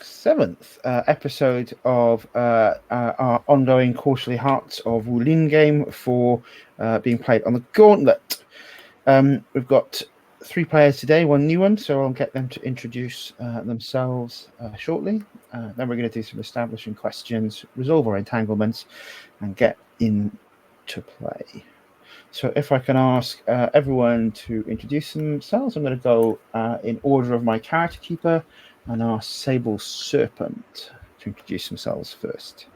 seventh episode of our ongoing quarterly Hearts of Wulin game for being played on the Gauntlet. We've got 3 players today, 1 new one, so I'll get them to introduce themselves shortly. Then we're going to do some establishing questions, resolve our entanglements, and get into play. So if I can ask everyone to introduce themselves, I'm going to go in order of my character keeper and ask Sable Serpent to introduce themselves first.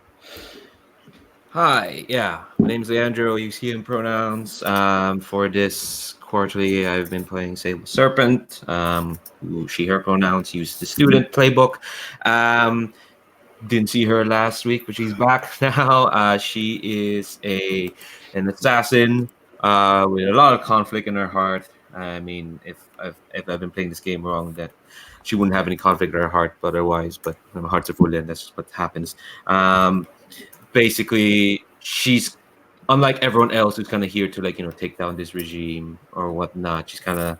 Hi, my name's Leandro. I use he and pronouns. For this quarterly, I've been playing Sable Serpent. She, her pronouns. Use the student playbook. Didn't see her last week, but she's back now. She is an assassin with a lot of conflict in her heart. I mean, if I've been playing this game wrong, that she wouldn't have any conflict in her heart, but otherwise. But hearts are full, and that's what happens. Basically, she's unlike everyone else who's kind of here to take down this regime or whatnot. She's kind of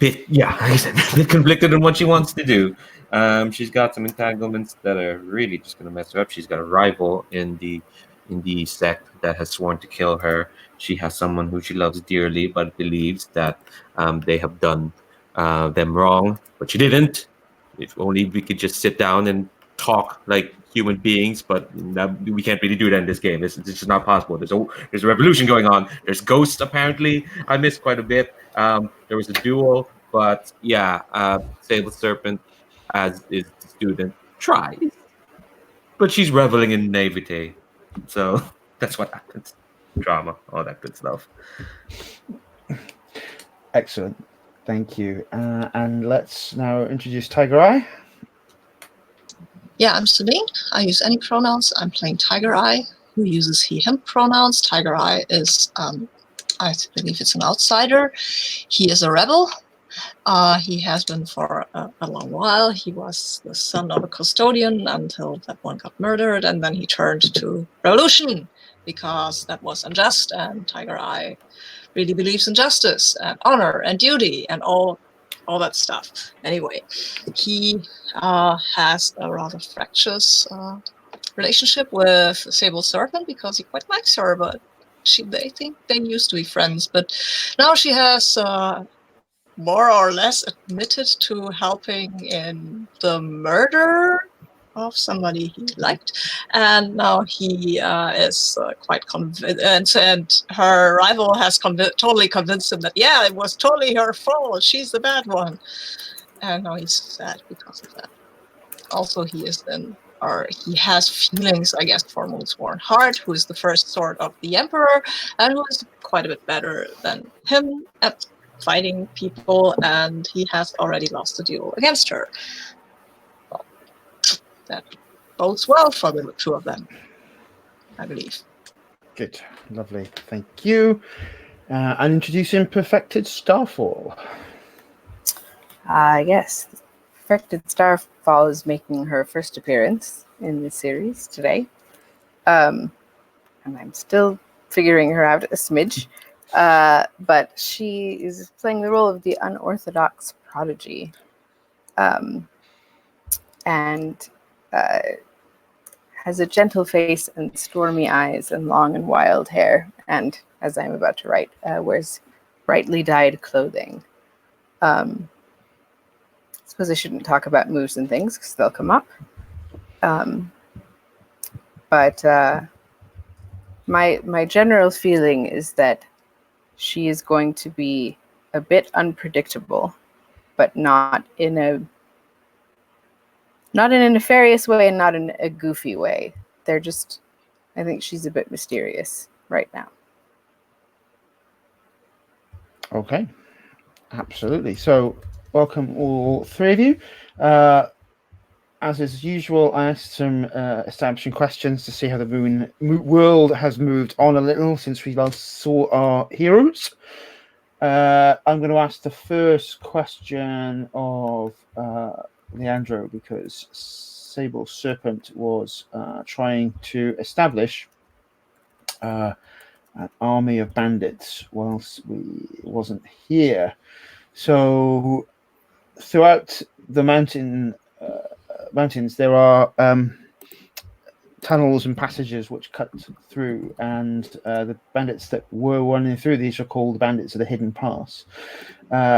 like I said, bit conflicted in what she wants to do. She's got some entanglements that are really just going to mess her up. She's got a rival in the sect that has sworn to kill her. She has someone who she loves dearly, but believes that they have done them wrong, but she didn't. If only we could just sit down and talk like human beings, but we can't really do that in this game. It's just not possible. There's a revolution going on. There's ghosts, apparently. I missed quite a bit. There was a duel, but Sable Serpent, as is the student, tries. But she's reveling in naivete. So that's what happens. Drama, all that good stuff. Excellent. Thank you. And let's now introduce Tiger Eye. Yeah, I'm Celine. I use any pronouns. I'm playing Tiger Eye, who uses he, him pronouns. Tiger Eye is, I believe it's an outsider. He is a rebel. He has been for a long while. He was the son of a custodian until that one got murdered, and then he turned to revolution because that was unjust, and Tiger Eye really believes in justice and honor and duty and all that stuff. Anyway, he has a rather fractious relationship with Sable Serpent because he quite likes her, but they think they used to be friends. But now she has more or less admitted to helping in the murder of somebody he liked, and now he is quite convinced, and her rival has totally convinced him that it was totally her fault, she's the bad one, and now he's sad because of that. Also, he has feelings, I guess, for Moonsworn Heart, who is the first sword of the Emperor, and who is quite a bit better than him at fighting people, and he has already lost a duel against her. Well, that bodes well for the 2 of them, I believe. Good. Lovely. Thank you. And introducing Perfected Starfall. Yes. Perfected Starfall is making her first appearance in the series today. And I'm still figuring her out a smidge. But she is playing the role of the unorthodox prodigy. And has a gentle face and stormy eyes and long and wild hair. And as I'm about to write, wears brightly dyed clothing. I suppose I shouldn't talk about moves and things because they'll come up. But my general feeling is that she is going to be a bit unpredictable, but not in a nefarious way and not in a goofy way. I think she's a bit mysterious right now. Okay, absolutely. So, welcome all 3 of you. As is usual, I asked some establishing questions to see how the world has moved on a little since we last saw our heroes. I'm going to ask the first question of Leandro because Sable Serpent was trying to establish an army of bandits whilst we wasn't here. So throughout the mountains, there are tunnels and passages which cut through, and the bandits that were running through these are called the Bandits of the Hidden Pass.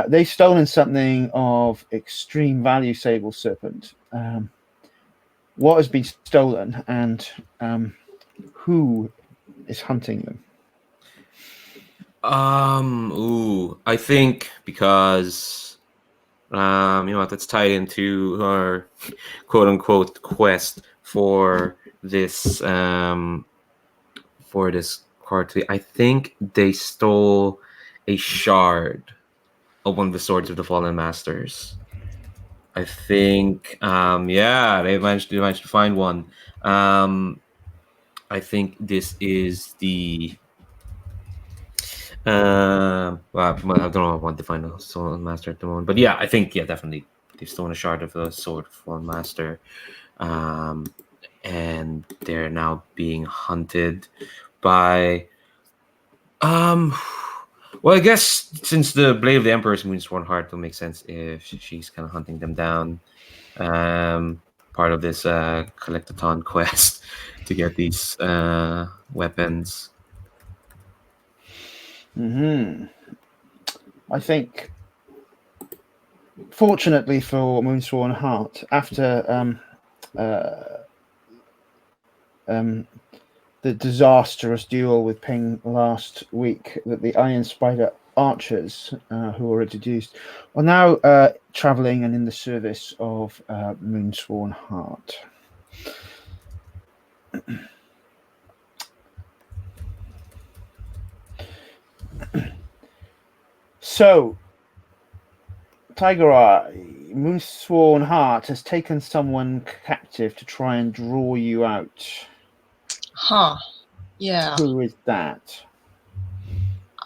They've stolen something of extreme value, Sable Serpent. What has been stolen, and who is hunting them? I think because that's tied into our quote unquote quest for this quarterly. I think they stole a shard of one of the swords of the Fallen Masters. I think they managed to find one. I think this is the well, I don't know. I want to find a Fallen Master at the moment, but yeah, I think definitely they've stolen a shard of the sword of Fallen Master, and they're now being hunted by well, I guess since the Blade of the Emperor is Moonsworn Heart, it'll make sense if she's kind of hunting them down. Part of this collectathon quest to get these weapons. I think, fortunately for Moonsworn Heart, after the disastrous duel with Ping last week, that the Iron Spider archers who were introduced are now traveling and in the service of Moonsworn Heart. So, Tiger Eye, Moonsworn Heart has taken someone captive to try and draw you out. Huh. Yeah. Who is that?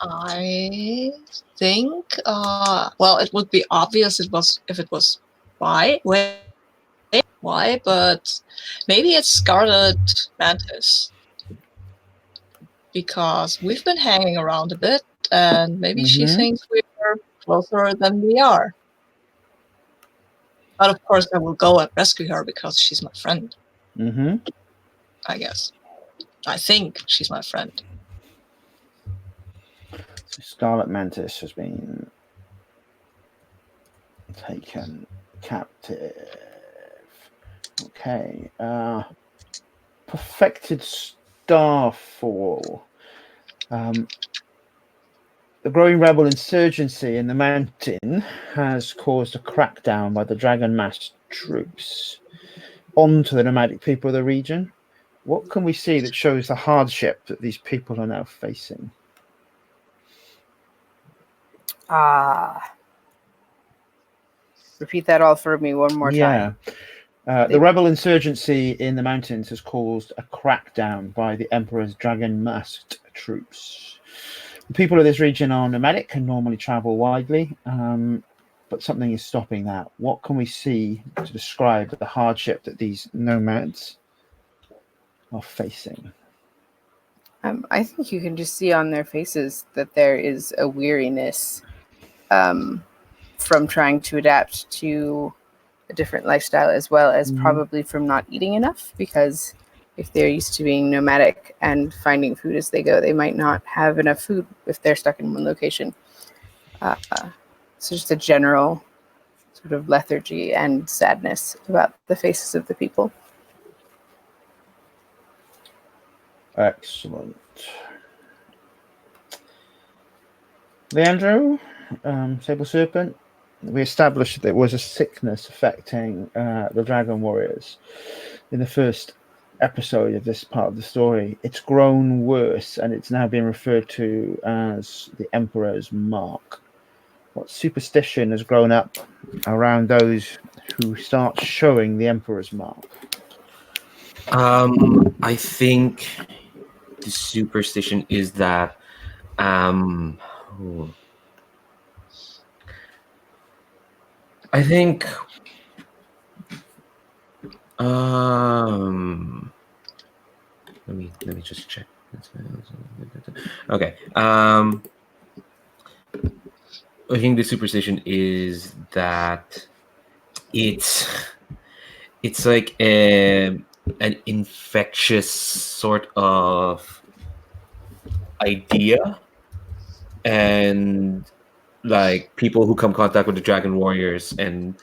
I think well, it would be obvious if it was why, but maybe it's Scarlet Mantis. Because we've been hanging around a bit, and maybe she thinks we're closer than we are. But of course, I will go and rescue her because she's my friend. I guess. I think she's my friend. So Scarlet Mantis has been taken captive. Okay. Perfected Starfall. The growing rebel insurgency in the mountain has caused a crackdown by the Dragon Mask troops onto the nomadic people of the region. What can we see that shows the hardship that these people are now facing? Repeat that all for me one more time. The rebel insurgency in the mountains has caused a crackdown by the Emperor's dragon-masked troops. The people of this region are nomadic and normally travel widely, but something is stopping that. What can we see to describe the hardship that these nomads are facing? I think you can just see on their faces that there is a weariness from trying to adapt to a different lifestyle, as well as probably from not eating enough, because if they're used to being nomadic and finding food as they go, they might not have enough food if they're stuck in one location. So just a general sort of lethargy and sadness about the faces of the people. Excellent. Leandro, Sable Serpent, we established that there was a sickness affecting the Dragon Warriors in the first episode of this part of the story. It's grown worse, and it's now being referred to as the Emperor's Mark. What superstition has grown up around those who start showing the Emperor's Mark? I think the superstition is that I think let me just check. Okay. I think the superstition is that it's like an infectious sort of idea, and like people who come in contact with the Dragon Warriors, and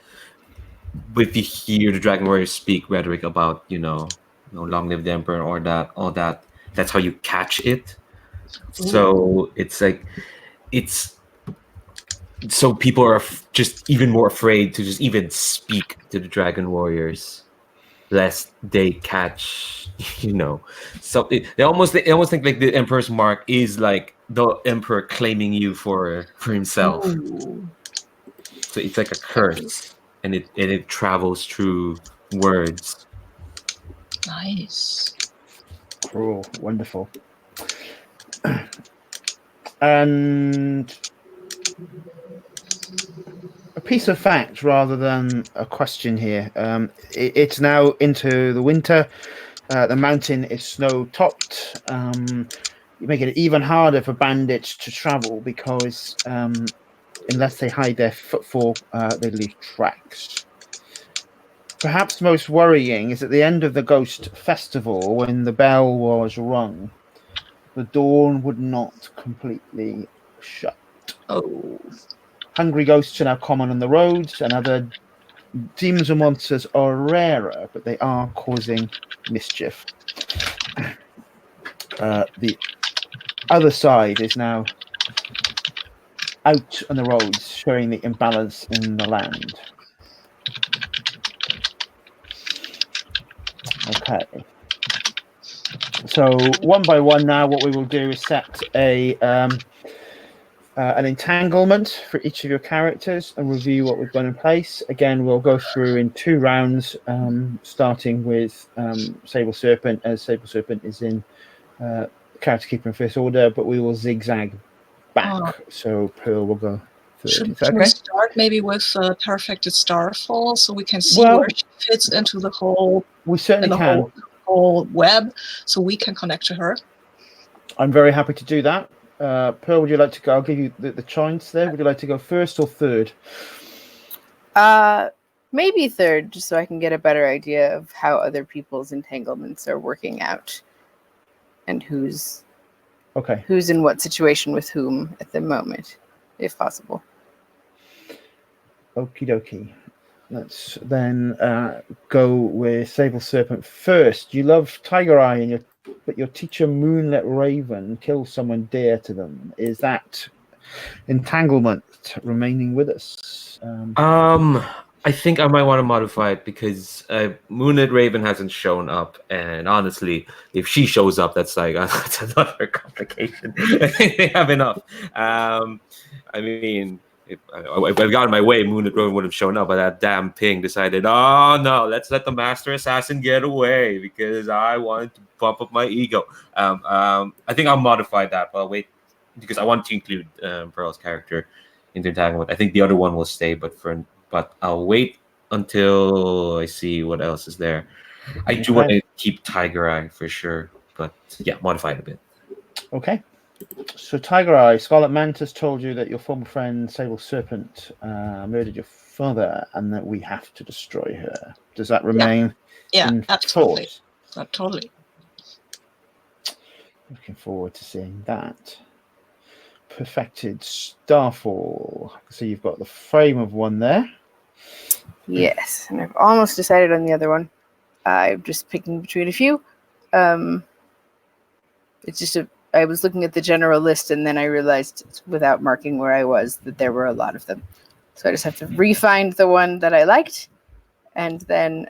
if you hear the Dragon Warriors speak rhetoric about long live the Emperor, or all that, that's how you catch it. So it's like it's so people are just even more afraid to just even speak to the Dragon Warriors, lest they catch, So they almost think like the Emperor's mark is like the Emperor claiming you for himself. Ooh. So it's like a curse, and it travels through words. Nice. Cool, wonderful. And a piece of fact rather than a question here. It's now into the winter. The mountain is snow-topped. You make it even harder for bandits to travel because unless they hide their footfall, they leave tracks. Perhaps most worrying is at the end of the Ghost Festival, when the bell was rung, the dawn would not completely shut. Oh. Hungry ghosts are now common on the roads, and other demons and monsters are rarer, but they are causing mischief. The other side is now out on the roads, showing the imbalance in the land. Okay. So one by one now, what we will do is set an entanglement for each of your characters and review what we've got in place. Again, we'll go through in 2 rounds, starting with Sable Serpent, as Sable Serpent is in character keeper in first order, but we will zigzag back. So Pearl will go third. Should Is that we okay? start maybe with Perfected Starfall, so we can see where she fits into the whole We certainly can. whole web, so we can connect to her? I'm very happy to do that. Pearl, would you like to go? I'll give you the choice there. Would you like to go first or third? Maybe third, just so I can get a better idea of how other people's entanglements are working out, and who's in what situation with whom at the moment, if possible. Okie dokie. Let's then go with Sable Serpent first. You love Tiger Eye, but your teacher Moonlit Raven kills someone dear to them. Is that entanglement remaining with us? I think I might want to modify it because Moonlit Raven hasn't shown up, and honestly, if she shows up, that's like that's another complication. I think they have enough. I mean, if I got in my way, Moonlit Raven would have shown up, but that damn ping decided, oh no, let's let the Master Assassin get away because I wanted to bump up my ego. I think I'll modify that, but I'll wait because I want to include Pearl's character in the entanglement. I think the other one will stay, but I'll wait until I see what else is there. I do want to keep Tiger Eye for sure, but yeah, modify it a bit. Okay. So Tiger Eye, Scarlet Mantis told you that your former friend Sable Serpent murdered your father and that we have to destroy her. Does that remain in absolutely. force? Totally. Looking forward to seeing that. Perfected Starfall. So you've got the frame of one there. Yes, and I've almost decided on the other one. I'm just picking between a few. It's just I was looking at the general list, and then I realized, without marking where I was, that there were a lot of them. So I just have to re-find the one that I liked, and then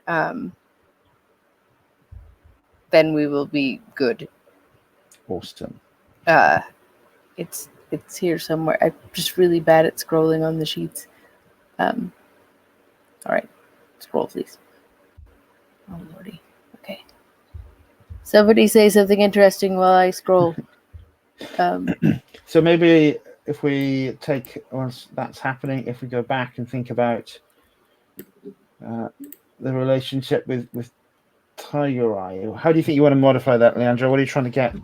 we will be good. Awesome. It's here somewhere. I'm just really bad at scrolling on the sheets. All right, scroll, please. Oh, lordy. Okay. Somebody say something interesting while I scroll. So maybe if we take, once that's happening, if we go back and think about the relationship with Tiger Eye, how do you think you want to modify that, Leandro? What are you trying to get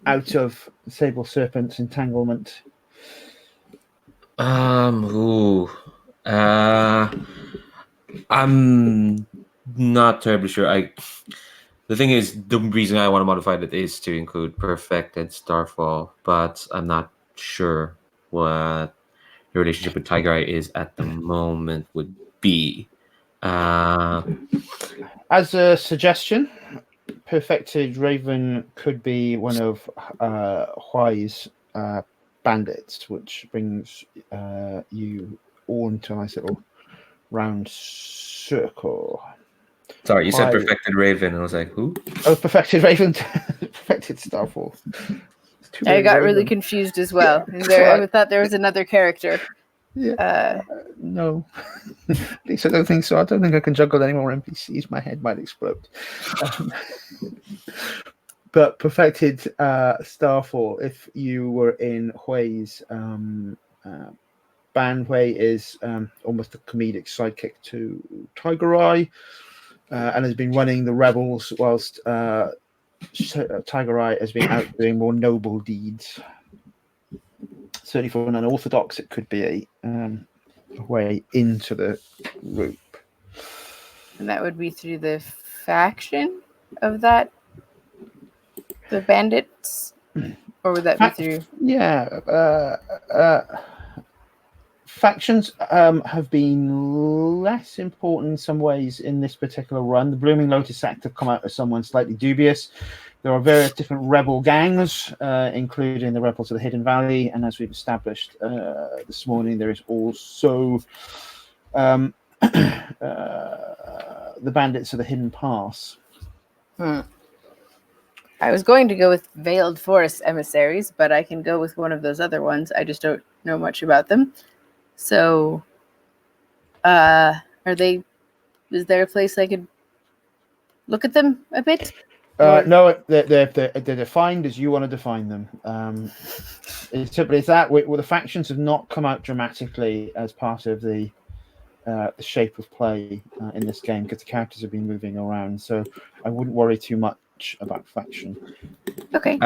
out of Sable Serpent's entanglement? I'm not terribly sure. The thing is, the reason I want to modify it is to include perfected Starfall, but I'm not sure what your relationship with Tiger Eye is at the moment would be. As a suggestion, perfected Raven could be one of Huai's bandits, which brings you all into a nice little round circle. Sorry, you said Huai- perfected Raven, and I was like, who? Oh, perfected Raven, perfected Starfall. It's too I many got really Raven. confused as well. Yeah, Is there, right. I thought there was another character. Yeah. No, at least I don't think so. I don't think I can juggle any more NPCs. My head might explode. But perfected Starfall, if you were in Hui's band, Hui is almost a comedic sidekick to Tiger Eye, and has been running the rebels whilst Tiger Eye has been out doing more noble deeds. Certainly for an unorthodox, it could be a way into the group. And that would be through the faction of the bandits? Or would that be through? Yeah. Factions have been less important in some ways in this particular run. The Blooming Lotus Sect have come out as someone slightly dubious. There are various different rebel gangs, including the Rebels of the Hidden Valley, and as we've established this morning, there is also the Bandits of the Hidden Pass. I was going to go with Veiled Forest Emissaries, but I can go with one of those other ones. I just don't know much about them. So, is there a place I could look at them a bit? No, they're defined as you want to define them. It's simply that the factions have not come out dramatically as part of the shape of play in this game because the characters have been moving around. So I wouldn't worry too much about faction. Okay.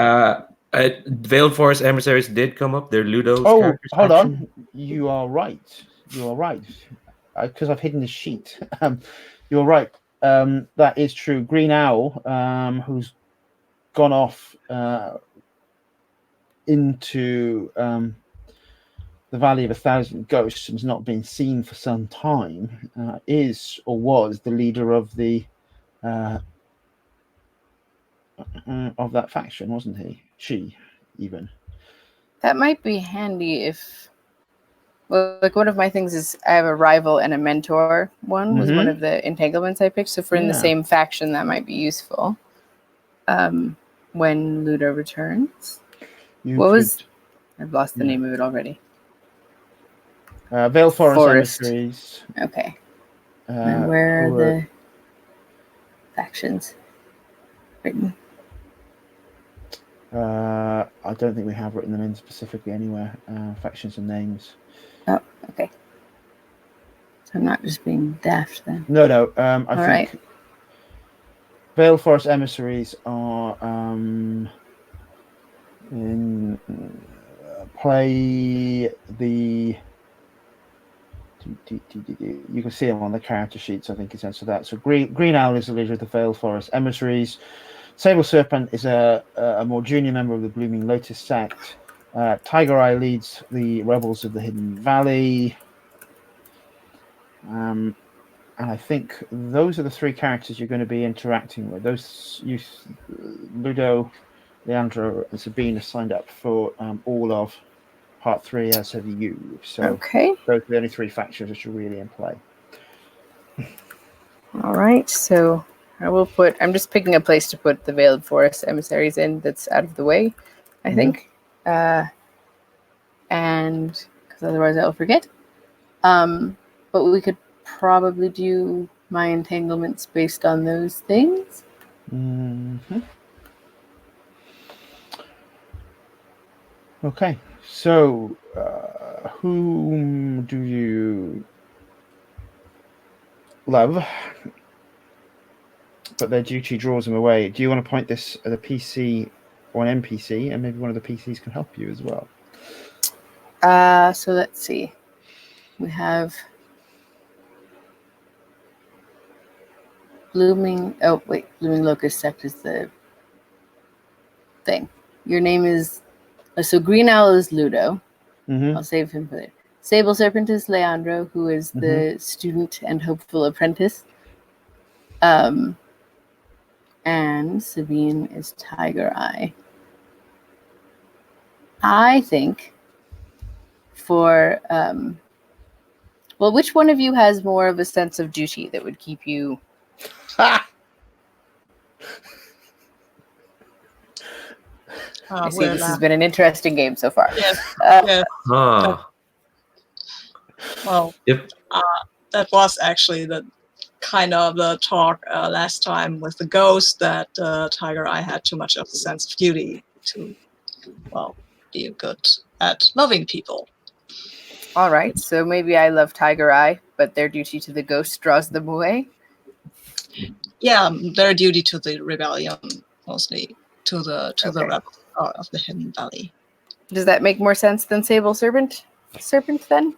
Veiled Forest Emissaries did come up. They're Ludo's characters. Hold on. You are right. Because I've hidden the sheet. You're right. That is true. Green Owl, who's gone off into the Valley of 1,000 Ghosts and has not been seen for some time, is or was the leader of the of that faction, wasn't he? She, even. That might be handy if... Well, like one of my things is I have a rival and a mentor. One was one of the entanglements I picked. So if we're in the same faction, that might be useful. When Ludo returns. I've lost the name of it already. Veiled Forest Emissaries. Okay. And where are the factions written? I don't think we have written them in specifically anywhere. Factions and names. Oh, okay. So I'm not just being daft then. No. I think right. Veiled Forest Emissaries are in play the. You can see them on the character sheets. I think it's answered that. So Green Owl is the leader of the Veiled Forest Emissaries. Sable Serpent is a more junior member of the Blooming Lotus Sect. Tiger Eye leads the Rebels of the Hidden Valley. And I think those are the three characters you're going to be interacting with. Ludo, Leandro, and Sabine are signed up for all of Part 3, as have you. So those are the only three factions which are really in play. All right, so I'm just picking a place to put the Veiled Forest Emissaries in that's out of the way, I think. And because otherwise I'll forget. But we could probably do my entanglements based on those things. Okay, so whom do you love? But their duty draws them away. Do you want to point this at a PC or an NPC, and maybe one of the PCs can help you as well? So let's see. We have Blooming Lotus Sect is the thing. Your name is so Green Owl is Ludo. Mm-hmm. I'll save him for later. Sable Serpent is Leandro, who is the student and hopeful apprentice. And Sabine is Tiger Eye. I think for which one of you has more of a sense of duty that would keep you? I see this has been an interesting game so far. Yes. Well, Yep. that was actually the kind of the talk last time with the ghost that Tiger Eye had too much of a sense of duty to, be good at loving people. All right, so maybe I love Tiger Eye, but their duty to the ghost draws them away. Yeah, their duty to the rebellion, mostly to the rebels of the Hidden Valley. Does that make more sense than Sable Serpent? Then?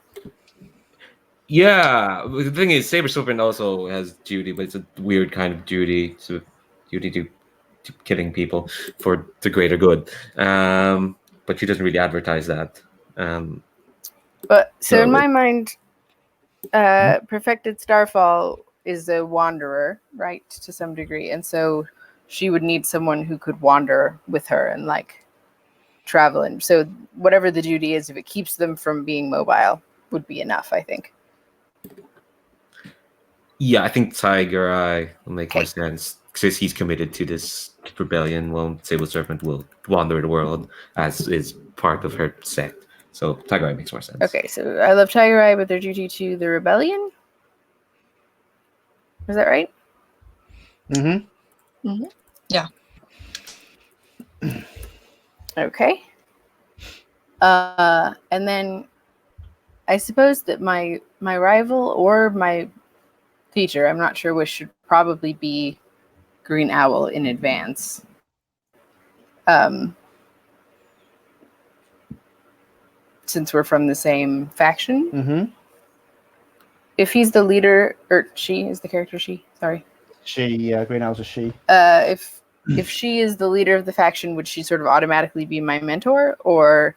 Yeah, the thing is, Sable Serpent also has duty, but it's a weird kind of duty. So duty to killing people for the greater good. But she doesn't really advertise that. But so in my mind, Perfected Starfall is a wanderer, right, to some degree, and so she would need someone who could wander with her and like travel. And so whatever the duty is, if it keeps them from being mobile, would be enough, I think. Yeah, I think Tiger Eye will make more sense because he's committed to this rebellion. Well, Sable Serpent will wander the world as is part of her sect. So Tiger Eye makes more sense. Okay, so I love Tiger Eye, but their duty to the rebellion? Is that right? Mm-hmm. Mm-hmm. Yeah. Okay. And then I suppose that my rival or my feature, I'm not sure which, should probably be Green Owl in advance. Since we're from the same faction. Mm-hmm. If he's the leader, or she is the character she, sorry. She, Green Owl's a she. If she is the leader of the faction, would she sort of automatically be my mentor, or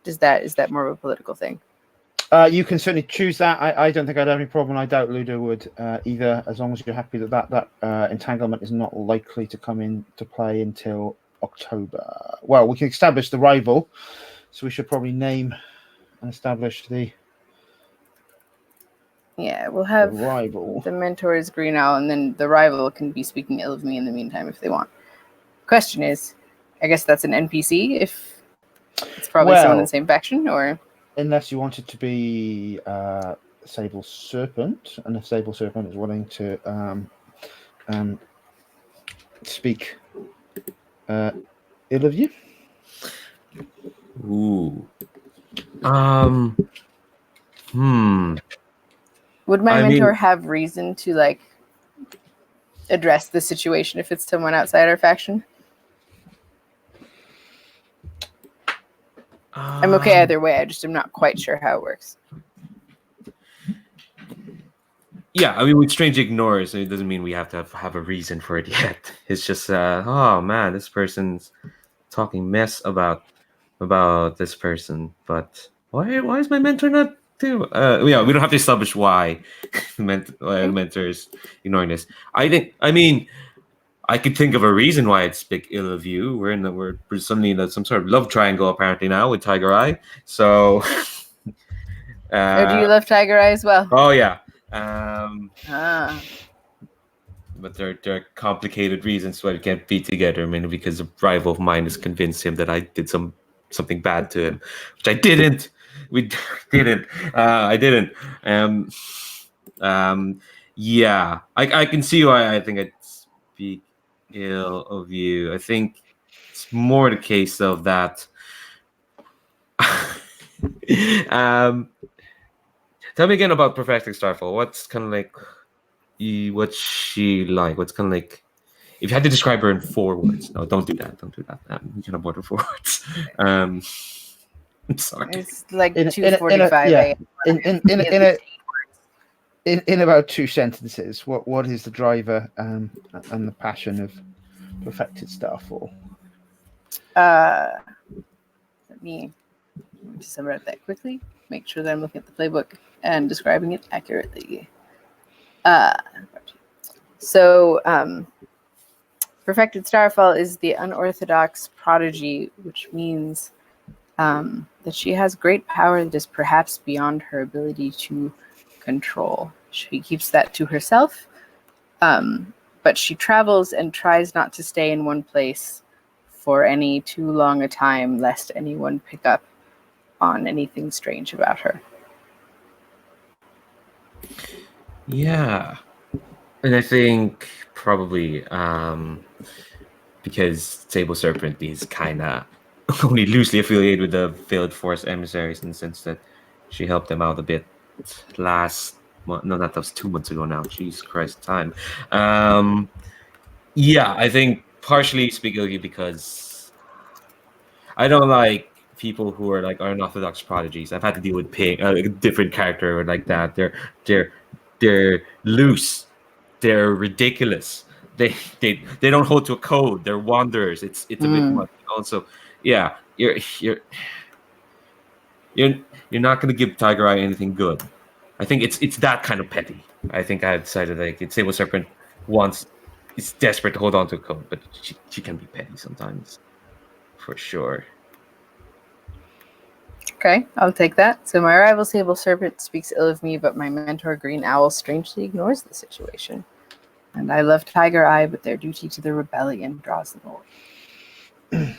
is that more of a political thing? You can certainly choose that. I don't think I'd have any problem. I doubt Ludo would either, as long as you're happy that entanglement is not likely to come into play until October. Well, we can establish the rival, so we should probably name and establish the. Yeah, we'll have the rival. The mentor is Green Owl, and then the rival can be speaking ill of me in the meantime if they want. Question is, I guess that's an NPC if it's probably someone in the same faction, or unless you want it to be Sable Serpent, and if Sable Serpent is willing to speak ill of you. Ooh. Would my mentor have reason to like address the situation if it's someone outside our faction? I'm okay either way. I just am not quite sure how it works. Yeah, I mean, with Strange ignores, it doesn't mean we have to have a reason for it yet. It's just, oh man, this person's talking mess about this person. But why is my mentor not do? We don't have to establish why the mentor is ignoring this. I could think of a reason why I'd speak ill of you. We're suddenly in some sort of love triangle apparently now with Tiger Eye. So, do you love Tiger Eye as well? Oh yeah. But there are complicated reasons why we can't be together. Mainly because a rival of mine has convinced him that I did something bad to him, which I didn't. We didn't. I didn't. Yeah. I can see why I think I'd speak ill of you. I think it's more the case of that. Tell me again about Perfecting Starfall. What's kind of like, what's she like? What's kind of like, if you had to describe her in 4 words? No, don't do that. You can avoid her 4 words. I'm sorry. It's like 2:45 a.m. in about 2 sentences, what is the driver and the passion of perfected Starfall? Let me just sum it up that quickly. Make sure that I'm looking at the playbook and describing it accurately. So, Perfected Starfall is the unorthodox prodigy, which means that she has great power that is perhaps beyond her ability to control. She keeps that to herself, but she travels and tries not to stay in one place for any too long a time, lest anyone pick up on anything strange about her. Yeah. And I think probably because Sable Serpent is kind of only loosely affiliated with the Veiled Force emissaries in the sense that she helped them out a bit last month. No, that was 2 months ago now. Jesus Christ, time. Yeah, I think partially speaking because I don't like people who are like unorthodox prodigies. I've had to deal with a different character like that. They're loose. They're ridiculous. They don't hold to a code. They're wanderers. It's a bit much. Also, yeah, you're not going to give Tiger Eye anything good. I think it's that kind of petty. I think I decided like Sable Serpent is desperate to hold on to a code, but she can be petty sometimes, for sure. Okay, I'll take that. So my rival Sable Serpent speaks ill of me, but my mentor Green Owl strangely ignores the situation. And I love Tiger Eye, but their duty to the rebellion draws them away.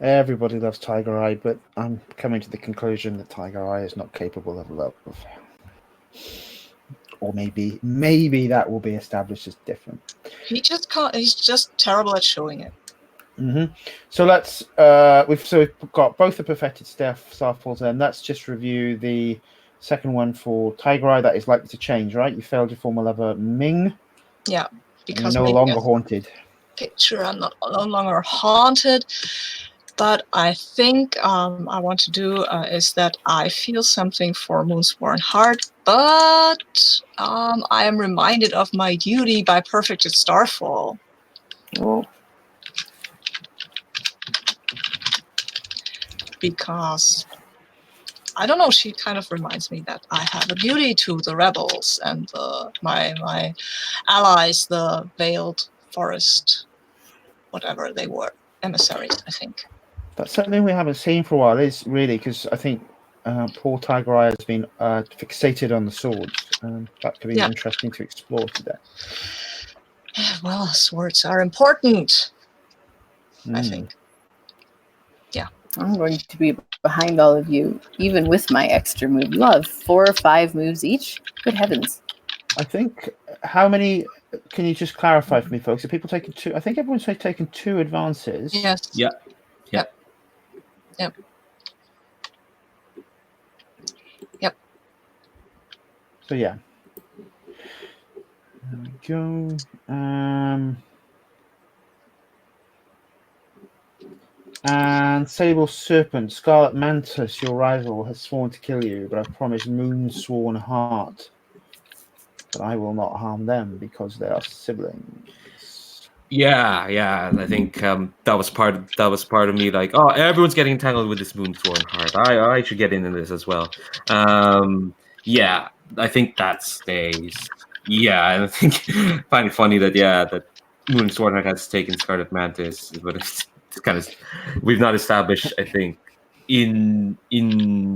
Everybody loves Tiger Eye, but I'm coming to the conclusion that Tiger Eye is not capable of love. Or maybe that will be established as different. He just can't. He's just terrible at showing it. Mm-hmm. So let's we've got both the perfected Starfalls. Then let's just review the second one for Tiger Eye. That is likely to change, right? You failed your former lover Ming. Yeah, because you're no longer haunted. Picture, I'm no longer haunted. But I think I want to do is that I feel something for Moonsworn Heart, but I am reminded of my duty by Perfected Starfall. Oh. Because, I don't know, she kind of reminds me that I have a duty to the rebels and my allies, the Veiled Forest, whatever they were, emissaries, I think. That's something we haven't seen for a while, is really, because I think poor Tiger Eye has been fixated on the swords. That could be interesting to explore today. Well, swords are important, I think. Yeah. I'm going to be behind all of you, even with my extra move. You have 4 or 5 moves each? Good heavens. I think, how many, can you just clarify for me, folks? Are people taking 2? I think everyone's taking 2 advances. Yes. Yep. So yeah. There we go. And Sable Serpent, Scarlet Mantis, your rival, has sworn to kill you, but I promise Moonsworn Heart that I will not harm them because they are siblings. Yeah. I think that was part of me. Like, oh, everyone's getting entangled with this Moonsworn Heart. I should get into this as well. Yeah, I think that stays. Yeah, and I think find it funny that Moonsworn Heart has taken Scarlet Mantis, but it's kind of we've not established. I think in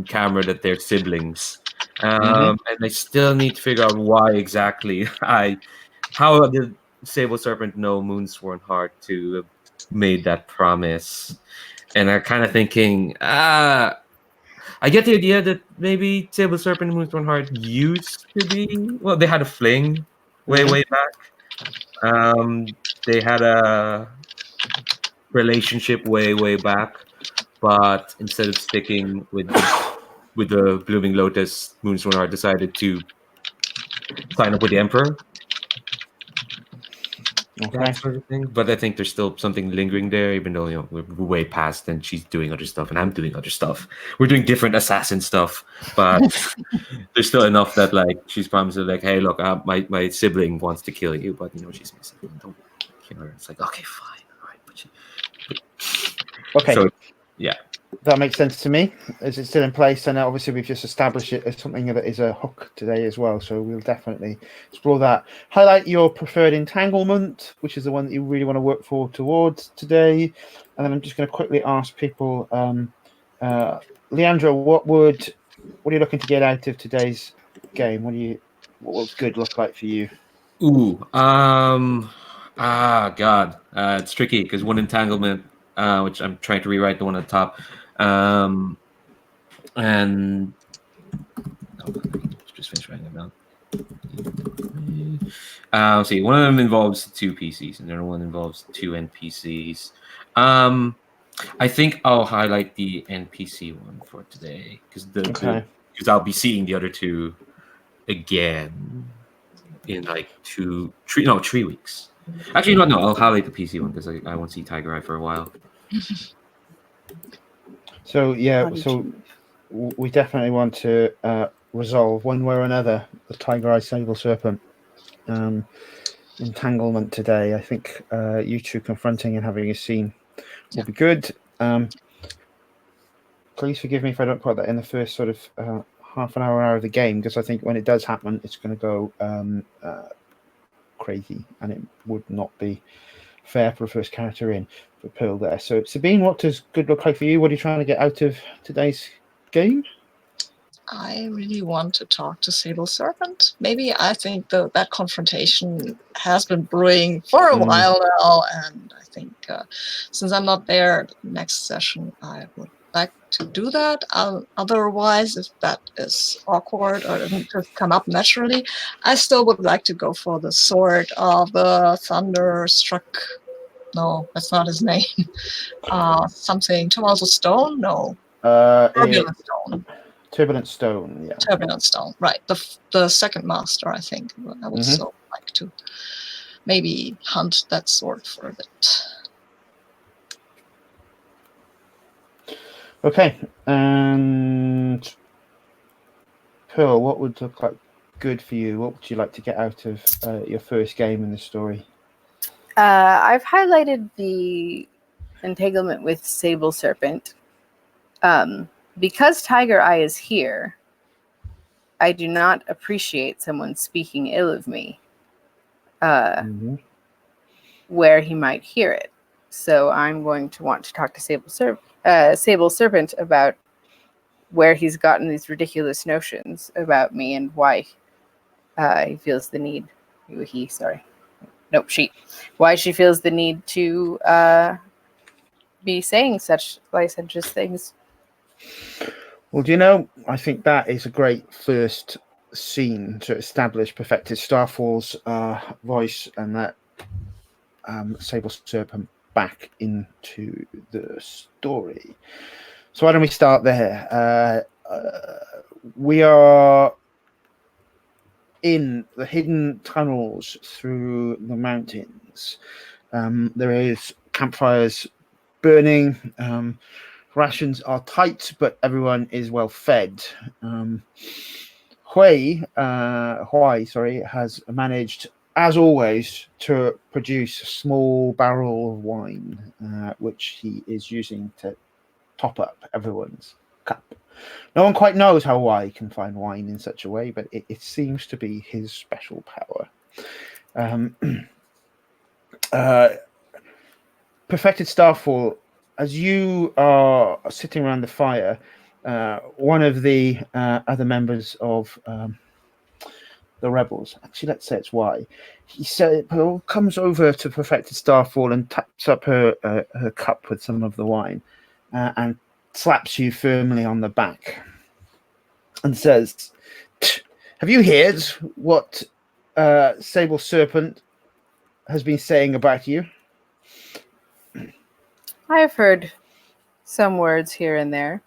camera that they're siblings, and I still need to figure out why exactly. How did Sable Serpent know Moonsworn Heart to have made that promise? And I'm kind of thinking, I get the idea that maybe Sable Serpent and Moonsworn Heart used to be, well, they had a fling way back. They had a relationship way back, but instead of sticking with the Blooming Lotus, Moonsworn Heart decided to sign up with the Emperor. Okay. that sort of thing. But I think there's still something lingering there, even though we're way past and she's doing other stuff and I'm doing other stuff. We're doing different assassin stuff, but there's still enough that like she's promised like, hey, look, my sibling wants to kill you, but she's missing. Don't kill her. It's like, okay, fine, all right, Okay. So yeah. That makes sense to me. Is it still in place? And obviously we've just established it as something that is a hook today as well. So we'll definitely explore that. Highlight your preferred entanglement, which is the one that you really want to work for towards today. And then I'm just going to quickly ask people, Leandro, what are you looking to get out of today's game? What's good look like for you? Ooh, God, it's tricky because one entanglement, which I'm trying to rewrite the one at the top, and just finish writing them down. Let's see, one of them involves 2 PCs, and the other one involves 2 NPCs. I think I'll highlight the NPC one for today because I'll be seeing the other 2 again in like 3 weeks. Actually, no, I'll highlight the PC one because I won't see Tiger Eye for a while. So yeah, we definitely want to resolve one way or another the Tiger Eye Sable Serpent entanglement today. I think you two confronting and having a scene will be good. Please forgive me if I don't put that in the first sort of half an hour of the game, because I think when it does happen, it's going to go crazy, and it would not be fair for the first character in for Pearl there. So Sabine, what does good look like for you? What are you trying to get out of today's game? I really want to talk to Sable Serpent. Maybe I think that confrontation has been brewing for a while now, and I think since I'm not there next session, I would like to do that. Otherwise, if that is awkward or doesn't just come up naturally, I still would like to go for the sword of the Thunderstruck. No, that's not his name. Something Tommaso Stone? No. Turbulent Stone. Turbulent Stone, yeah. Turbulent Stone, right. The second master, I think. I would so like to maybe hunt that sword for a bit. Okay, and Pearl, what would look like good for you? What would you like to get out of your first game in the story? I've highlighted the entanglement with Sable Serpent. Because Tiger Eye is here, I do not appreciate someone speaking ill of me where he might hear it. So I'm going to want to talk to Sable Serpent about where he's gotten these ridiculous notions about me and why he feels the need. Why she feels the need to be saying such licentious things. Well, do you know, I think that is a great first scene to establish Perfected Starfall's voice and that Sable Serpent back into the story. So why don't we start there? We are in the hidden tunnels through the mountains. There is campfires burning. Rations are tight, but everyone is well fed. Hui has managed, as always, to produce a small barrel of wine, which he is using to top up everyone's cup. No one quite knows how Hui can find wine in such a way, but it seems to be his special power. Perfected Starfall, as you are sitting around the fire, one of the other members of the rebels, actually let's say it's Hui, he comes over to Perfected Starfall and taps up her cup with some of the wine and slaps you firmly on the back and says, "Have you heard what Sable Serpent has been saying about you?" I have heard some words here and there,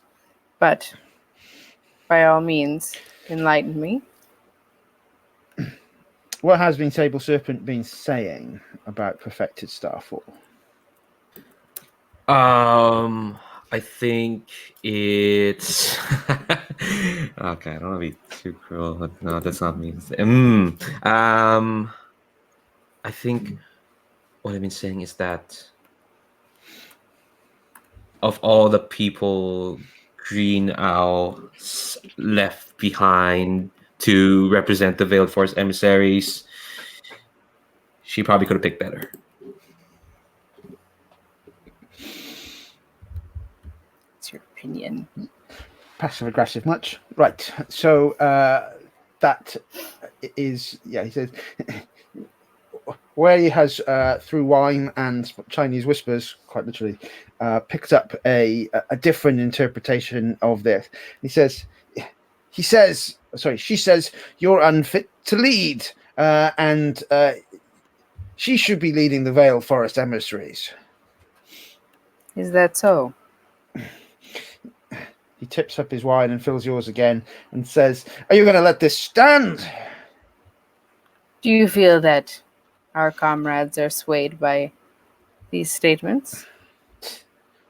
but by all means, enlighten me. What has been Sable Serpent been saying about perfected Starfall? I think it's okay. I don't want to be too cruel, but no, that's not me. I think what I've been saying is that of all the people Green Owl left behind to represent the Veiled Force emissaries, she probably could have picked better. It's your opinion. Passive aggressive much? Right. So that is, yeah, he says, where he has, through wine and Chinese whispers, quite literally, picked up a different interpretation of this. She says, you're unfit to lead, and she should be leading the Veiled Forest emissaries. Is that so? He tips up his wine and fills yours again and says, are you going to let this stand? Do you feel that our comrades are swayed by these statements?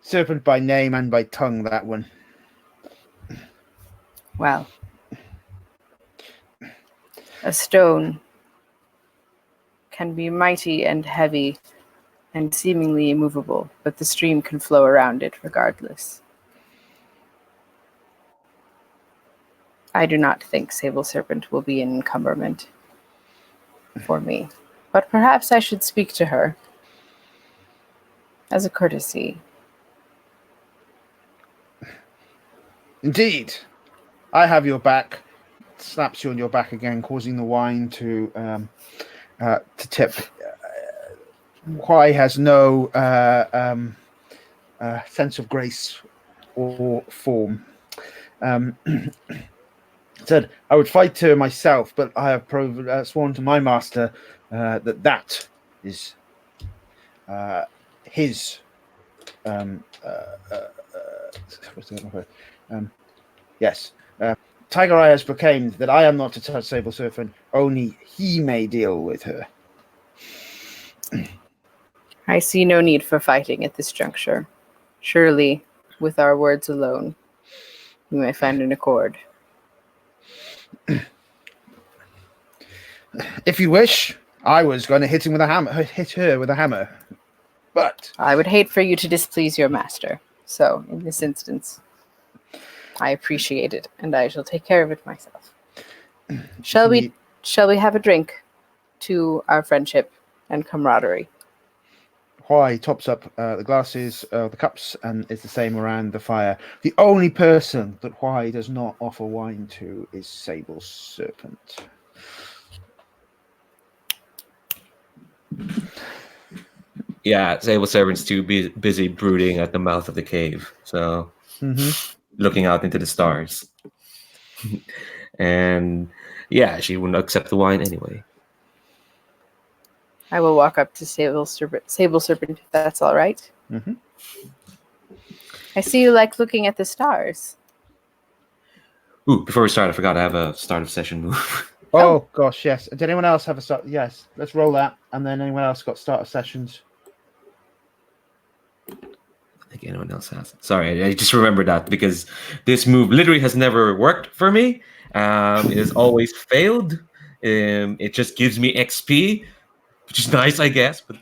Serpent by name and by tongue, that one. Well, a stone can be mighty and heavy and seemingly immovable, but the stream can flow around it regardless. I do not think Sable Serpent will be an encumberment for me, but perhaps I should speak to her as a courtesy. Indeed, I have your back. Slaps you on your back again, causing the wine to tip. Huai has no sense of grace or form. Said, I would fight her myself, but I have sworn to my master that is his. Yes. Tiger Eye has proclaimed that I am not to touch Sable Serpent, only he may deal with her. I see no need for fighting at this juncture. Surely, with our words alone, we may find an accord. If you wish, I was going to hit her with a hammer. But I would hate for you to displease your master. So, in this instance, I appreciate it, and I shall take care of it myself. Shall we have a drink to our friendship and camaraderie? Huai tops up the glasses, the cups, and it's the same around the fire. The only person that Huai does not offer wine to is Sable Serpent. Yeah, Sable Serpent's too busy brooding at the mouth of the cave, so looking out into the stars. And yeah, she wouldn't accept the wine anyway. I will walk up to Sable Serpent, if that's all right. Mm-hmm. I see you like looking at the stars. Ooh, before we start, I forgot I have a start of session move. Oh gosh, yes. Did anyone else have a start? Yes, let's roll that. And then anyone else got start of sessions? I think anyone else has. Sorry, I just remembered that because this move literally has never worked for me. It has always failed. It just gives me XP, which is nice, I guess, but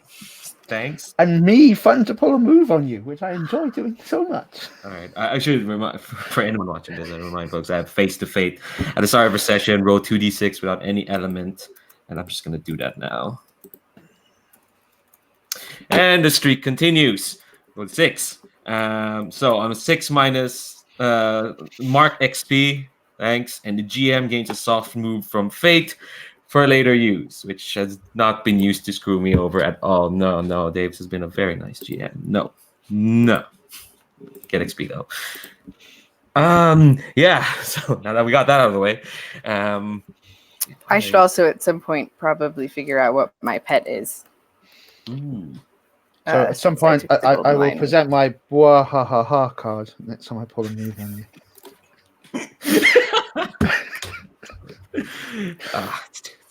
thanks. And me, fun to pull a move on you, which I enjoy doing so much. All right, I should remind, for anyone watching this, I remind folks, I have Face to Fate. At the start of a session, roll 2d6 without any element, and I'm just going to do that now. And the streak continues with 6. So on a 6 minus mark XP, thanks, and the GM gains a soft move from Fate for later use, which has not been used to screw me over at all. No, Davis has been a very nice GM. No. Get XP though. Yeah, so now that we got that out of the way, I should also at some point probably figure out what my pet is. So at some point, I will present my Bwahahaha card next time I pull a move on you.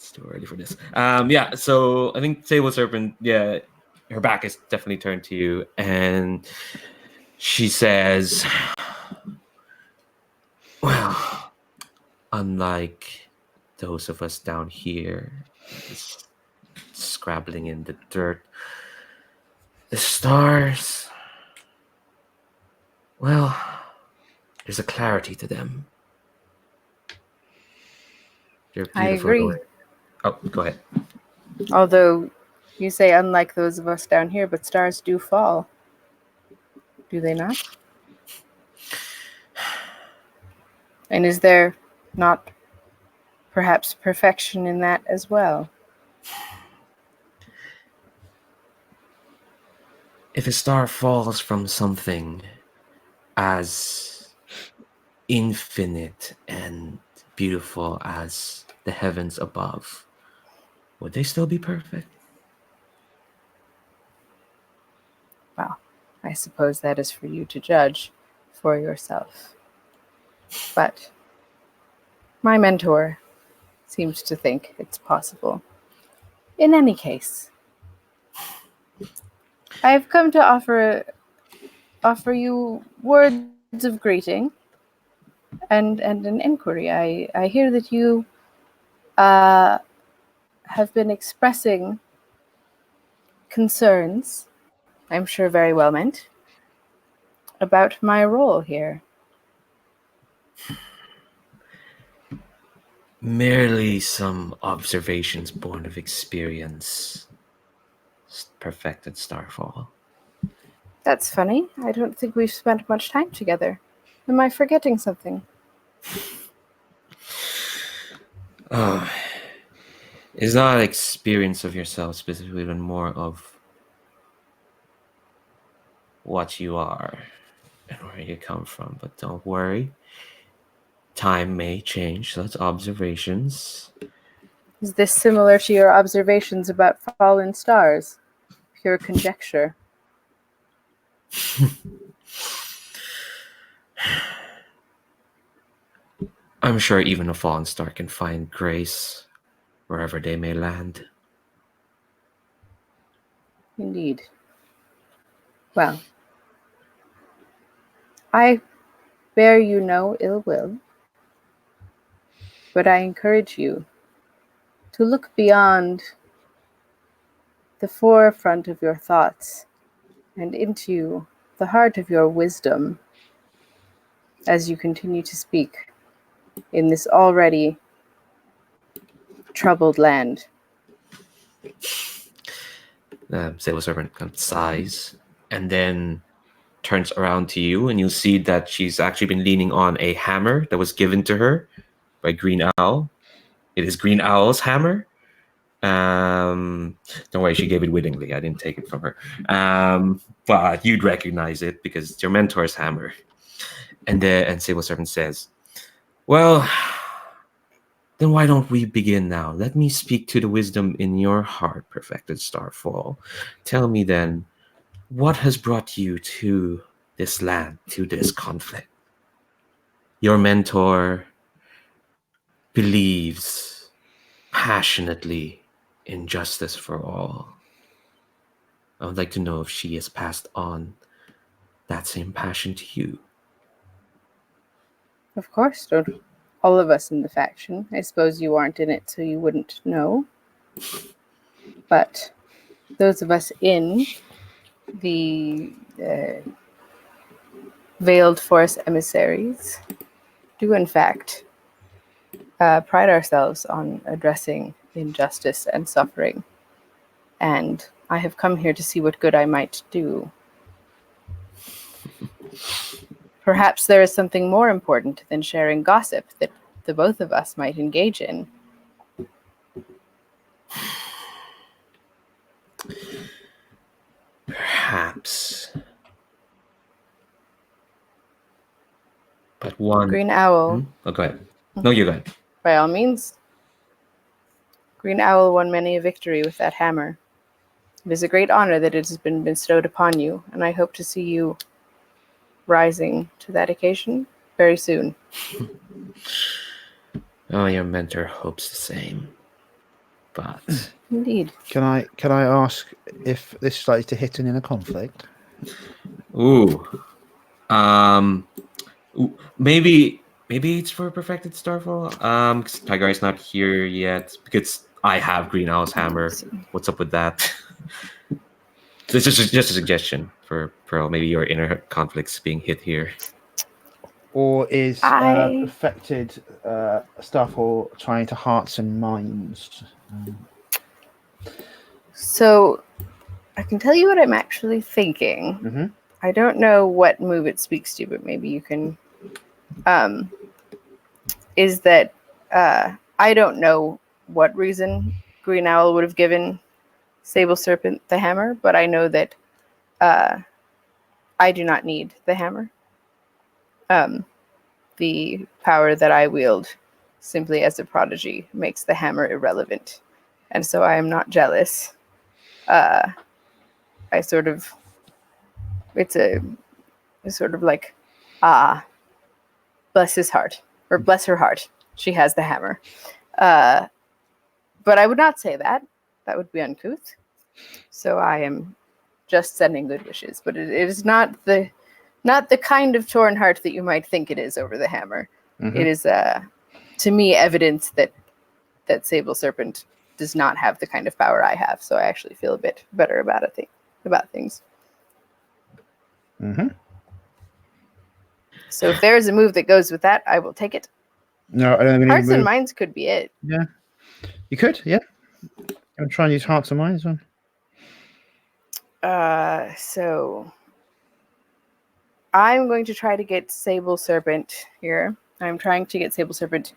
It's too early for this. Yeah, so I think Sable Serpent, yeah, her back is definitely turned to you, and she says, well, unlike those of us down here, just scrabbling in the dirt, the stars, well, there's a clarity to them. They're I beautiful. agree. Oh, go ahead. Although you say unlike those of us down here, but stars do fall. Do they not? And is there not perhaps perfection in that as well? If a star falls from something as infinite and beautiful as the heavens above, would they still be perfect? Well, I suppose that is for you to judge for yourself. But my mentor seems to think it's possible. In any case, I have come to offer you words of greeting and an inquiry. I hear that you have been expressing concerns, I'm sure very well meant, about my role here. Merely some observations born of experience. Perfected Starfall. That's funny. I don't think we've spent much time together. Am I forgetting something? It's not experience of yourself specifically, but more of what you are and where you come from. But don't worry, time may change. So that's observations. Is this similar to your observations about fallen stars? Pure conjecture. I'm sure even a fallen star can find grace wherever they may land. Indeed. Well, I bear you no ill will, but I encourage you to look beyond the forefront of your thoughts and into the heart of your wisdom as you continue to speak in this already troubled land. Sable Serpent kind of sighs and then turns around to you, and you'll see that she's actually been leaning on a hammer that was given to her by Green Owl. It is Green Owl's hammer. Don't worry, she gave it willingly. I didn't take it from her. But you'd recognize it because it's your mentor's hammer. And Sable Serpent says, well, then why don't we begin now? Let me speak to the wisdom in your heart, perfected Starfall. Tell me then, what has brought you to this land, to this conflict? Your mentor believes passionately in justice for all. I would like to know if she has passed on that same passion to you. Of course, don't all of us in the faction. I suppose you aren't in it, so you wouldn't know. But those of us in the Veiled Forest emissaries do, in fact, pride ourselves on addressing injustice and suffering. And I have come here to see what good I might do. Perhaps there is something more important than sharing gossip that the both of us might engage in. Perhaps. But one... Green Owl, Oh, go ahead. No, you go ahead. by all means. Green Owl won many a victory with that hammer. It is a great honor that it has been bestowed upon you, and I hope to see you rising to that occasion very soon. Oh, your mentor hopes the same. But Indeed. Can I ask if this is likely to hit an inner conflict? ooh, um, maybe it's for perfected Starfall. 'Cause Tiger is not here yet because I have Green Owl's hammer. What's up with that? This is just a suggestion for Pearl. Maybe your inner conflicts being hit here. Or is I- perfected Starfall trying to hearts and minds? So I can tell you what I'm actually thinking. Mm-hmm. I don't know what move it speaks to, but maybe you can. Is that I don't know what reason Green Owl would have given Sable Serpent the hammer, but I know that I do not need the hammer. The power that I wield simply as a prodigy makes the hammer irrelevant. And so I am not jealous. I sort of, it's sort of like, bless his heart, or bless her heart. She has the hammer. But I would not say that. That would be uncouth. So I am just sending good wishes. But it is not the kind of torn heart that you might think it is over the hammer. Mm-hmm. It is, to me, evidence that Sable Serpent does not have the kind of power I have. So I actually feel a bit better about things. Mm-hmm. So if there is a move that goes with that, I will take it. No, I don't think we need Hearts to and move. Minds could be it. Yeah, you could. Yeah, I'm trying to use hearts and minds one. So I'm going to try to get Sable Serpent here. I'm trying to get Sable Serpent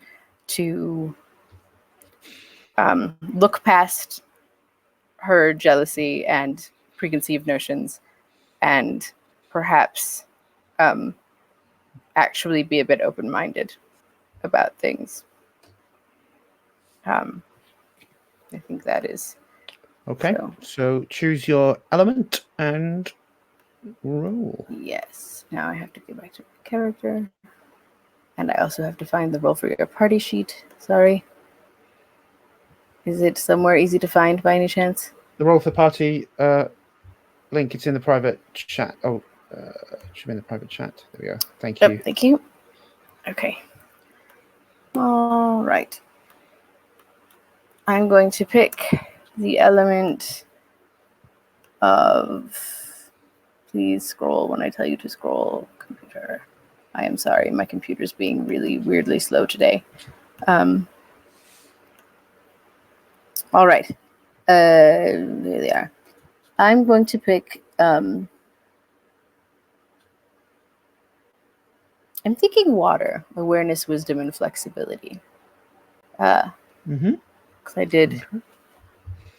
to look past her jealousy and preconceived notions and perhaps actually be a bit open-minded about things. I think that is Okay, so choose your element and roll. yes. Now I have to go back to my character. And I also have to find the roll for your party sheet. Sorry. Is it somewhere easy to find by any chance? The roll for party link. It's in the private chat. Oh, it should be in the private chat. There we go. Thank you. Thank you. Okay. All right. I'm going to pick the element of... Please scroll when I tell you to scroll, computer. I am sorry, my computer's being really weirdly slow today. All right. There they are. I'm going to pick... I'm thinking water, awareness, wisdom, and flexibility. Mm-hmm. Because I did...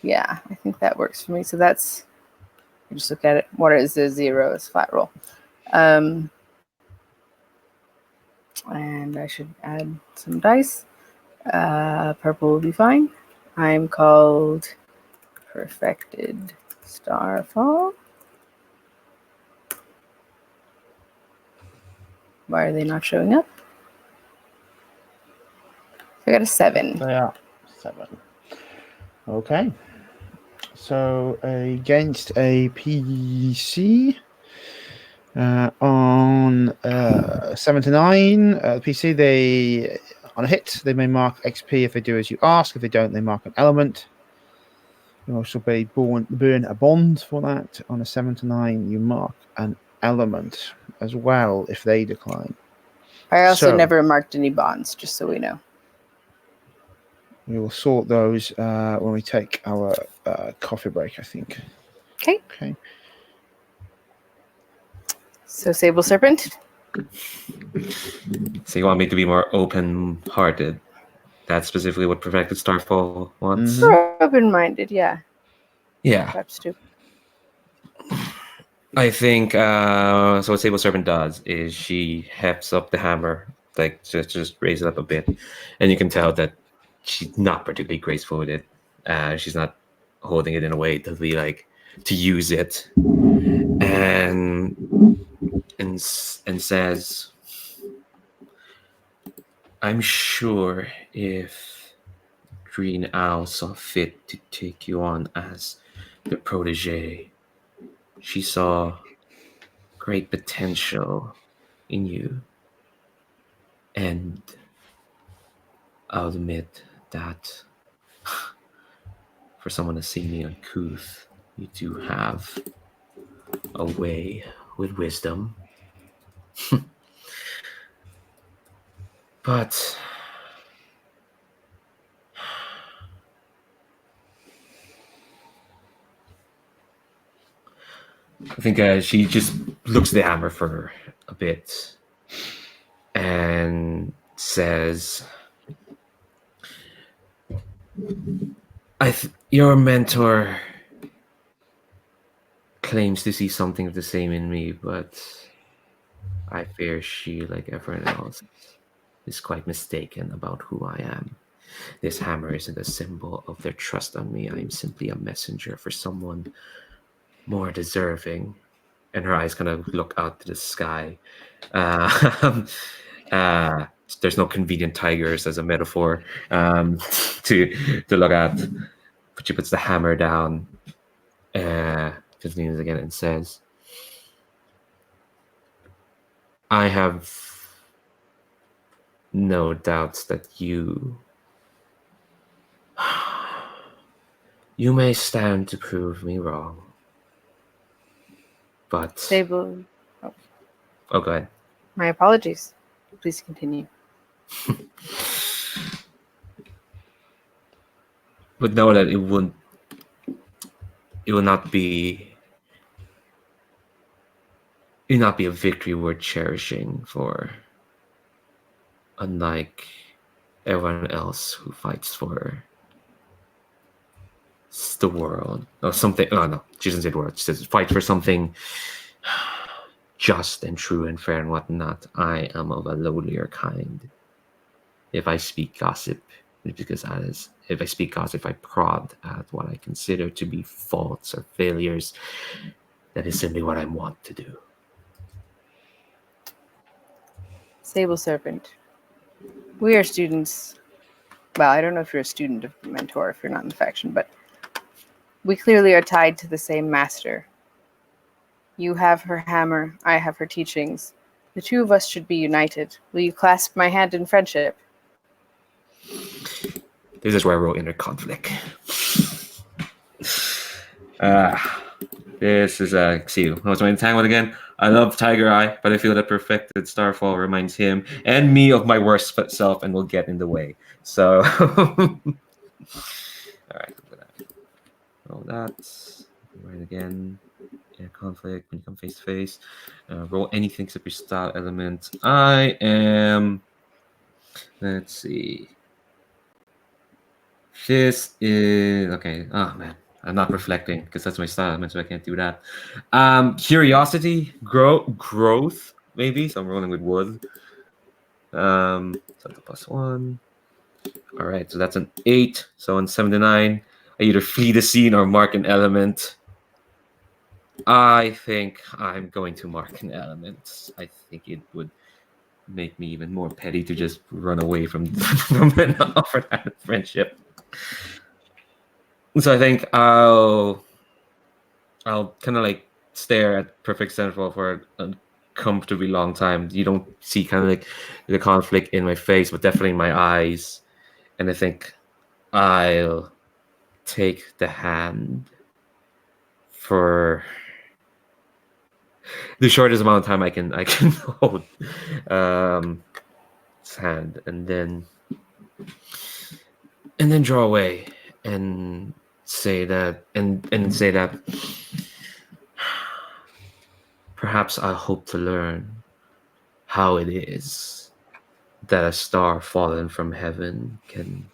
Yeah, I think that works for me. So that's... I just look at it. Water is a 0, it's flat roll. And I should add some dice. Purple will be fine. I'm called Perfected Starfall. Why are they not showing up? I got a 7. They are 7. Okay. So against a PC on 7 to 9, PC, they on a hit they may mark XP if they do as you ask. If they don't, they mark an element. You also burn a bond for that. On a 7 to 9, you mark an element as well if they decline. I also So- never marked any bonds, just so we know. We will sort those when we take our coffee break, I think. Okay. Okay. So Sable Serpent. So you want me to be more open-hearted? That's specifically what Perfected Starfall wants. Mhm. Or open-minded, yeah. Yeah, Perhaps too. I think so. What Sable Serpent does is she hefts up the hammer, like just raise it up a bit, and you can tell that she's not particularly graceful with it. She's not holding it in a way to be like to use it, and says, "I'm sure if Green Owl saw fit to take you on as the protege. She saw great potential in you. And I'll admit that for someone to see me uncouth, you do have a way with wisdom. But I think she just looks at the hammer for a bit and says, your mentor claims to see something of the same in me, but I fear she, like everyone else, is quite mistaken about who I am. This hammer isn't a symbol of their trust on me. I am simply a messenger for someone more deserving. And her eyes kind of look out to the sky. There's no convenient tigers as a metaphor to look at. But she puts the hammer down, continues again and says, I have no doubts that you may stand to prove me wrong. But Sable. Oh, go ahead. My apologies. Please continue. But know that it will not be a victory worth cherishing for, unlike everyone else who fights for the world or something. Oh no, she doesn't say the word. She says fight for something just and true and fair and whatnot. I am of a lowlier kind. If I speak gossip, it's because if I speak gossip, I prod at what I consider to be faults or failures. That is simply what I want to do. Sable Serpent. We are students. Well, I don't know if you're a student of the mentor, if you're not in the faction, but we clearly are tied to the same master. You have her hammer, I have her teachings. The two of us should be united. Will you clasp my hand in friendship? This is where I wrote inner conflict. This is see, what's my entanglement again? I love Tiger Eye, but I feel that perfected Starfall reminds him and me of my worst self and will get in the way. So, all right, roll that. Right again. Yeah, conflict when you come face to face. Roll anything except your style element. I am. Let's see. This is okay. Oh man, I'm not reflecting because that's my style element, so I can't do that. Curiosity, growth, maybe. So I'm rolling with wood. So that's a +1. All right, so that's an 8. So on 7 to 9, I either flee the scene or mark an element. I think I'm going to mark an element. I think it would make me even more petty to just run away from an offer that friendship. So I think I'll kind of like stare at Perfect Central for a comfortably long time. You don't see kind of like the conflict in my face, but definitely in my eyes. And I think I'll take the hand for the shortest amount of time I can hold his hand, and then draw away and say that perhaps I hope to learn how it is that a star fallen from heaven can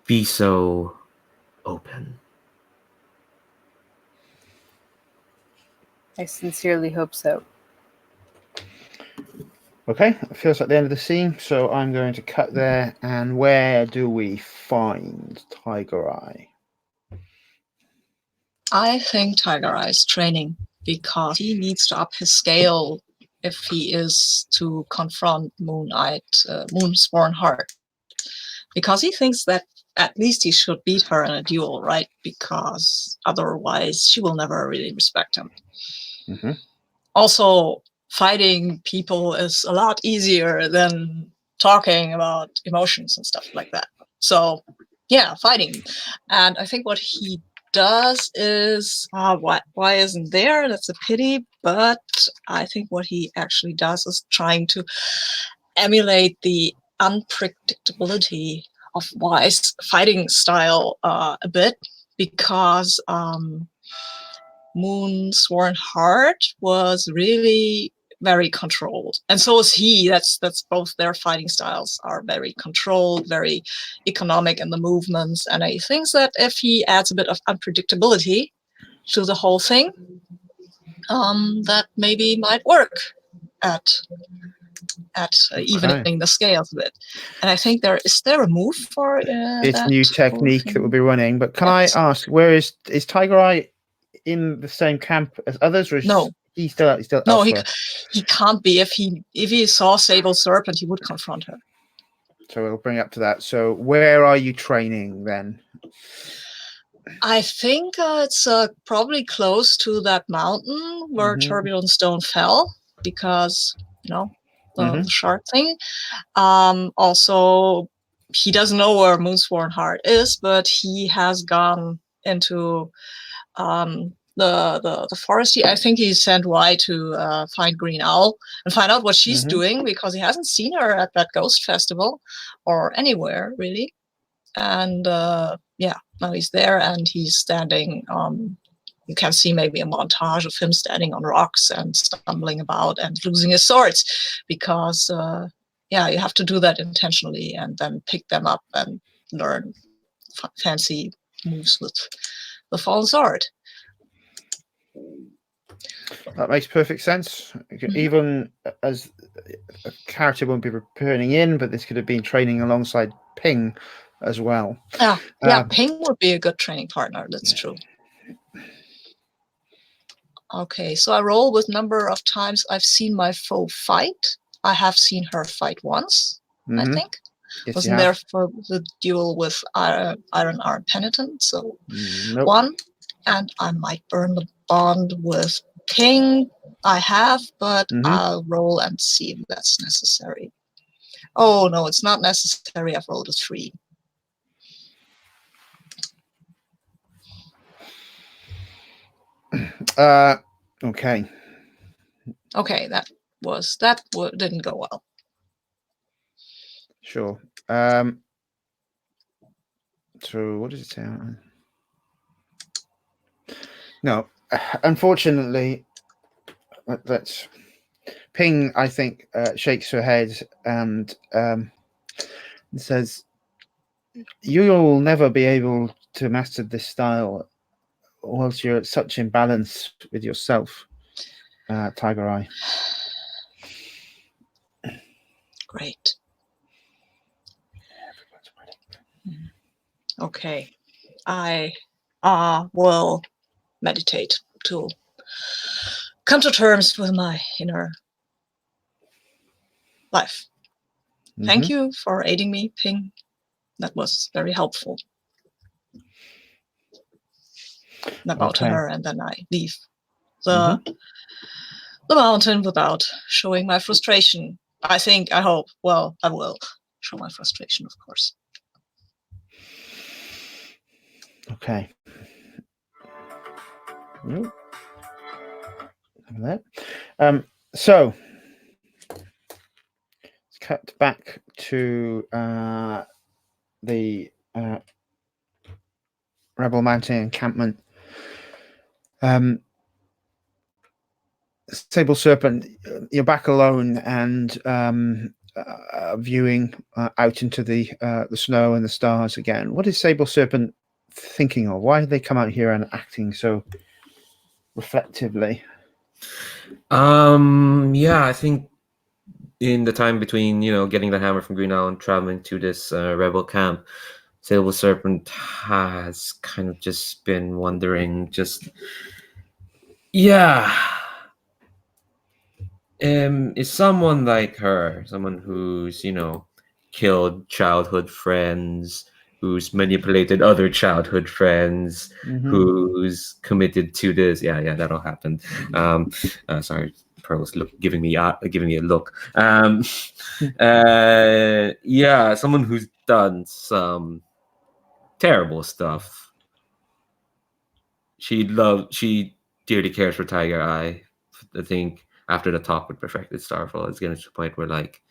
be so open. I sincerely hope so. Okay, it feels like the end of the scene, so I'm going to cut there. And where do we find Tiger Eye? I think Tiger Eye is training because he needs to up his scale if he is to confront Moonsworn Heart. because he thinks that at least he should beat her in a duel, right? Because otherwise she will never really respect him. Mm-hmm. Also, fighting people is a lot easier than talking about emotions and stuff like that. So, yeah, fighting. And I think what he does is, why isn't there? That's a pity. But I think what he actually does is trying to emulate the unpredictability of Y's fighting style a bit, because Moon Sworn Heart was really very controlled, and so is he. That's both their fighting styles are very controlled, very economic in the movements, and I think that if he adds a bit of unpredictability to the whole thing, that maybe might work at evening the scales a bit. And I think there is a move for It's that new whole technique that thing? will be running. But can Yes. I ask, where is Tiger Eye in the same camp as others, or is No. he's still No, elsewhere? he can't be. If he saw Sable Serpent, he would confront her. So we'll bring up to that. So where are you training then? I think it's probably close to that mountain where Turbulent Stone fell, because the shark thing. Also, he doesn't know where Moonsworn Heart is, but he has gone into the forest. I think he sent Y to find Green Owl and find out what she's doing, because he hasn't seen her at that ghost festival or anywhere really. And now he's there, and he's standing. You can see maybe a montage of him standing on rocks and stumbling about and losing his swords, because you have to do that intentionally and then pick them up and learn fancy moves with the fallen sword. That makes perfect sense. Even as a character won't be returning in, but this could have been training alongside Ping as well. Yeah, Ping would be a good training partner. That's true. Okay, so I roll with number of times I've seen my foe fight. I have seen her fight once, I think. Yes, Wasn't there for the duel with Iron Arm Penitent, so nope. 1. And I might burn the bond with Ping. I have, but I'll roll and see if that's necessary. Oh, no, it's not necessary. I've rolled a 3. Okay. Okay, that didn't go well. Sure. So what does it say? No, unfortunately, that's Ping. I think shakes her head and says, "You'll never be able to master this style, whilst you're at such imbalance with yourself, Tiger Eye." Great. Okay, I will meditate to come to terms with my inner life. Thank you for aiding me, Ping. That was very helpful. And I bow to her, and then I leave the mountain without showing my frustration. I hope. Well, I will show my frustration, of course. Okay. So let's cut back to the Rebel Mountain encampment. Sable Serpent, you're back alone and viewing out into the snow and the stars again. What is Sable Serpent thinking of? Why did they come out here and acting so reflectively? I think in the time between getting the hammer from Green Owl and traveling to this rebel camp, Sable Serpent has kind of just been wondering, is someone like her, someone who's killed childhood friends, who's manipulated other childhood friends, who's committed to this. Yeah, that all happened. Sorry, Pearl's giving me a look. Yeah, someone who's done some terrible stuff. She dearly cares for Tiger Eye. I think after the talk with Perfected Starfall, it's getting to the point where like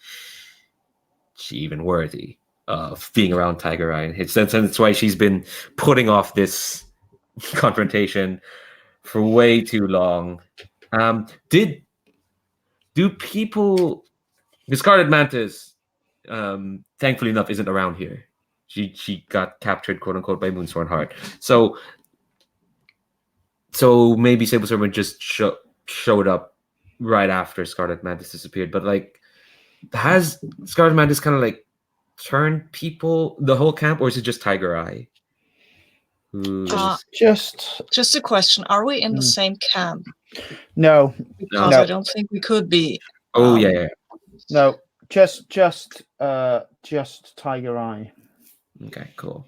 she even worthy of being around Tiger Eye. And that's why she's been putting off this confrontation for way too long. Do people? The Scarlet Mantis, thankfully enough, isn't around here. She got captured, quote unquote, by Moonsworn Heart. So maybe Sable Serpent just showed up right after Scarlet Mantis disappeared. But like, has Scarlet Mantis kind of like turned people, the whole camp, or is it just Tiger Eye? Just a question: are we in the same camp? No, because I don't think we could be. Oh yeah. No, just Tiger Eye. Okay, cool.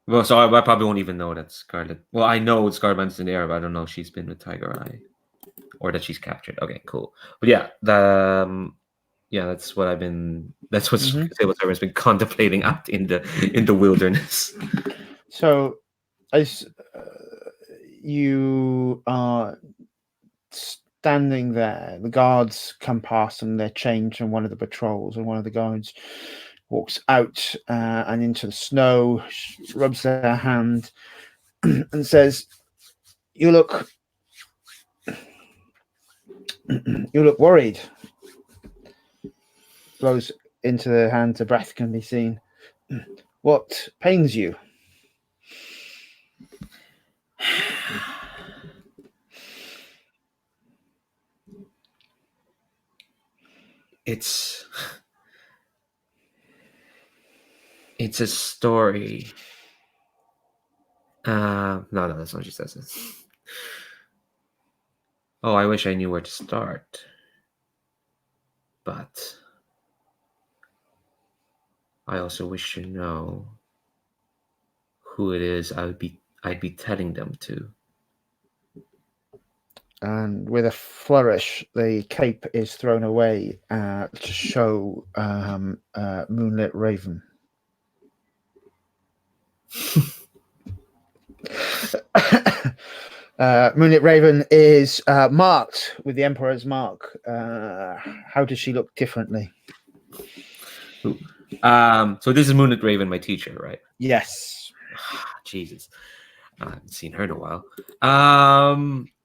Well, so I probably won't even know that Scarlet. Well, I know Scarlet Mantis in the air, but I don't know if she's been with Tiger Eye or that she's captured. Okay, cool. But yeah, that's what I've been. That's what Sable Serpent's been contemplating out in the wilderness. So, as you are standing there, the guards come past and they're changed on one of the patrols, and one of the guards walks out and into the snow, rubs their hand, and says, "You look worried." Blows into their hands, a breath can be seen. "What pains you?" It's a story. No, that's not what she says. Oh, I wish I knew where to start. But I also wish to know who it is I'd be telling them to. And with a flourish, the cape is thrown away to show Moonlit Raven. Moonlit Raven is marked with the Emperor's mark. How does she look differently? So this is Moonlit Raven, my teacher, right? Yes. Jesus, I haven't seen her in a while.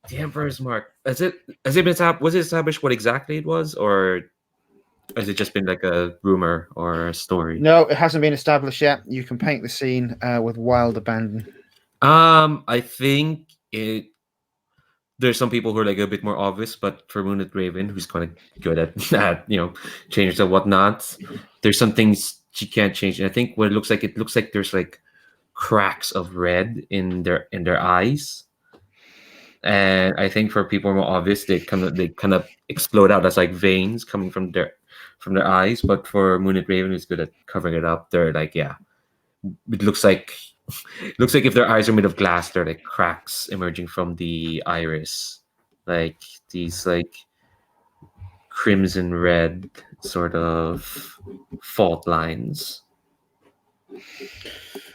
The Emperor's mark. Was it established what exactly it was, or has it just been like a rumor or a story? No, it hasn't been established yet. You can paint the scene with wild abandon. I think there's some people who are like a bit more obvious, but for Moonlit Raven, who's kind of good at changes and whatnot, there's some things she can't change. And I think what it looks like there's like cracks of red in their eyes. And I think for people more obvious, they kind of explode out as like veins coming from their eyes. But for Moonlit Raven, who's good at covering it up, they're like, yeah, it looks like if their eyes are made of glass, they're like cracks emerging from the iris, like these like crimson red sort of fault lines.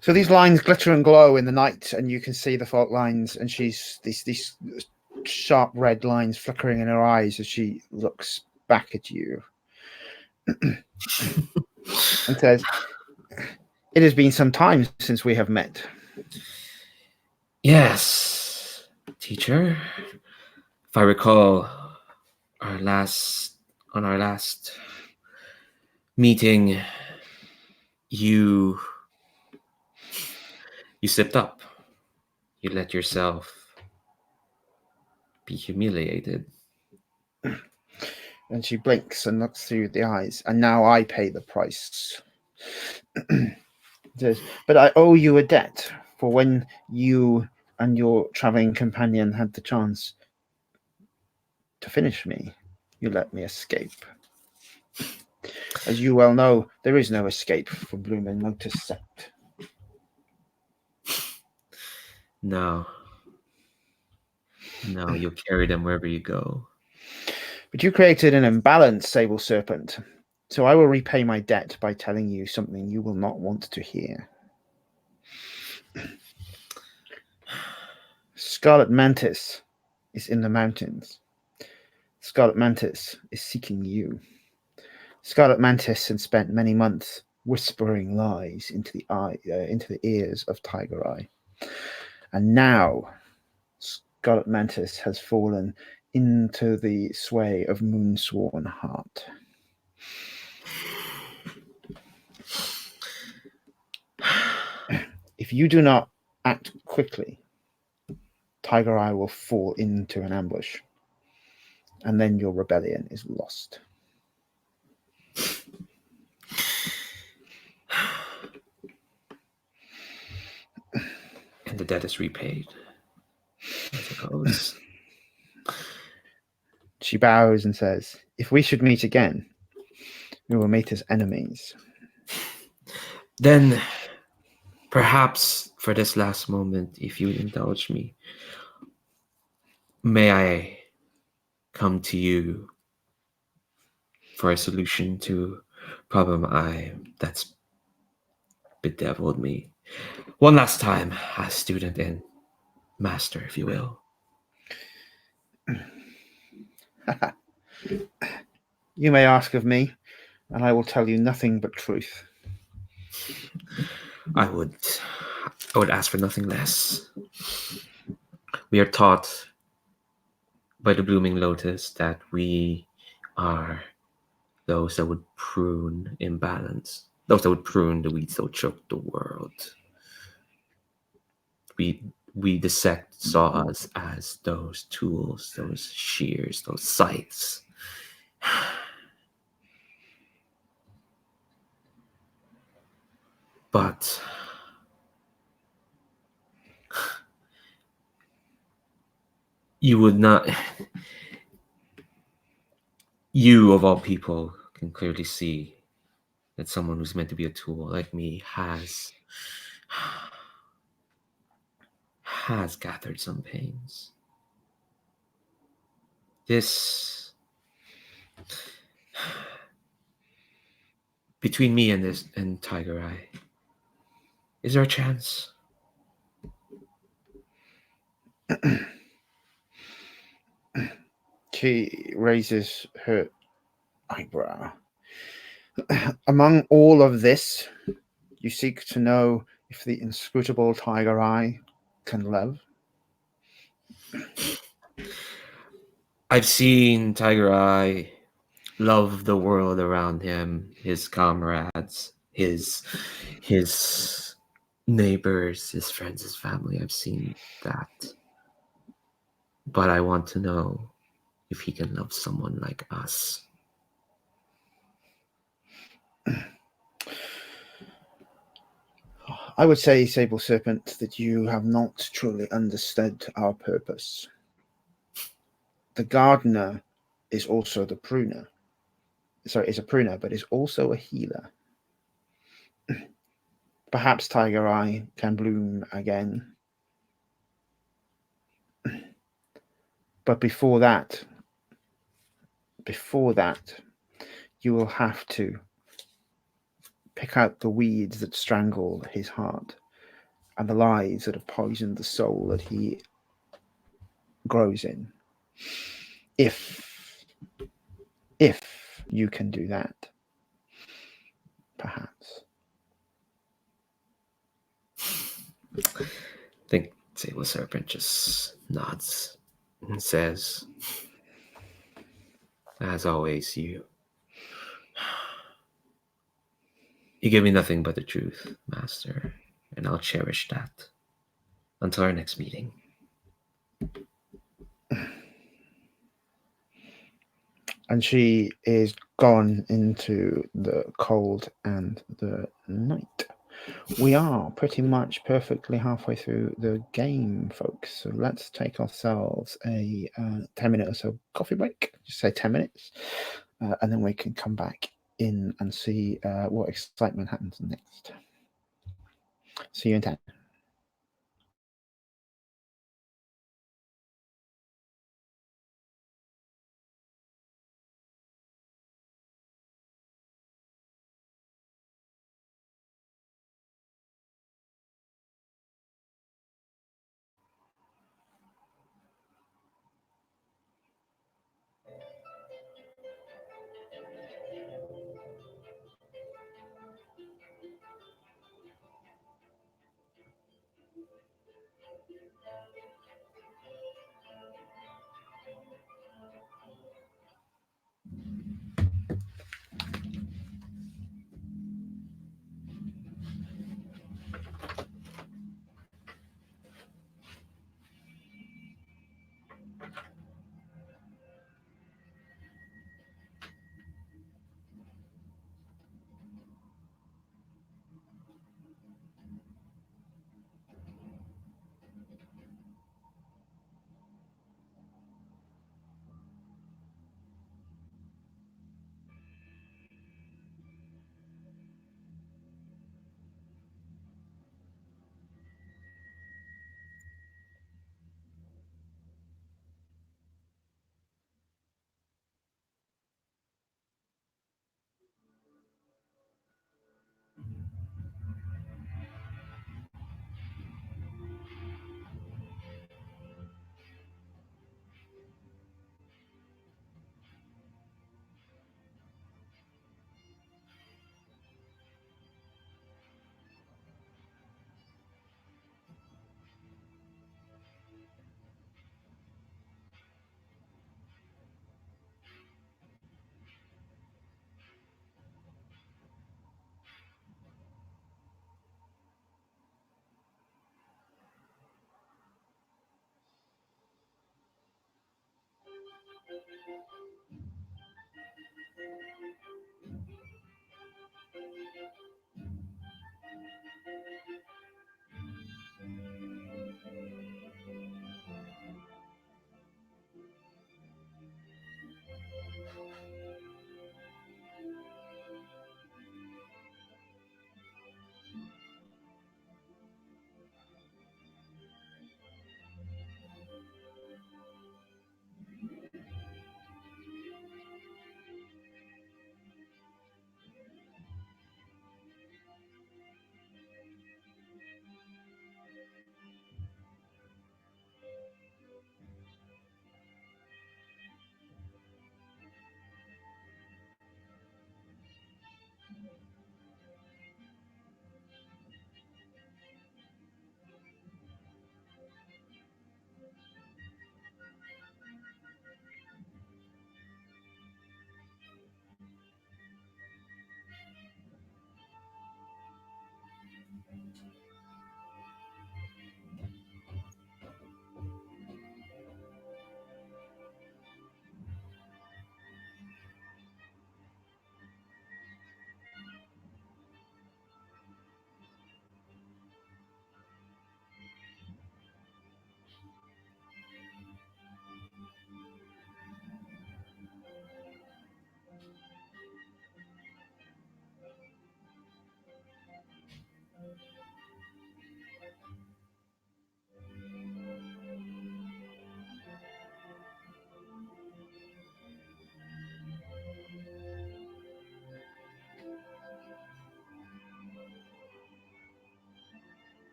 So these lines glitter and glow in the night, and you can see the fault lines, and she's these sharp red lines flickering in her eyes as she looks back at you and says, "It has been some time since we have met." Yes, teacher. If I recall, our last meeting, you slipped up. You let yourself be humiliated. And she blinks and looks through the eyes. "And now I pay the price." Says, "But I owe you a debt for when you and your traveling companion had the chance to finish me. You let me escape." As you well know, there is no escape from Blooming Lotus Sect. No. No, you'll carry them wherever you go. But you created an imbalance, Sable Serpent. So I will repay my debt by telling you something you will not want to hear. Scarlet Mantis is in the mountains. Scarlet Mantis is seeking you. Scarlet Mantis has spent many months whispering lies into the ears of Tiger Eye. And now Scarlet Mantis has fallen into the sway of Moonsworn Heart. If you do not act quickly, Tiger Eye will fall into an ambush, and then your rebellion is lost. And the debt is repaid, I suppose. She bows and says, if we should meet again, we will meet as enemies. Then, perhaps for this last moment, if you indulge me, may I come to you for a solution to problem that's bedeviled me one last time as student and master, if you will. You may ask of me, and I will tell you nothing but truth. I would ask for nothing less. We are taught by the Blooming Lotus that we are those that would prune imbalance, those that would prune the weeds that would choke the world. We the sect saw us as those tools, those shears, those scythes. But you would not, you of all people can clearly see that someone who's meant to be a tool like me has gathered some pains. This, between me and Tiger Eye, is there a chance? She raises her eyebrow. Among all of this, you seek to know if the inscrutable Tiger Eye can love? I've seen Tiger Eye love the world around him, his comrades, his neighbors, his friends, his family. I've seen that. But I want to know if he can love someone like us. I would say, Sable Serpent, that you have not truly understood our purpose. The gardener is also the pruner. Sorry, is a pruner, but is also a healer. Perhaps Tiger Eye can bloom again. But before that, you will have to pick out the weeds that strangle his heart and the lies that have poisoned the soul that he grows in. If you can do that, perhaps. I think Sable Serpent just nods and says, as always, you give me nothing but the truth, Master, and I'll cherish that until our next meeting. And she is gone into the cold and the night. We are pretty much perfectly halfway through the game, folks. So let's take ourselves a 10-minute or so coffee break. Just say 10 minutes. And then we can come back in and see what excitement happens next. See you in 10.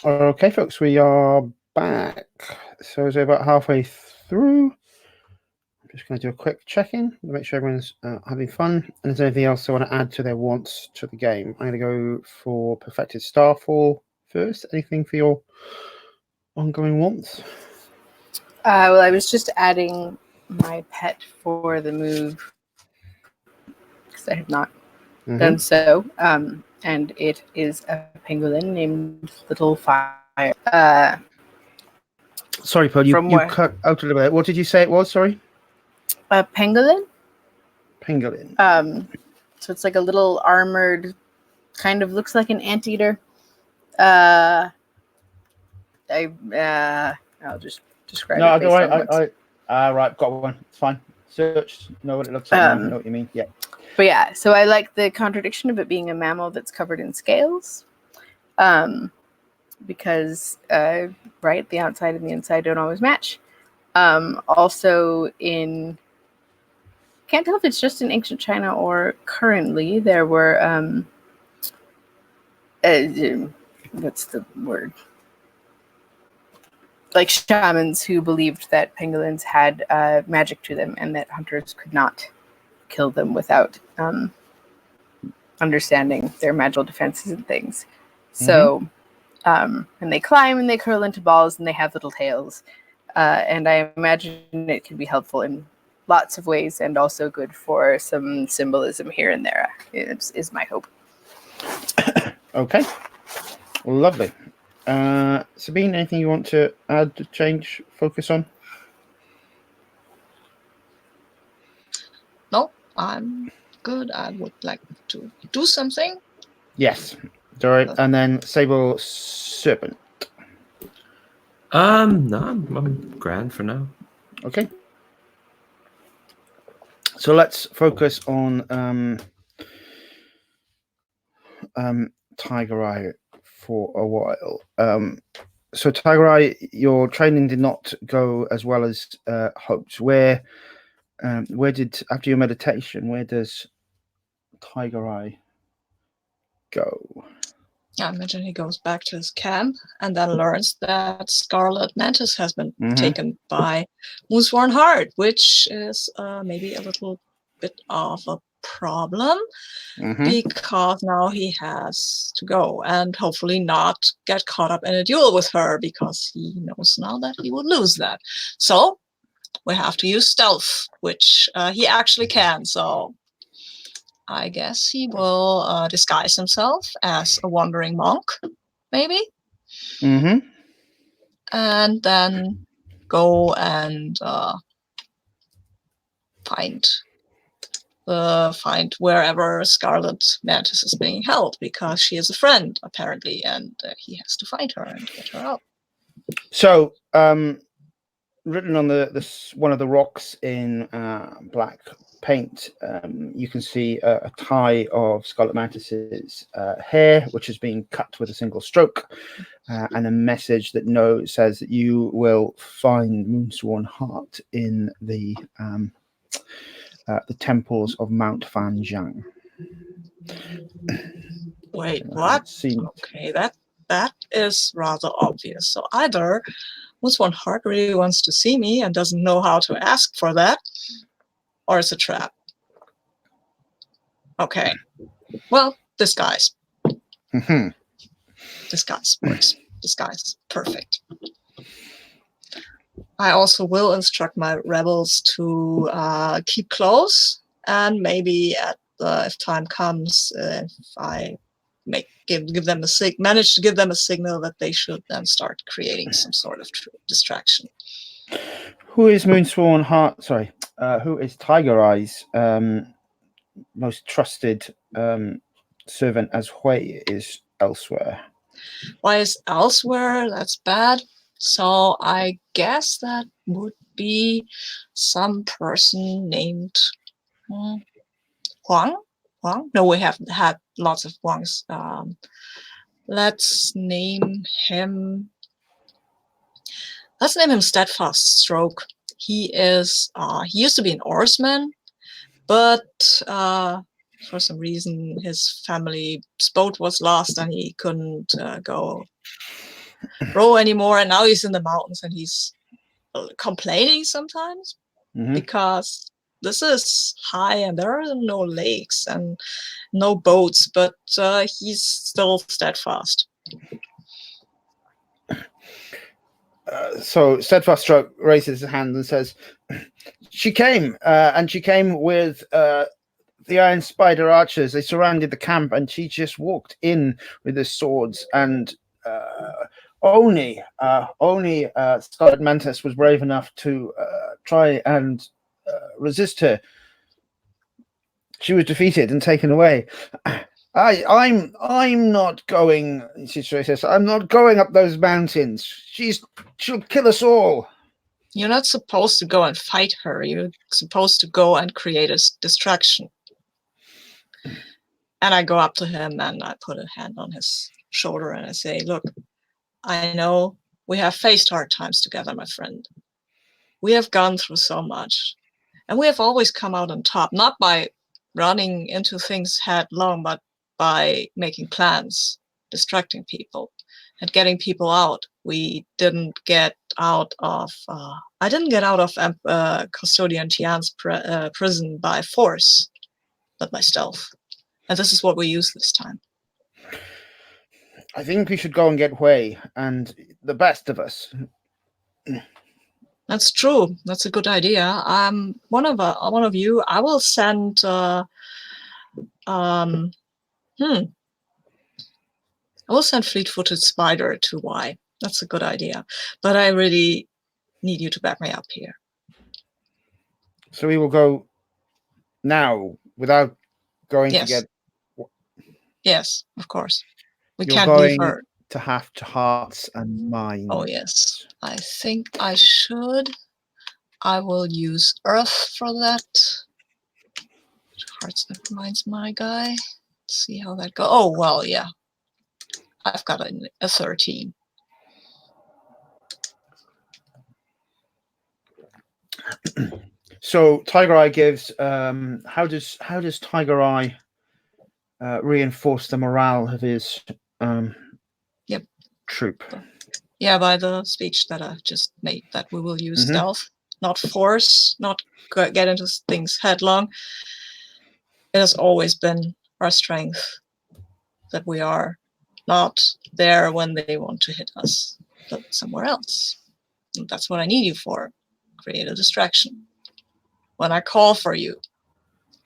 Okay, folks, we are back. So we're about halfway through. I'm just going to do a quick check-in to make sure everyone's having fun. And is there anything else they want to add to their wants to the game? I'm going to go for Perfected Starfall first. Anything for your ongoing wants? Well, I was just adding my pet for the move because I have not done so. And it is a pangolin named Little Fire. Sorry, Pearl, you cut out a little bit. What did you say it was? Sorry? A pangolin? Pangolin. So it's like a little armored, kind of looks like an anteater. I'll just describe it. Right, got one. It's fine. Search, know what it looks like. Know what you mean. Yeah. But yeah, so I like the contradiction of it being a mammal that's covered in scales. Because right, the outside and the inside don't always match. Also in can't tell if it's just in ancient China or currently there were what's the word? Like shamans who believed that pangolins had magic to them and that hunters could not kill them without understanding their magical defenses and things. So, and they climb and they curl into balls and they have little tails. And I imagine it can be helpful in lots of ways and also good for some symbolism here and there, is my hope. Okay. Lovely. Sabine, anything you want to add, to change, focus on? No, I'm good. I would like to do something. Yes. All right. And then Sable Serpent. No, I'm grand for now. Okay. So let's focus on Tiger Eye for a while. So Tiger Eye, your training did not go as well as hoped. Where did, after your meditation, where does Tiger Eye go? I imagine he goes back to his camp and then learns that Scarlet Mantis has been taken by Moonsworn Heart, which is maybe a little bit of a problem because now he has to go and hopefully not get caught up in a duel with her because he knows now that he would lose that. So we have to use stealth, which he actually can. So I guess he will disguise himself as a wandering monk, maybe. And then go and find wherever Scarlet Mantis is being held, because she is a friend, apparently, and he has to find her and get her out. So, written on the one of the rocks in black paint, you can see a tie of Scarlet Mantis's hair, which has been cut with a single stroke, and a message that says that you will find Moonsworn Heart in the temples of Mount Fanjiang. Wait, what? Okay, that is rather obvious. So either Moonsworn Heart really wants to see me and doesn't know how to ask for that, or it's a trap. Okay. Well, disguise. Disguise works. Disguise is perfect. I also will instruct my rebels to keep close, and maybe if time comes, if I give them manage to give them a signal that they should then start creating some sort of distraction. Who is Moonsworn Heart? Sorry, who is Tiger Eye's most trusted servant, as Hui is elsewhere? Why is elsewhere? That's bad. So I guess that would be some person named Huang. Huang? No, we have had lots of Huangs. Let's name him. Let's name him Steadfast Stroke. He is. He used to be an oarsman, but for some reason his family's boat was lost and he couldn't go grow anymore, and now he's in the mountains and he's complaining sometimes because this is high and there are no lakes and no boats, but he's still steadfast. So Steadfast Stroke raises his hand and says, she came, and she came with the Iron Spider archers. They surrounded the camp, and she just walked in with the swords, and only Scarlet Mantis was brave enough to try and resist her. She was defeated and taken away. I'm not going. She says, I'm not going up those mountains. She'll kill us all. You're not supposed to go and fight her. You're supposed to go and create a distraction. And I go up to him and I put a hand on his shoulder and I say, look, I know we have faced hard times together, my friend. We have gone through so much. And we have always come out on top, not by running into things headlong, but by making plans, distracting people, and getting people out. We didn't get out of, I didn't get out of Custodian Tian's prison by force, but by stealth. And this is what we use this time. I think we should go and get Hui and the best of us. That's true. That's a good idea. One of you. I will send. I will send Fleet-footed Spider to Y. That's a good idea. But I really need you to back me up here. So we will go now without going to get. Yes, of course. We You're can't going leave her to have to hearts and minds. Oh yes. I think I should. I will use Earth for that. Hearts and minds, my guy. Let's see how that goes. Oh well, yeah. I've got a 13. So Tiger Eye gives. How does Tiger Eye reinforce the morale of his troop? Yeah, by the speech that I've just made, that we will use stealth, not force, not get into things headlong. It has always been our strength that we are not there when they want to hit us, but somewhere else. And that's what I need you for. Create a distraction. When I call for you,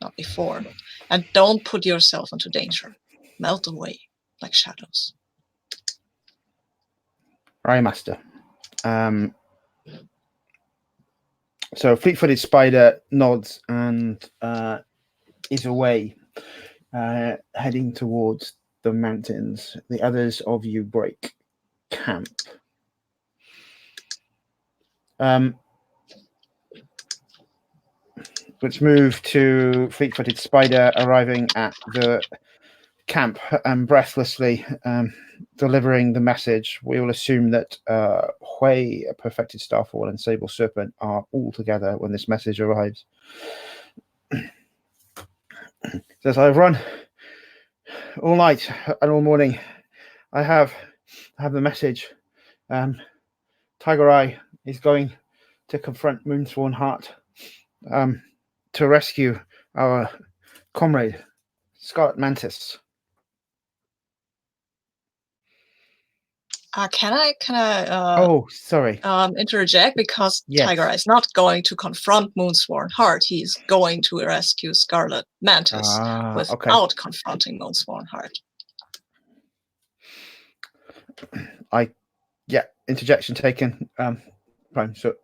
not before. And don't put yourself into danger. Melt away like shadows. Right, Master. So Fleet-footed Spider nods and is away, heading towards the mountains. The others of you break camp. Let's move to Fleet-footed Spider arriving at the camp and breathlessly delivering the message. We will assume that Hui, Perfected Starfall, and Sable Serpent are all together when this message arrives. Says, I've run all night and all morning. I have the message. Tiger Eye is going to confront Moonsworn Heart to rescue our comrade, Scarlet Mantis. Can I sorry. Interject? Because Yes. Tiger Eye is not going to confront Moonsworn Heart. He's going to rescue Scarlet Mantis without confronting Moonsworn Heart. Interjection taken. Fine. So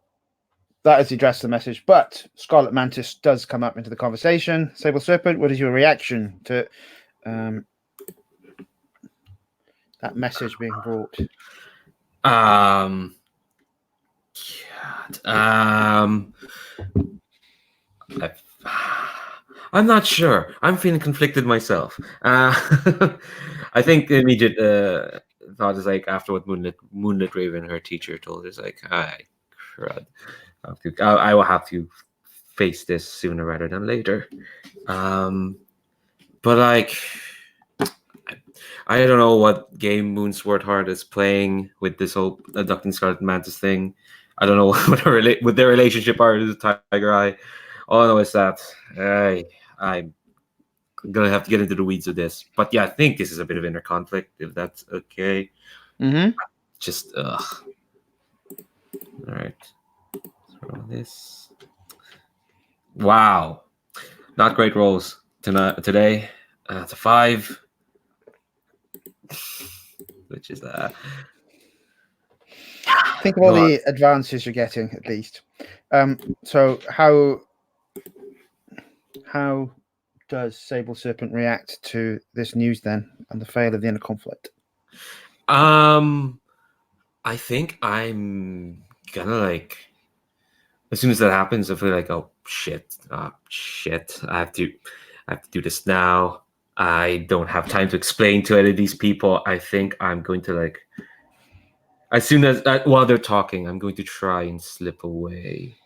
that is the address of the message, but Scarlet Mantis does come up into the conversation. Sable Serpent, what is your reaction to that message being brought? I'm not sure. I'm feeling conflicted myself. I think the immediate thought is like after what Moonlit Raven, her teacher, told us, like, crud. I will have to face this sooner rather than later. But like, I don't know what game Moonsword Heart is playing with this whole abducting Scarlet Mantis thing. I don't know what their relationship are to Tiger Eye. All I know is that I'm gonna have to get into the weeds of this. But yeah, I think this is a bit of inner conflict, if that's okay. Mm-hmm. Just All right. Throw this. Wow, not great rolls today. It's a 5, which is Think of all not- the advances you're getting, at least. So how does Sable Serpent react to this news then, and the fail of the inner conflict? I think I'm gonna like, as soon as that happens, I feel like, oh shit, I have to do this now. I don't have time to explain to any of these people. I think I'm going to like, as soon as while they're talking, I'm going to try and slip away,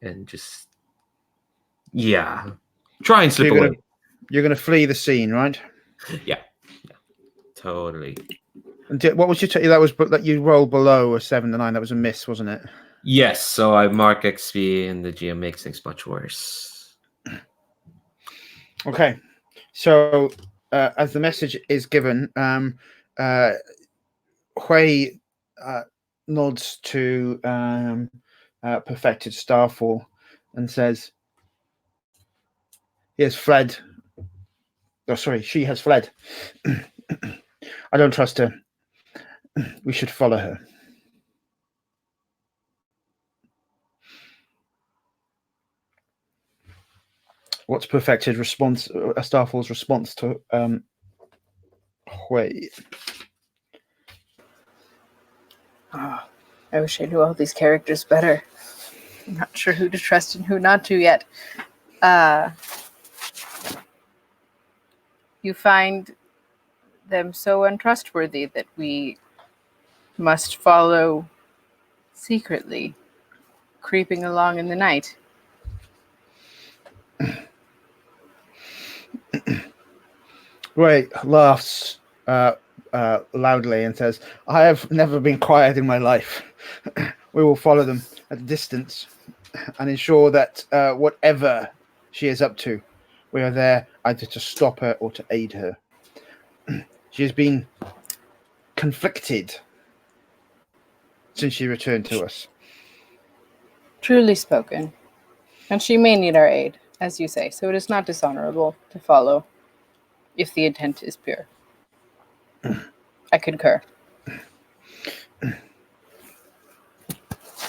and just try and slip away. You're gonna flee the scene, right? Yeah, totally. And what was your that was that you rolled below a 7 to 9? That was a miss, wasn't it? Yes, so I mark XP, and the GM makes things much worse. Okay, so as the message is given, Hui nods to perfected Starfall and says, "He has fled. Oh, sorry, she has fled. I don't trust her. We should follow her." What's perfected response? Starfall's response to Hui? Oh, I wish I knew all these characters better. I'm not sure who to trust and who not to yet. You find them so untrustworthy that we must follow secretly, creeping along in the night. Hui laughs loudly and says, "I have never been quiet in my life. We will follow them at a distance and ensure that whatever she is up to, we are there either to stop her or to aid her. She has been conflicted since she returned to us." Truly spoken. And she may need our aid, as you say, so it is not dishonorable to follow if the intent is pure. I concur.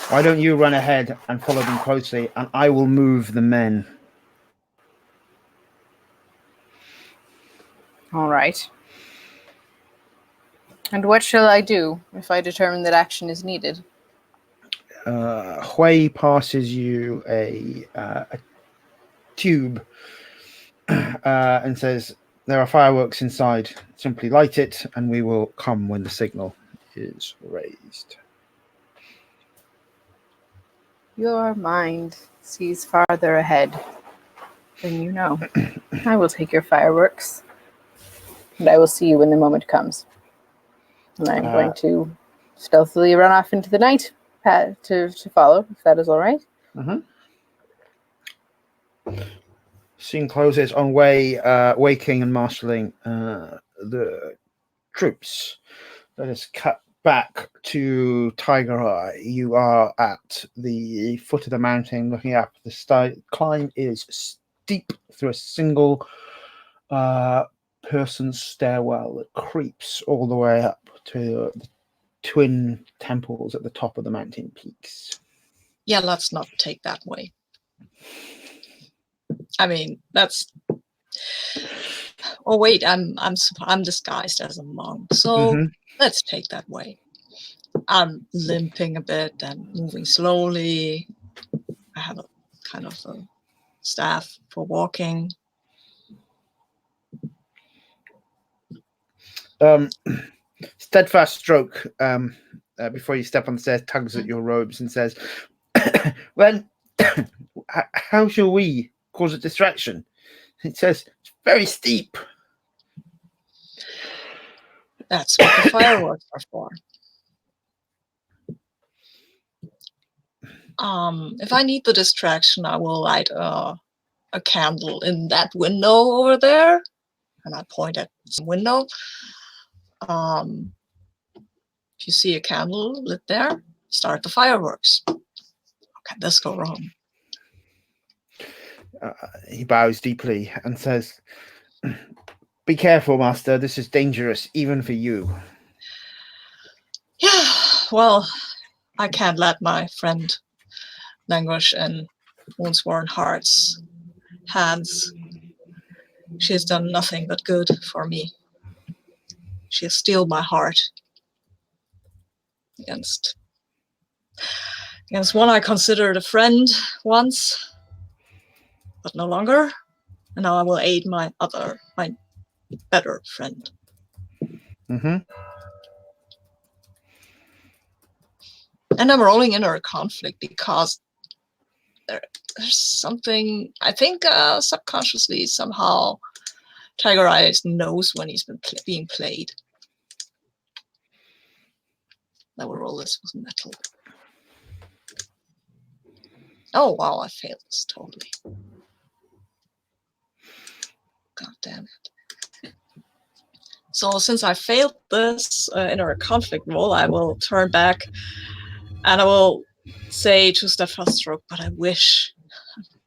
Why don't you run ahead and follow them closely, and I will move the men. All right. And what shall I do if I determine that action is needed? Hui passes you a tube and says, "There are fireworks inside. Simply light it, and we will come when the signal is raised." Your mind sees farther ahead than you know. I will take your fireworks, and I will see you when the moment comes. And I'm going to stealthily run off into the night to follow, if that is all right. Mm-hmm. Scene closes on waking and marshalling the troops. Let us cut back to Tiger Eye. You are at the foot of the mountain looking up. The climb is steep through a single person's stairwell that creeps all the way up to the twin temples at the top of the mountain peaks. Yeah, let's not take that way. I mean, that's. Oh wait, I'm disguised as a monk, so let's take that way. I'm limping a bit and moving slowly. I have a kind of a staff for walking. Steadfast stroke before you step on the stairs tugs at your robes and says, "Well, how shall we cause a distraction? It says it's very steep." That's what the fireworks are for. If I need the distraction, I will light a candle in that window over there, and I point at some window. If you see a candle lit there, start the fireworks. How can this go wrong? He bows deeply and says, "Be careful, Master. This is dangerous, even for you." Yeah, well, I can't let my friend languish in Woundsworn Heart's hands. She has done nothing but good for me. She has steeled my heart against one I considered a friend once, but no longer. And now I will aid my better friend. Mm-hmm. And I'm rolling in her conflict because there's something, I think subconsciously somehow Tiger Eyes knows when he's been being played. I will roll this with metal. Oh wow, I failed this totally. God damn it. So since I failed this inner conflict roll, I will turn back and I will say to Starfall, but I wish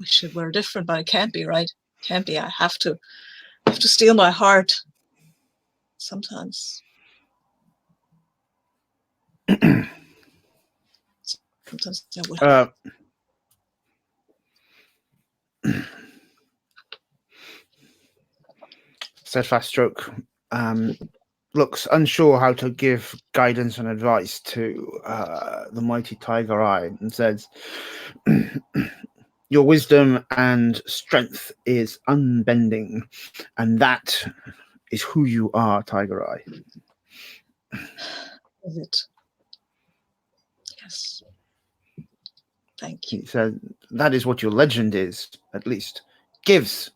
it were different, but it can't be, right? Can't be. I have to steal my heart. Sometimes. Sometimes I would. Steadfast Stroke looks unsure how to give guidance and advice to the mighty Tiger Eye and says, "Your wisdom and strength is unbending, and that is who you are, Tiger Eye." Is it? Yes. Thank you. He said, "That is what your legend is, at least. Gives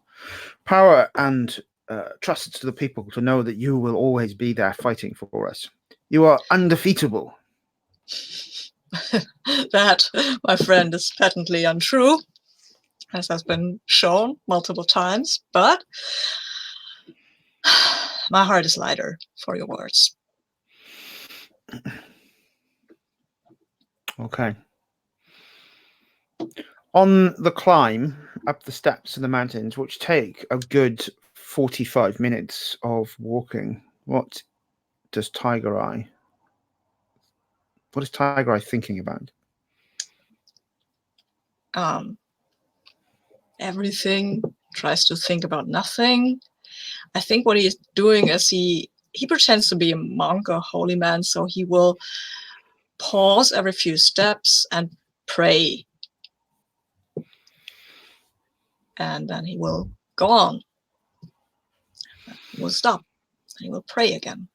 power and trust to the people to know that you will always be there fighting for us. You are undefeatable." That, my friend, is patently untrue, as has been shown multiple times, but my heart is lighter for your words. Okay. On the climb up the steps of the mountains, which take a good 45 minutes of walking, what is Tiger Eye thinking about? Everything, tries to think about nothing. I think what he's doing is he pretends to be a monk, a holy man, so he will pause every few steps and pray. And then he will go on. He will stop. And he will pray again.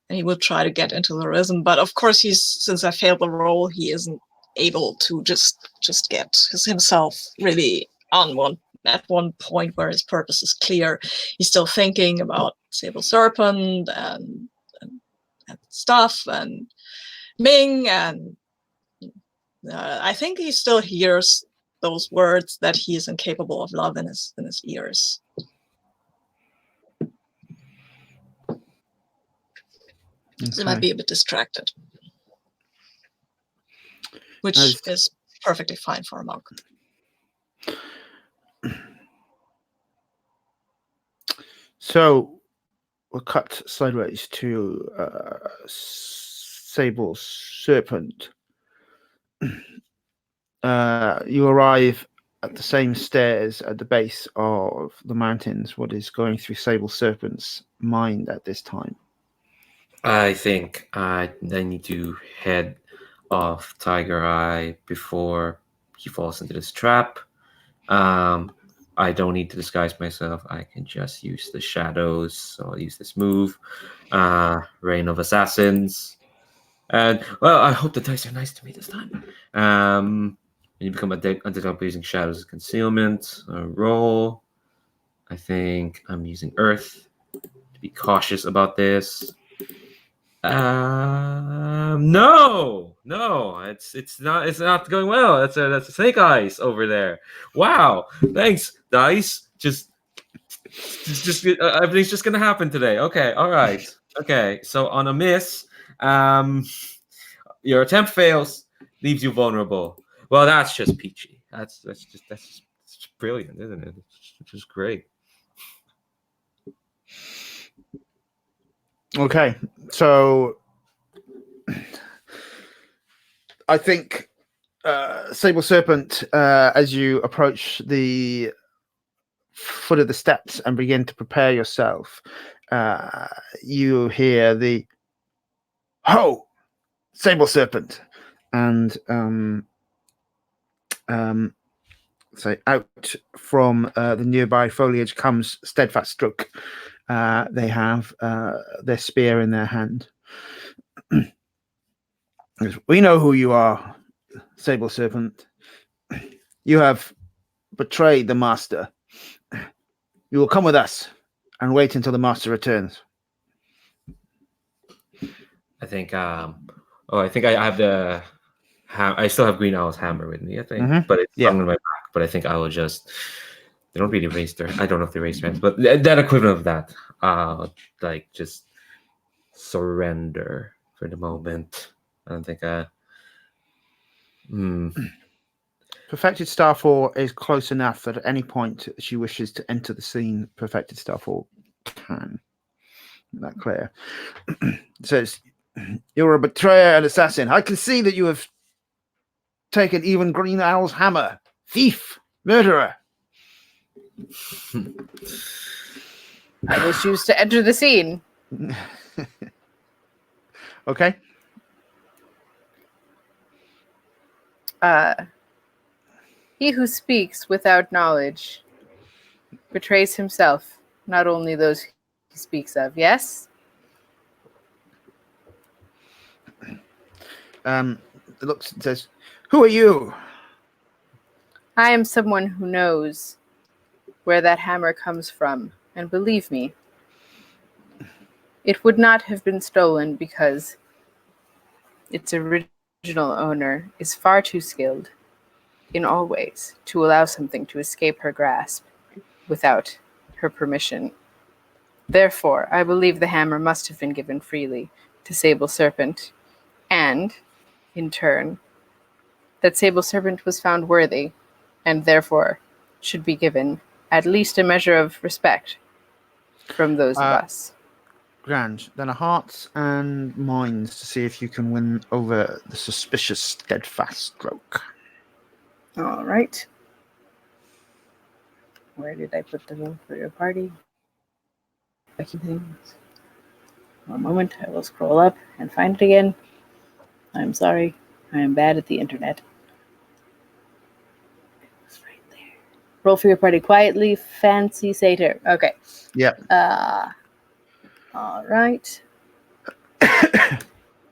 And he will try to get into the rhythm. But of course, since I failed the roll, he isn't able to just get himself really at one point where his purpose is clear. He's still thinking about Sable Serpent and stuff and Ming, and I think he still hears those words that he is incapable of love in his ears. Okay. So he might be a bit distracted, which is perfectly fine for a monk. So we'll cut sideways to Sable Serpent. You arrive at the same stairs at the base of the mountains. What is going through Sable Serpent's mind at this time? I think I need to head off Tiger Eye before he falls into this trap. I don't need to disguise myself. I can just use the shadows. So I'll use this move, Reign of Assassins. And, well, I hope the dice are nice to me this time. When you become undetectable using shadows as concealment, roll. I think I'm using Earth to be cautious about this. No, it's not going well. That's a snake eyes over there. Wow, thanks, dice. Just everything's just gonna happen today. Okay, all right. Okay, so on a miss, your attempt fails, leaves you vulnerable. Well, that's just peachy. That's just brilliant, isn't it? It's just great. Okay, so I think Sable Serpent, as you approach the foot of the steps and begin to prepare yourself, you hear the "Ho, Sable Serpent," and so out from the nearby foliage comes Steadfast Stroke. They have their spear in their hand. We know who you are, Sable Serpent. You have betrayed the master. You will come with us and wait until the master returns. I think. I think I have the. I still have Green Owl's hammer with me. I think, but it's hung on my back. But I think I will just. They don't really raise their. I don't know if they raise their hands, but that equivalent of that. Like just surrender for the moment. I don't think. Perfected Starfall is close enough that at any point she wishes to enter the scene, Perfected Starfall can. Make that clear. It says, "You're a betrayer and assassin. I can see that you have taken even Green Owl's hammer. Thief, murderer." I will choose to enter the scene. Okay. He who speaks without knowledge betrays himself, not only those he speaks of. Yes? It looks. It says, "Who are you?" I am someone who knows where that hammer comes from, and believe me, it would not have been stolen because its original owner is far too skilled in all ways to allow something to escape her grasp without her permission. Therefore, I believe the hammer must have been given freely to Sable Serpent, and, in turn, that Sable Serpent was found worthy, and therefore should be given at least a measure of respect from those of us. Grand. Then a hearts and minds to see if you can win over the suspicious Steadfast Stroke. All right. Where did I put the room for your party? Things. One moment, I will scroll up and find it again. I'm sorry, I am bad at the internet. It was right there. Roll for your party quietly, fancy satyr. Okay. Yep. All right.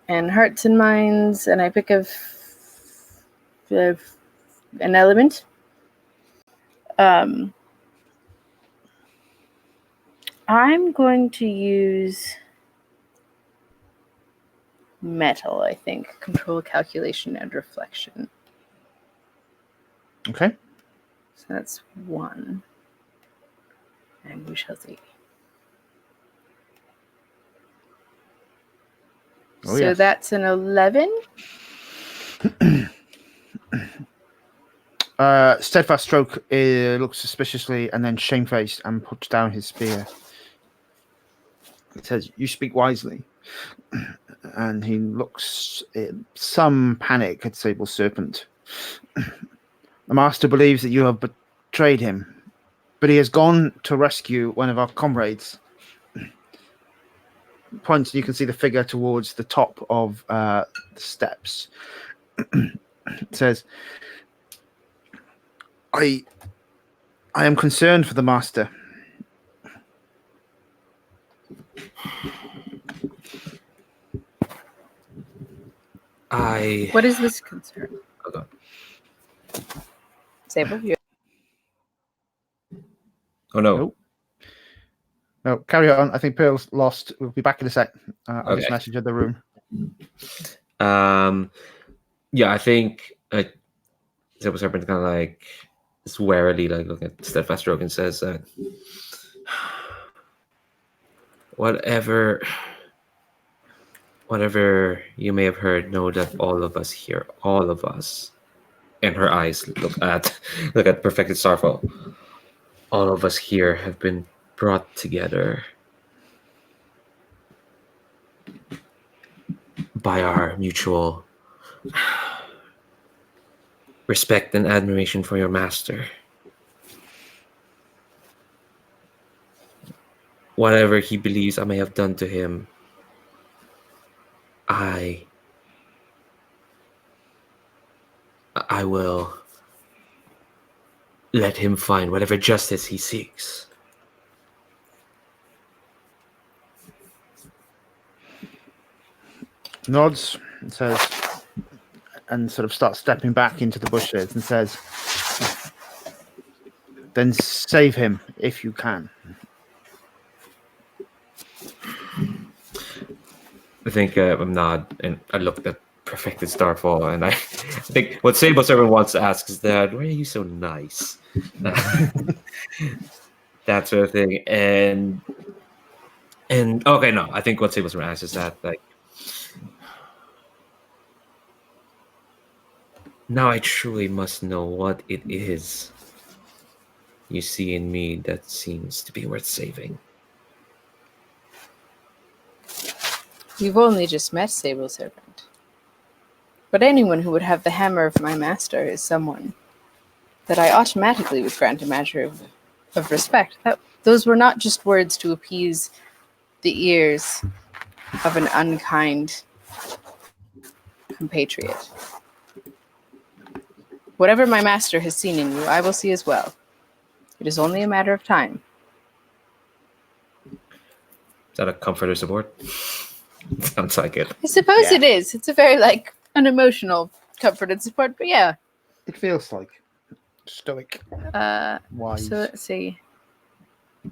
And hearts and minds, and I pick an element. I'm going to use metal, I think. Control, calculation, and reflection. Okay. So that's 1. And we shall see. Oh, so yes. that's an 11. Steadfast Stroke looks suspiciously and then shamefaced and puts down his spear. It says, "You speak wisely." And he looks in some panic at Sable Serpent. "The master believes that you have betrayed him, but he has gone to rescue one of our comrades." Points, you can see the figure towards the top of the steps. It says, I am concerned for the master. What is this concern? Hold on. Sable, you. Oh no. Nope. No, carry on. I think Pearl's lost. We'll be back in a sec. I'll just Okay. message her the room. Yeah, I think Sable Serpent kind of like is warily like looking at Steadfast Rogue and says, whatever you may have heard, know that all of us here, all of us, and her eyes look at perfected Starfall. All of us here have been brought together by our mutual respect and admiration for your master. Whatever he believes I may have done to him, I will let him find whatever justice he seeks. Nods and says, and sort of starts stepping back into the bushes and says, then save him if you can. I think I'm not, and I looked at perfected Starfall, and I think what Sable Serpent wants to ask is that, why are you so nice? That sort of thing. And okay, no, I think what Sable Serpent asks is that, like, now I truly must know what it is you see in me that seems to be worth saving. You've only just met Sable Serpent. But anyone who would have the hammer of my master is someone that I automatically would grant a measure of respect. Those were not just words to appease the ears of an unkind compatriot. Whatever my master has seen in you, I will see as well. It is only a matter of time. Is that a comfort or support? Sounds like it. I suppose it is. It's a very, unemotional comfort and support, but yeah. It feels like stoic. Wise. So let's see. I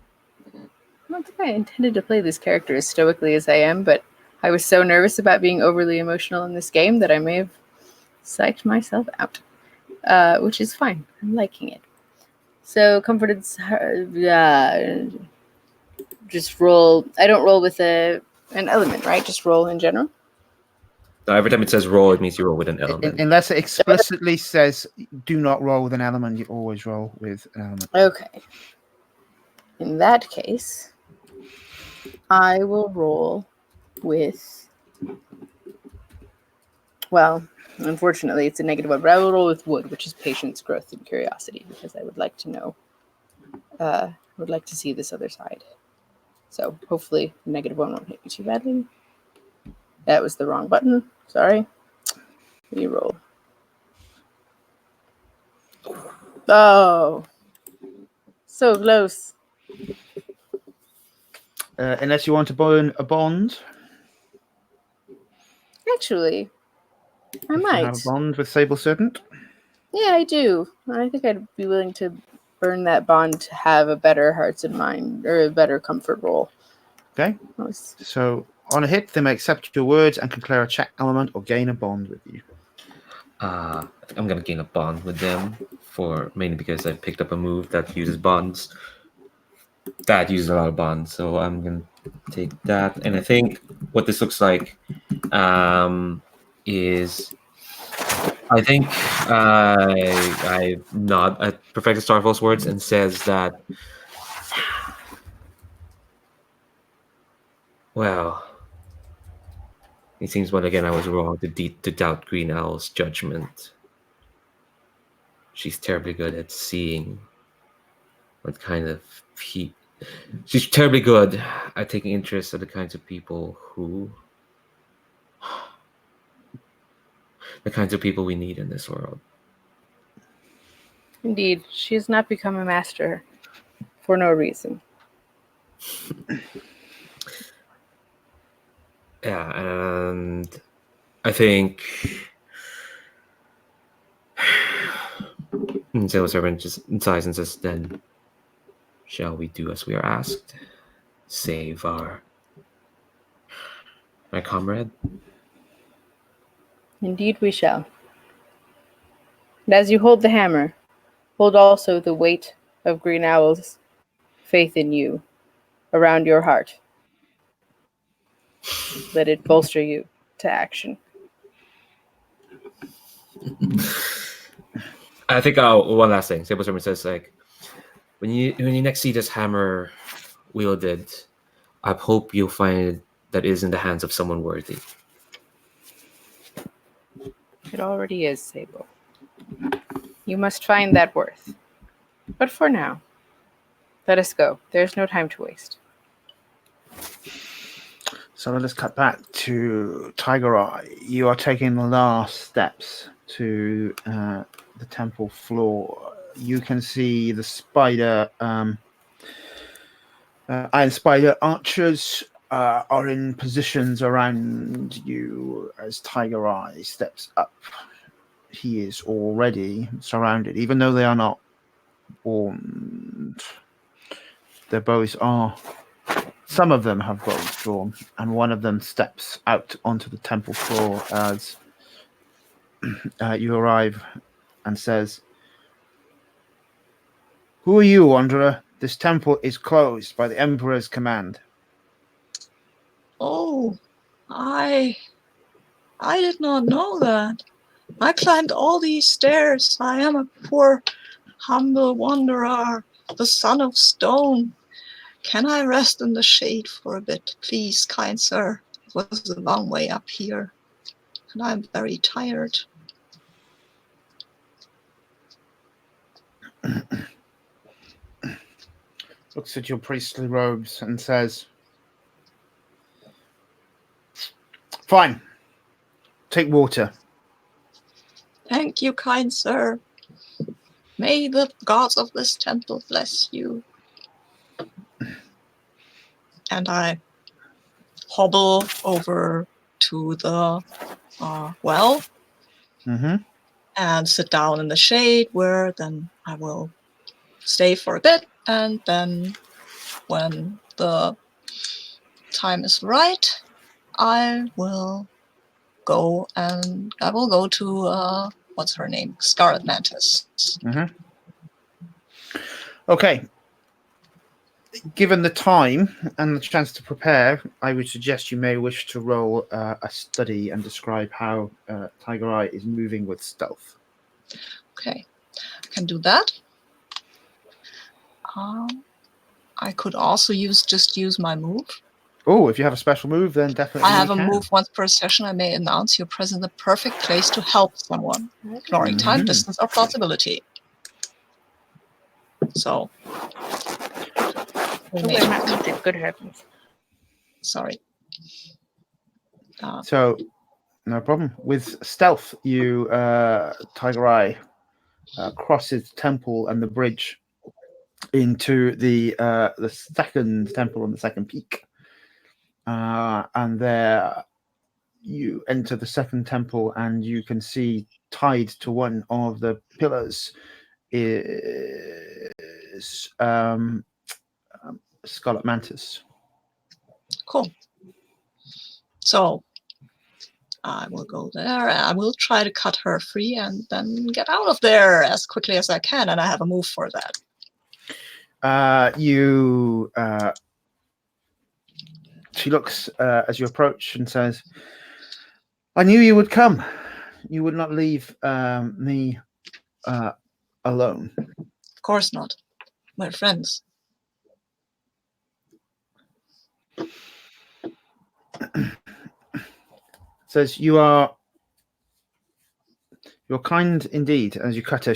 don't think I intended to play this character as stoically as I am, but I was so nervous about being overly emotional in this game that I may have psyched myself out, which is fine. I'm liking it. So comforted, just roll. I don't roll with an element, right? Just roll in general. No, every time it says roll, it means you roll with an element. Unless it explicitly says do not roll with an element, you always roll with an element. Okay. In that case, I will roll with, well, unfortunately it's a negative one, but I will roll with wood, which is patience, growth, and curiosity, because I would like to know, would like to see this other side. So hopefully the negative one won't hit me too badly. That was the wrong button. Sorry. Reroll. Oh. So close. Unless you want to burn a bond. Actually, I You might. have a bond with Sable Serpent. Yeah, I do. I think I'd be willing to burn that bond to have a better hearts and mind, or a better comfort roll. Okay. So on a hit, they may accept your words and can declare a check element or gain a bond with you. I think I'm gonna gain a bond with them mainly because I picked up a move that uses bonds. That uses a lot of bonds, so I'm gonna take that. And I think what this looks like is I think I nod at Perfected Starfall's words and says that, well, it seems once again I was wrong to doubt Green Owl's judgment. She's terribly good at seeing what kind of people. She's terribly good at taking interest in the kinds of people we need in this world. Indeed, she has not become a master for no reason. Yeah, and I think Sable Serpent just sighs and says, then shall we do as we are asked? save my comrade. Indeed we shall. And as you hold the hammer, hold also the weight of Green Owl's faith in you around your heart. Let it bolster you to action. I think one last thing. Sable Serpent says, like, when you next see this hammer wielded, I hope you'll find that it is in the hands of someone worthy. It already is, Sable. You must find that worth. But for now, let us go. There's no time to waste. So let us cut back to Tiger Eye. You are taking the last steps to the temple floor. You can see the spider, iron spider archers are in positions around you as Tiger Eye steps up. He is already surrounded, even though they are not armed. Their bows are. Some of them have bows drawn, and one of them steps out onto the temple floor as you arrive and says, "Who are you, wanderer? This temple is closed by the Emperor's command." Oh, I did not know that. I climbed all these stairs. I am a poor, humble wanderer, the son of stone. Can I rest in the shade for a bit, please, kind sir? It was a long way up here, and I'm very tired. Looks at your priestly robes and says, "Fine. Take water." Thank you, kind sir. May the gods of this temple bless you. And I hobble over to the well and sit down in the shade, where then I will stay for a bit, and then when the time is right, I will go to what's her name? Scarlet Mantis. Okay. Given the time and the chance to prepare, I would suggest you may wish to roll a study and describe how Tiger Eye is moving with stealth. Okay, I can do that. I could also use my move. Oh, if you have a special move, then definitely I have you a can. move once per session. I may announce your presence in the perfect place to help someone, ignoring time, distance, or plausibility. So, We're not muted, good heavens. Sorry. So, no problem. With stealth, you Tiger Eye crosses the temple and the bridge into the second temple on the second peak, and there you enter the second temple, and you can see tied to one of the pillars is Scarlet Mantis. Cool. So I will go there. I will try to cut her free and then get out of there as quickly as I can. And I have a move for that. She looks as you approach and says, "I knew you would come. You would not leave me alone." Of course not. We're friends. Says, "You're kind indeed." As you cut her,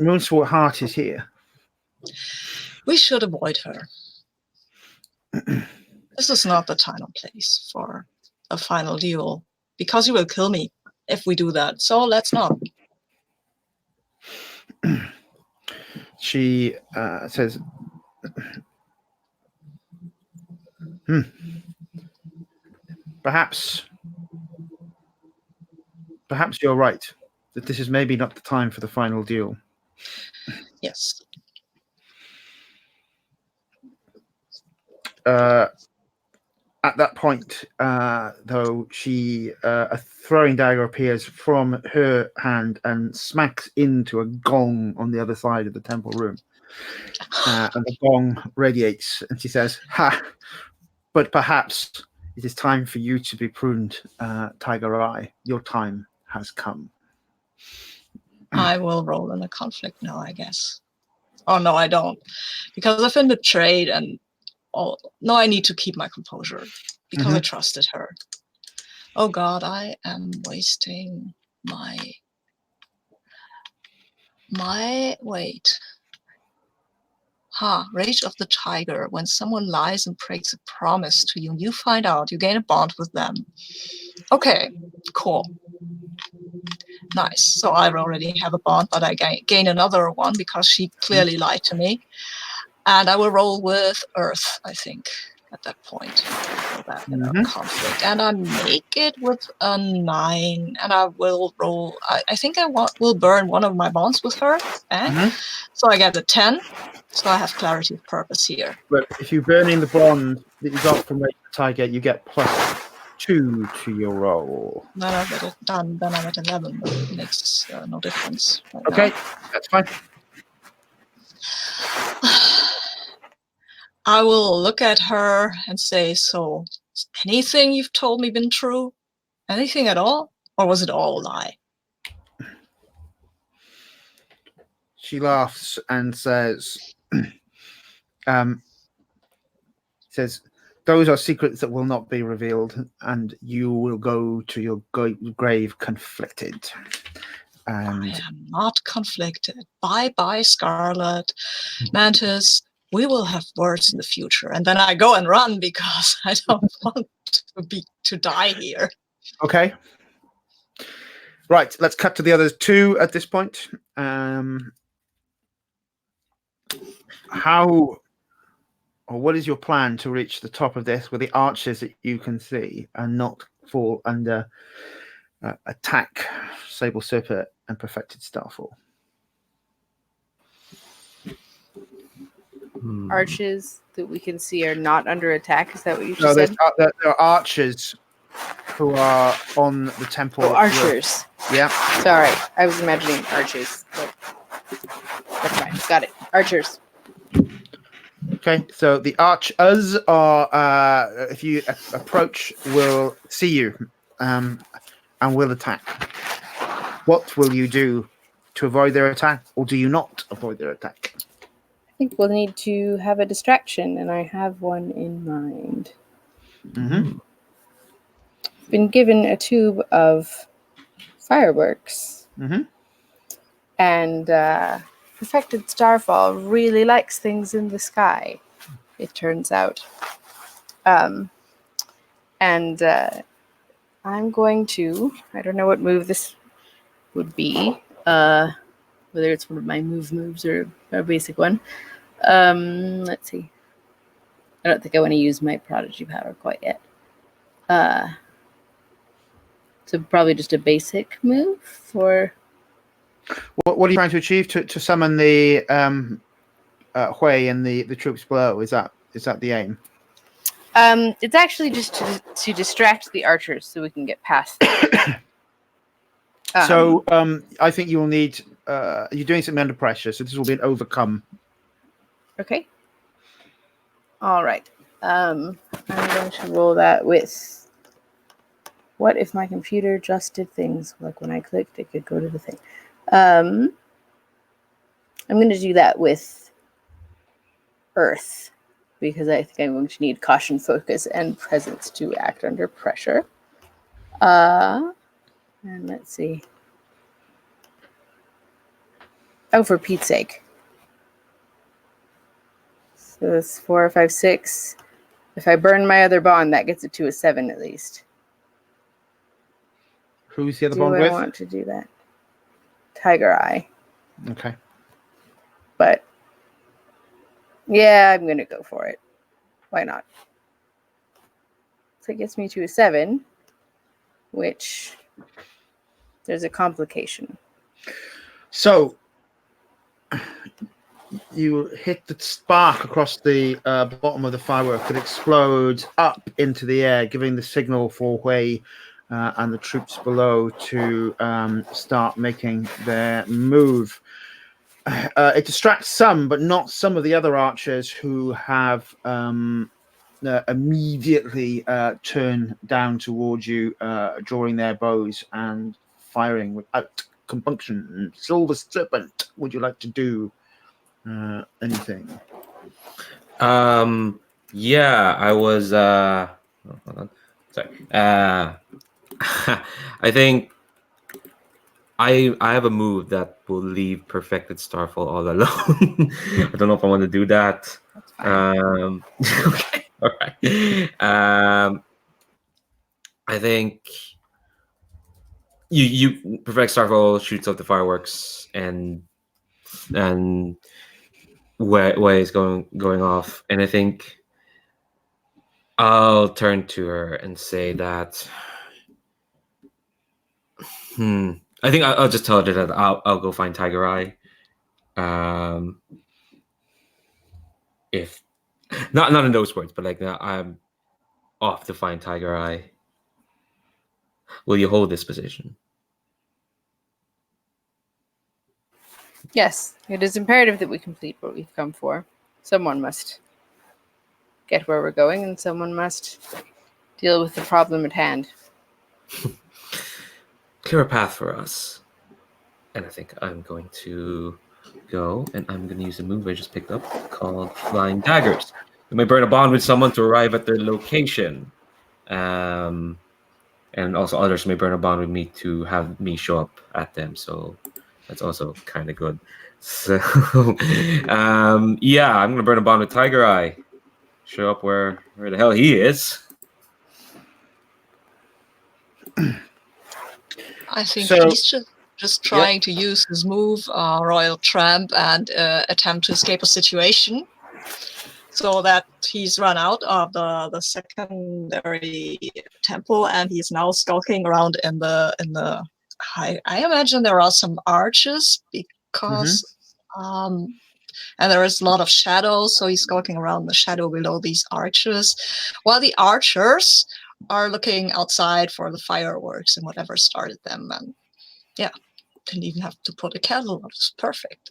Moonswort Heart is here. We should avoid her. This is not the time or place for a final duel, because you will kill me if we do that. So let's not. She says, Perhaps you're right, that this is maybe not the time for the final duel." Yes. at that point, though, a throwing dagger appears from her hand and smacks into a gong on the other side of the temple room. And the gong radiates, and she says, "Ha! But perhaps it is time for you to be pruned, Tiger Eye. Your time has come." I will roll in a conflict now, I guess. Oh, no, I don't. Because I've been betrayed and... no, I need to keep my composure. Because I trusted her. Oh, God, I am wasting my... Wait. Rage of the Tiger. When someone lies and breaks a promise to you, you find out, you gain a bond with them. Okay, cool. Nice. So I already have a bond, but I gain another one because she clearly lied to me. And I will roll with Earth, I think, at that point. For that conflict. And I make it with a 9. And I will roll... I think I will burn one of my bonds with her. So I get a 10. So I have clarity of purpose here. But if you burn in the bond that you got from Rage of the Tiger, you get +2 to your roll. Then I get it done. Then I'm at 11. It makes no difference. Right Okay, now. that's fine. I will look at her and say, so, has anything you've told me been true? Anything at all? Or was it all a lie? She laughs and says, "Those are secrets that will not be revealed, and you will go to your grave conflicted." And I am not conflicted. Bye-bye, Scarlet. Mantis, we will have words in the future. And then I go and run because I don't want to die here. Okay. Right, let's cut to the others 2 at this point. What is your plan to reach the top of this where the archers that you can see and not fall under attack, Sable Serpent, and perfected Starfall? Arches that we can see are not under attack. Is that what you No, just said? there are archers who are on the temple. Oh, archers. Yeah. Sorry, I was imagining arches. But never mind. Got it. Archers. Okay, so the archers are, if you approach, will see you and will attack. What will you do to avoid their attack, or do you not avoid their attack? I think we'll need to have a distraction, and I have one in mind. Been given a tube of fireworks, and perfected Starfall really likes things in the sky, it turns out. And I'm going to... I don't know what move this would be, whether it's one of my moves or a basic one. Let's see. I don't think I want to use my prodigy power quite yet. So probably just a basic move for... What are you trying to achieve? To summon the Hui and the troops below? Is that the aim? It's actually just to distract the archers so we can get past them. So I think you will need... you're doing something under pressure, so this will be an overcome. Okay. All right. I'm going to roll that with... What if my computer just did things? Like when I clicked, it could go to the thing. I'm going to do that with Earth, because I think I'm going to need caution, focus, and presence to act under pressure. And let's see. Oh, for Pete's sake. So it's 4, 5, 6. If I burn my other bond, that gets it to a 7 at least. Who's the other bond with? Do I want to do that? Tiger Eye. Okay. But yeah, I'm going to go for it. Why not? So it gets me to a 7, which there's a complication. So you hit the spark across the bottom of the firework. It explodes up into the air, giving the signal for Hui and the troops below to start making their move. It distracts some, but not some of the other archers who have immediately turn down towards you, drawing their bows and firing without compunction. Silver Serpent, would you like to do anything? Yeah, I was oh, hold on. Sorry. I think I have a move that will leave Perfected Starfall all alone. I don't know if I want to do that. That's fine. Okay, all right. I think you Perfect Starfall shoots out the fireworks and way is going off, and I think I'll turn to her and say that. I think I'll just tell her that I'll go find Tiger Eye. If not in those words, but like I'm off to find Tiger Eye. Will you hold this position? Yes, it is imperative that we complete what we've come for. Someone must get where we're going, and someone must deal with the problem at hand. Clear a path for us. And I think I'm going to go, and I'm going to use a move I just picked up called Flying Daggers. You may burn a bond with someone to arrive at their location. And also others may burn a bond with me to have me show up at them. So that's also kind of good. So, yeah, I'm going to burn a bond with Tiger Eye. Show up where the hell he is. I think So- he's just trying to use his move, Royal Tramp, and attempt to escape a situation, so that he's run out of the secondary temple, and he's now skulking around in the. I imagine there are some arches because, and there is a lot of shadows, so he's skulking around the shadow below these arches, while the archers are looking outside for the fireworks and whatever started them, and yeah, didn't even have to put a candle on. It's perfect.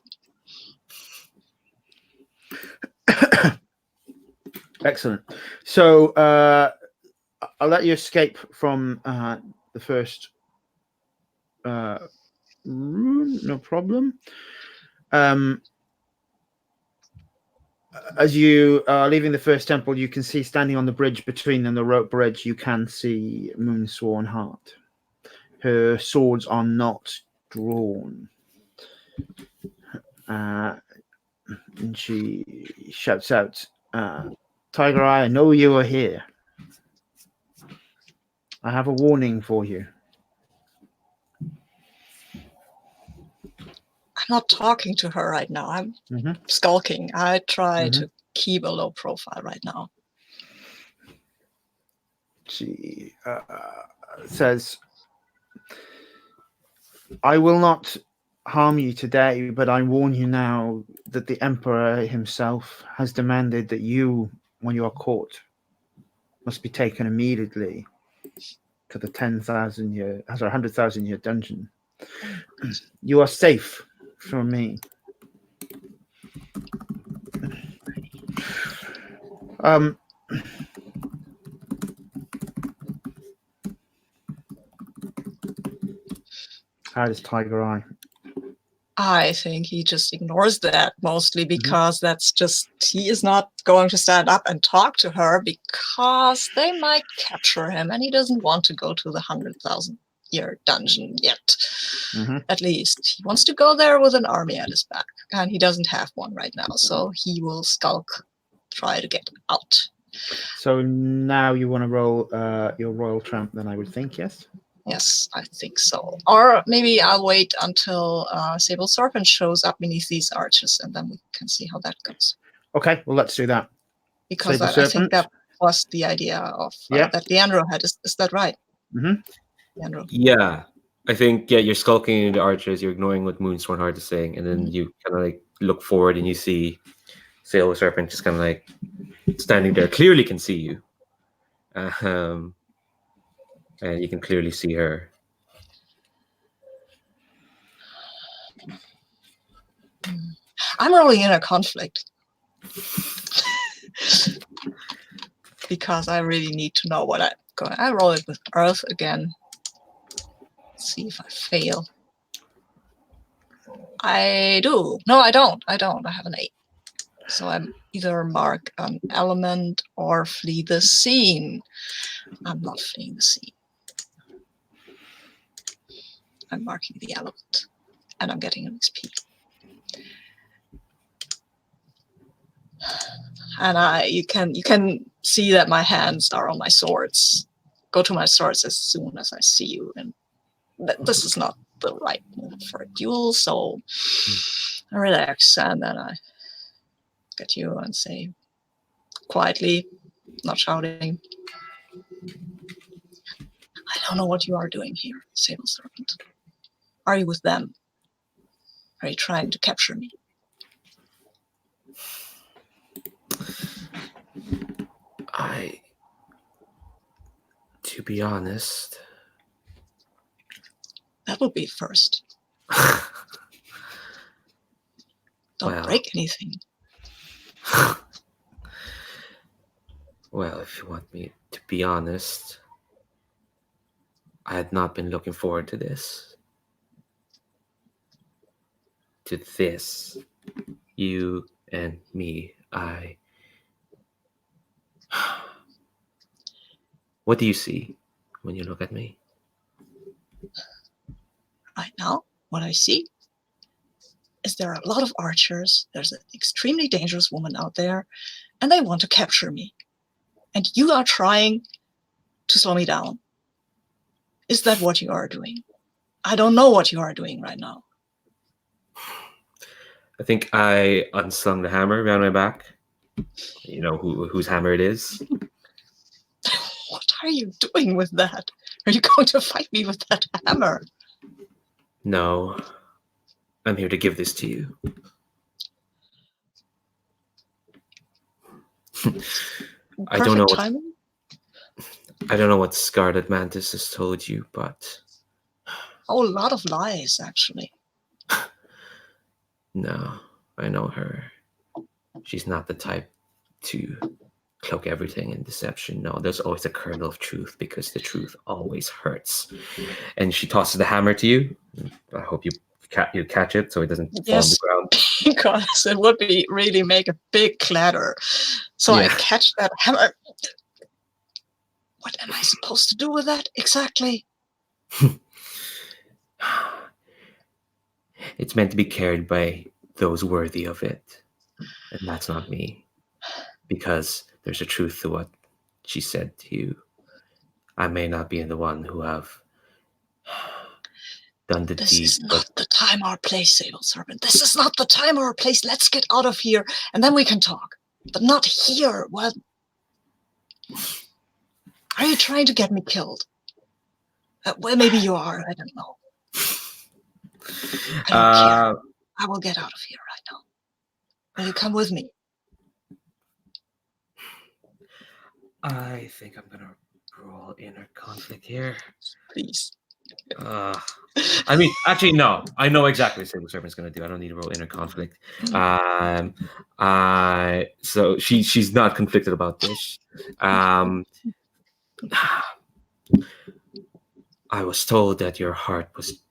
Excellent. So I'll let you escape from the first room, no problem. As you are leaving the first temple, you can see standing on the bridge between them, the rope bridge, you can see Moonsworn Heart. Her swords are not drawn. And she shouts out, Tiger Eye, I know you are here. I have a warning for you. I'm not talking to her right now. I'm skulking. I try to keep a low profile right now. She says, I will not harm you today, but I warn you now that the Emperor himself has demanded that you, when you are caught, must be taken immediately to the 100,000 year dungeon. You are safe from me. How does Tiger Eye? I think he just ignores that, mostly because that's just, he is not going to stand up and talk to her because they might capture him, and he doesn't want to go to the 100,000 year dungeon yet. At least he wants to go there with an army at his back, and he doesn't have one right now, so he will skulk, try to get out. So now you want to roll your Royal Tramp, then I would think, yes? Yes, I think so. Or maybe I'll wait until Sable Serpent shows up beneath these arches, and then we can see how that goes. Okay, well, let's do that. Because Sable I think Serpent. that was the idea of that Leandro had. Is that right? Leandro. Yeah, I think you're skulking in the archers, you're ignoring what Moonsworn Heart is saying, and then you kind of like look forward and you see Sable Serpent just kind of like standing there, clearly can see you. And you can clearly see her. I'm rolling in a conflict. Because I really need to know what I'm going. I roll it with Earth again. See if I fail. I do. No, I don't. I have an 8. So I'm either mark an element or flee the scene. I'm not fleeing the scene. I'm marking the element. And I'm getting an XP. And you can see that my hands are on my swords. Go to my swords as soon as I see you. And this is not the right move for a duel, so I relax and then I get you and say quietly, not shouting, I don't know what you are doing here, Sable Serpent. Are you with them? Are you trying to capture me? To be honest, that would be first. Don't break anything. Well, if you want me to be honest, I had not been looking forward to this. To this. You and me. What do you see when you look at me? Right now, what I see is there are a lot of archers. There's an extremely dangerous woman out there, and they want to capture me. And you are trying to slow me down. Is that what you are doing? I don't know what you are doing right now. I think I unslung the hammer around my back. You know whose hammer it is. What are you doing with that? Are you going to fight me with that hammer? No. I'm here to give this to you. I don't know timing? I don't know what Scarlet Mantis has told you, but a lot of lies, actually. No, I know her. She's not the type to cloak everything in deception. No, there's always a kernel of truth because the truth always hurts. And she tosses the hammer to you. I hope you catch it so it doesn't fall on the ground. Because it would really make a big clatter. So I catch that hammer. What am I supposed to do with that exactly? It's meant to be carried by those worthy of it. And that's not me. Because there's a truth to what she said to you. I may not be the one who have done the deed. This is not the time or place, Sable Serpent. This is not the time or place. Let's get out of here, and then we can talk. But not here. What? Are you trying to get me killed? Well, maybe you are. I don't know. I don't care. I will get out of here right now. Will you come with me? I think I'm gonna roll inner conflict here. Please. I mean, actually, no. I know exactly what Sable Serpent's gonna do. I don't need to roll inner conflict. So she's not conflicted about this. I was told that your heart was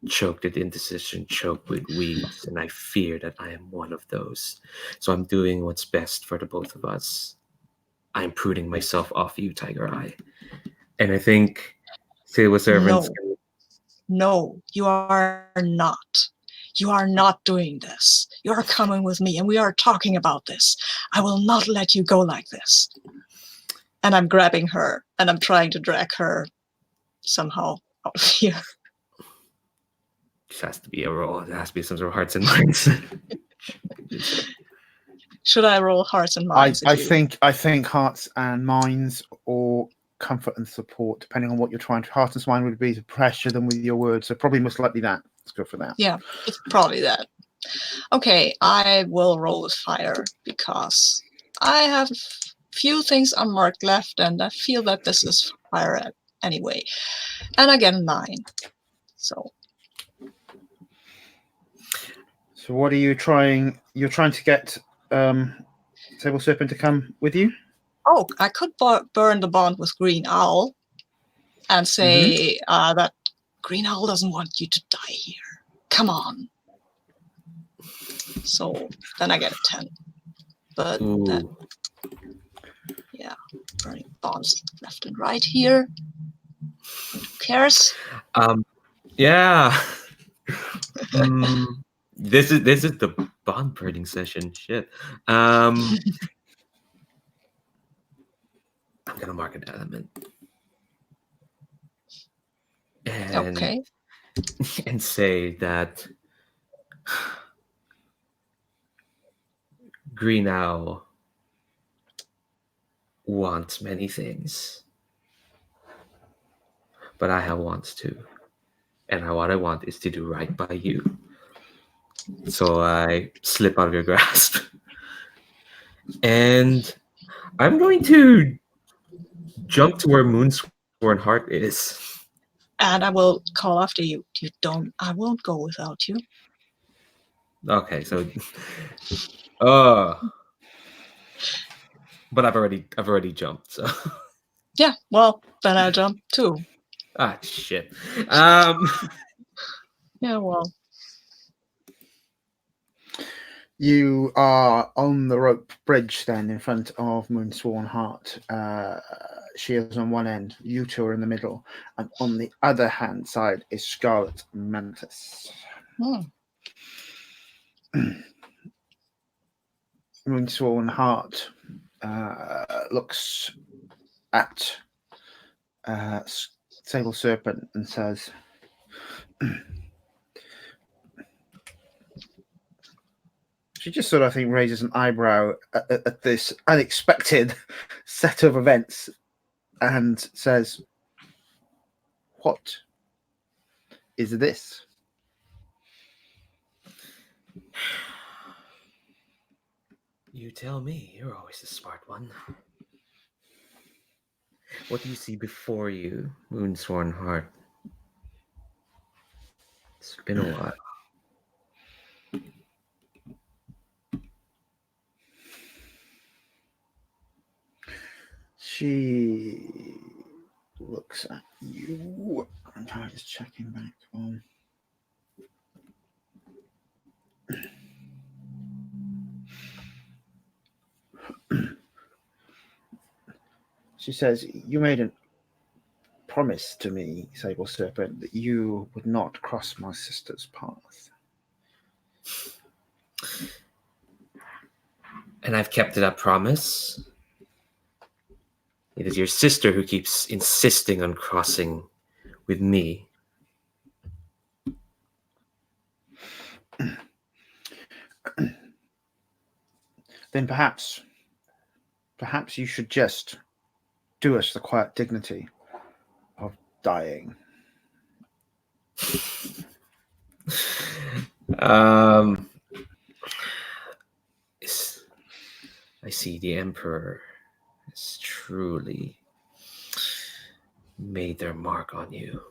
choked at indecision, choked with weeds, and I fear that I am one of those. So I'm doing what's best for the both of us. I'm pruning myself off you, Tiger Eye. And I think Sable Serpent's... No, you are not. You are not doing this. You are coming with me, and we are talking about this. I will not let you go like this. And I'm grabbing her, and I'm trying to drag her somehow out of here. This has to be a roll. It has to be some sort of hearts and minds. Should I roll hearts and minds? I think hearts and minds, or comfort and support, depending on what you're trying to. Hearts and mind would be to pressure them with your words, so probably most likely that. Let's go for that. Yeah, it's probably that. Okay, I will roll with fire because I have few things unmarked left, and I feel that this is fire anyway. And I get a 9. So what are you trying? You're trying to get Sable Serpent to come with you? oh, I could burn the bond with Green Owl and say that Green Owl doesn't want you to die here. Come on. So then I get a 10. But that, yeah, burning bonds left and right here. Who cares? Yeah. This is the bond burning session. Shit. I'm gonna mark an element. And, Okay. and say that Green Owl wants many things, but I have wants too, and what I want is to do right by you. So I slip out of your grasp, and I'm going to jump to where Moonsworn Heart is. And I will call after you. I won't go without you. Okay, so but I've already jumped, so Yeah, well, then I'll jump too. Shit. Yeah, well. You are on the rope bridge then in front of Moonsworn Heart. She is on one end, you two are in the middle, and on the other hand side is Scarlet Mantis. Moonsworn Heart looks at Sable Serpent and says, she just sort of, I think, raises an eyebrow at this unexpected set of events and says, "What is this?" You tell me. You're always the smart one. What do you see before you, Moonsworn Heart? It's been a while. She looks at you. I'm just checking back on. She says, "You made a promise to me, Sable Serpent, that you would not cross my sister's path." And I've kept to that promise. It is your sister who keeps insisting on crossing with me. Then perhaps you should just do us the quiet dignity of dying. I see the Emperor has truly made their mark on you.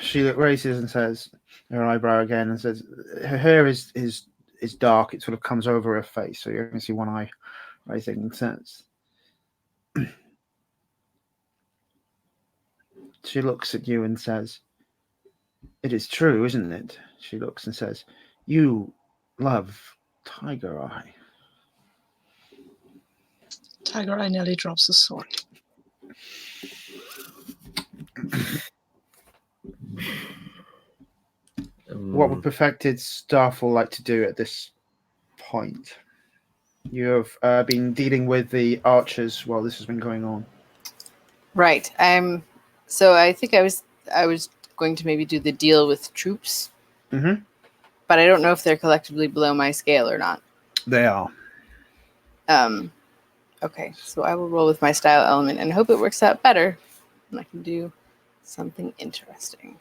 She raises and says, her eyebrow again, and says, her hair is dark. It sort of comes over her face, so you can see one eye rising, and says, she looks at you and says, "It is true, isn't it?" She looks and says, "You love Tiger Eye." Tiger Eye nearly drops the sword. What would perfected Starfall like to do at this point? You have been dealing with the archers while this has been going on. Right. So I think I was going to maybe do the deal with troops. Mm-hmm. But I don't know if they're collectively below my scale or not. They are. Okay, so I will roll with my style element and hope it works out better and I can do something interesting.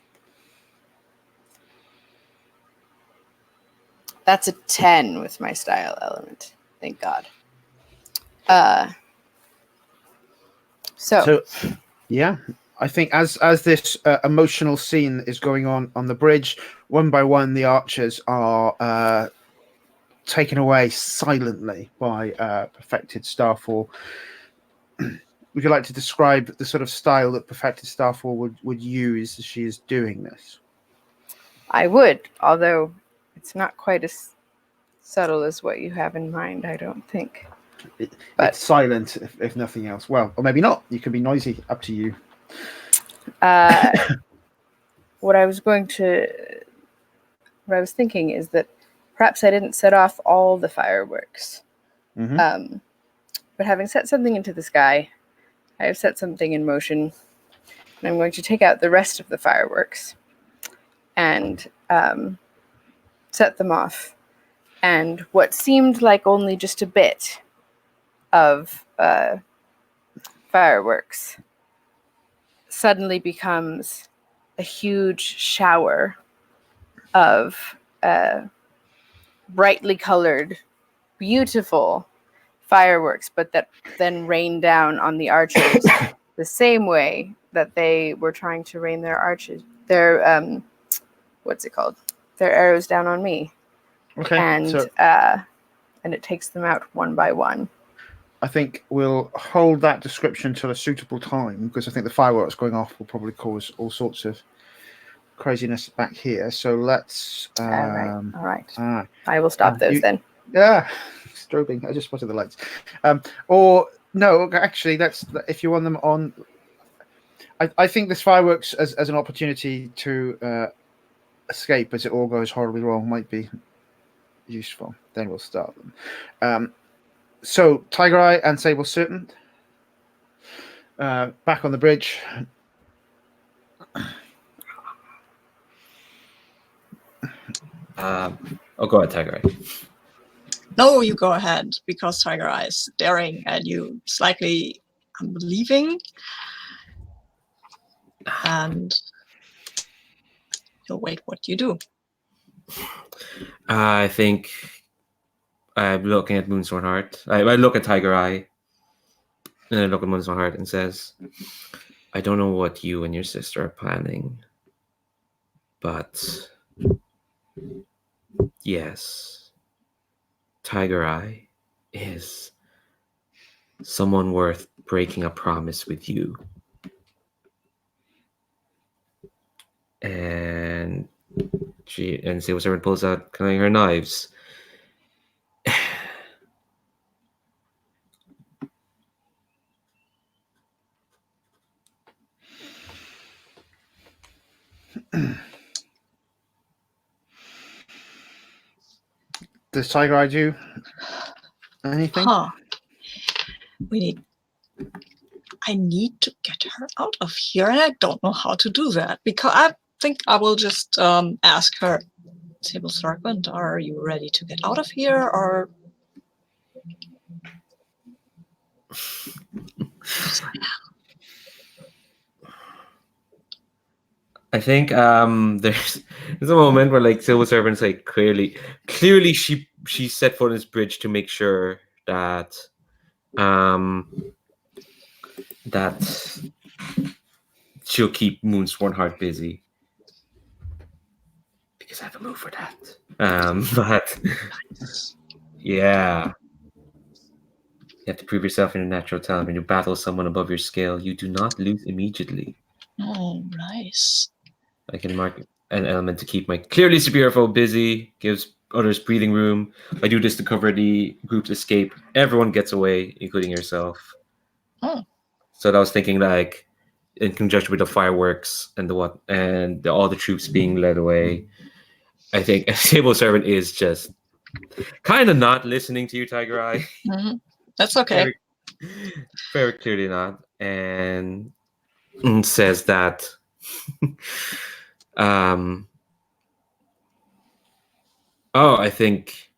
That's a 10 with my style element. Thank God. So yeah, I think as this emotional scene is going on the bridge, one by one the archers are taken away silently by Perfected Starfall. Would you like to describe the sort of style that Perfected Starfall would use as she is doing this? I would, although it's not quite as subtle as what you have in mind, I don't think. But it's silent, if nothing else. Well, or maybe not. You can be noisy. Up to you. what I was thinking is that perhaps I didn't set off all the fireworks. Mm-hmm. But having set something into the sky, I have set something in motion, and I'm going to take out the rest of the fireworks and set them off. And what seemed like only just a bit of fireworks suddenly becomes a huge shower of brightly colored, beautiful fireworks, but that then rain down on the archers the same way that they were trying to rain their what's it called? Their arrows down on me. Okay. And it takes them out one by one. I think we'll hold that description till a suitable time, because I think the fireworks going off will probably cause all sorts of craziness back here. So let's. All right. I will stop those then. Yeah, strobing. I just spotted the lights. Or no, actually, that's if you want them on. I think this fireworks as an opportunity to escape as it all goes horribly wrong might be useful. Then we'll start them. So Tiger Eye and Sable Serpent back on the bridge. I'll go ahead, Tiger Eye. No, you go ahead, because Tiger Eye is staring at you slightly unbelieving. And he'll wait what you do. I think I'm looking at Moonsworn Heart. I look at Tiger Eye, and I look at Moonsworn Heart and says, I don't know what you and your sister are planning, but yes, Tiger Eye is someone worth breaking a promise with you. And Sable Serpent pulls out kind of her knives. Does Tiger Eye do anything? I need to get her out of here, and I don't know how to do that, because I think I will just ask her, Sable Serpent, are you ready to get out of here, or? I think there's a moment where like Sable Serpent's like clearly she set foot on this bridge to make sure that that she'll keep Moonsworn Heart busy, because I have a move for that. But yeah, you have to prove yourself in your natural talent. When you battle someone above your scale, you do not lose immediately. Oh, nice. I can mark an element to keep my clearly superior foe busy, gives others breathing room. I do this to cover the group's escape. Everyone gets away, including yourself. Oh. So I was thinking, like, in conjunction with the fireworks and all the troops being led away, I think Sable Servant is just kind of not listening to you, Tiger Eye. Mm-hmm. That's okay. Very clearly not, and says that. I think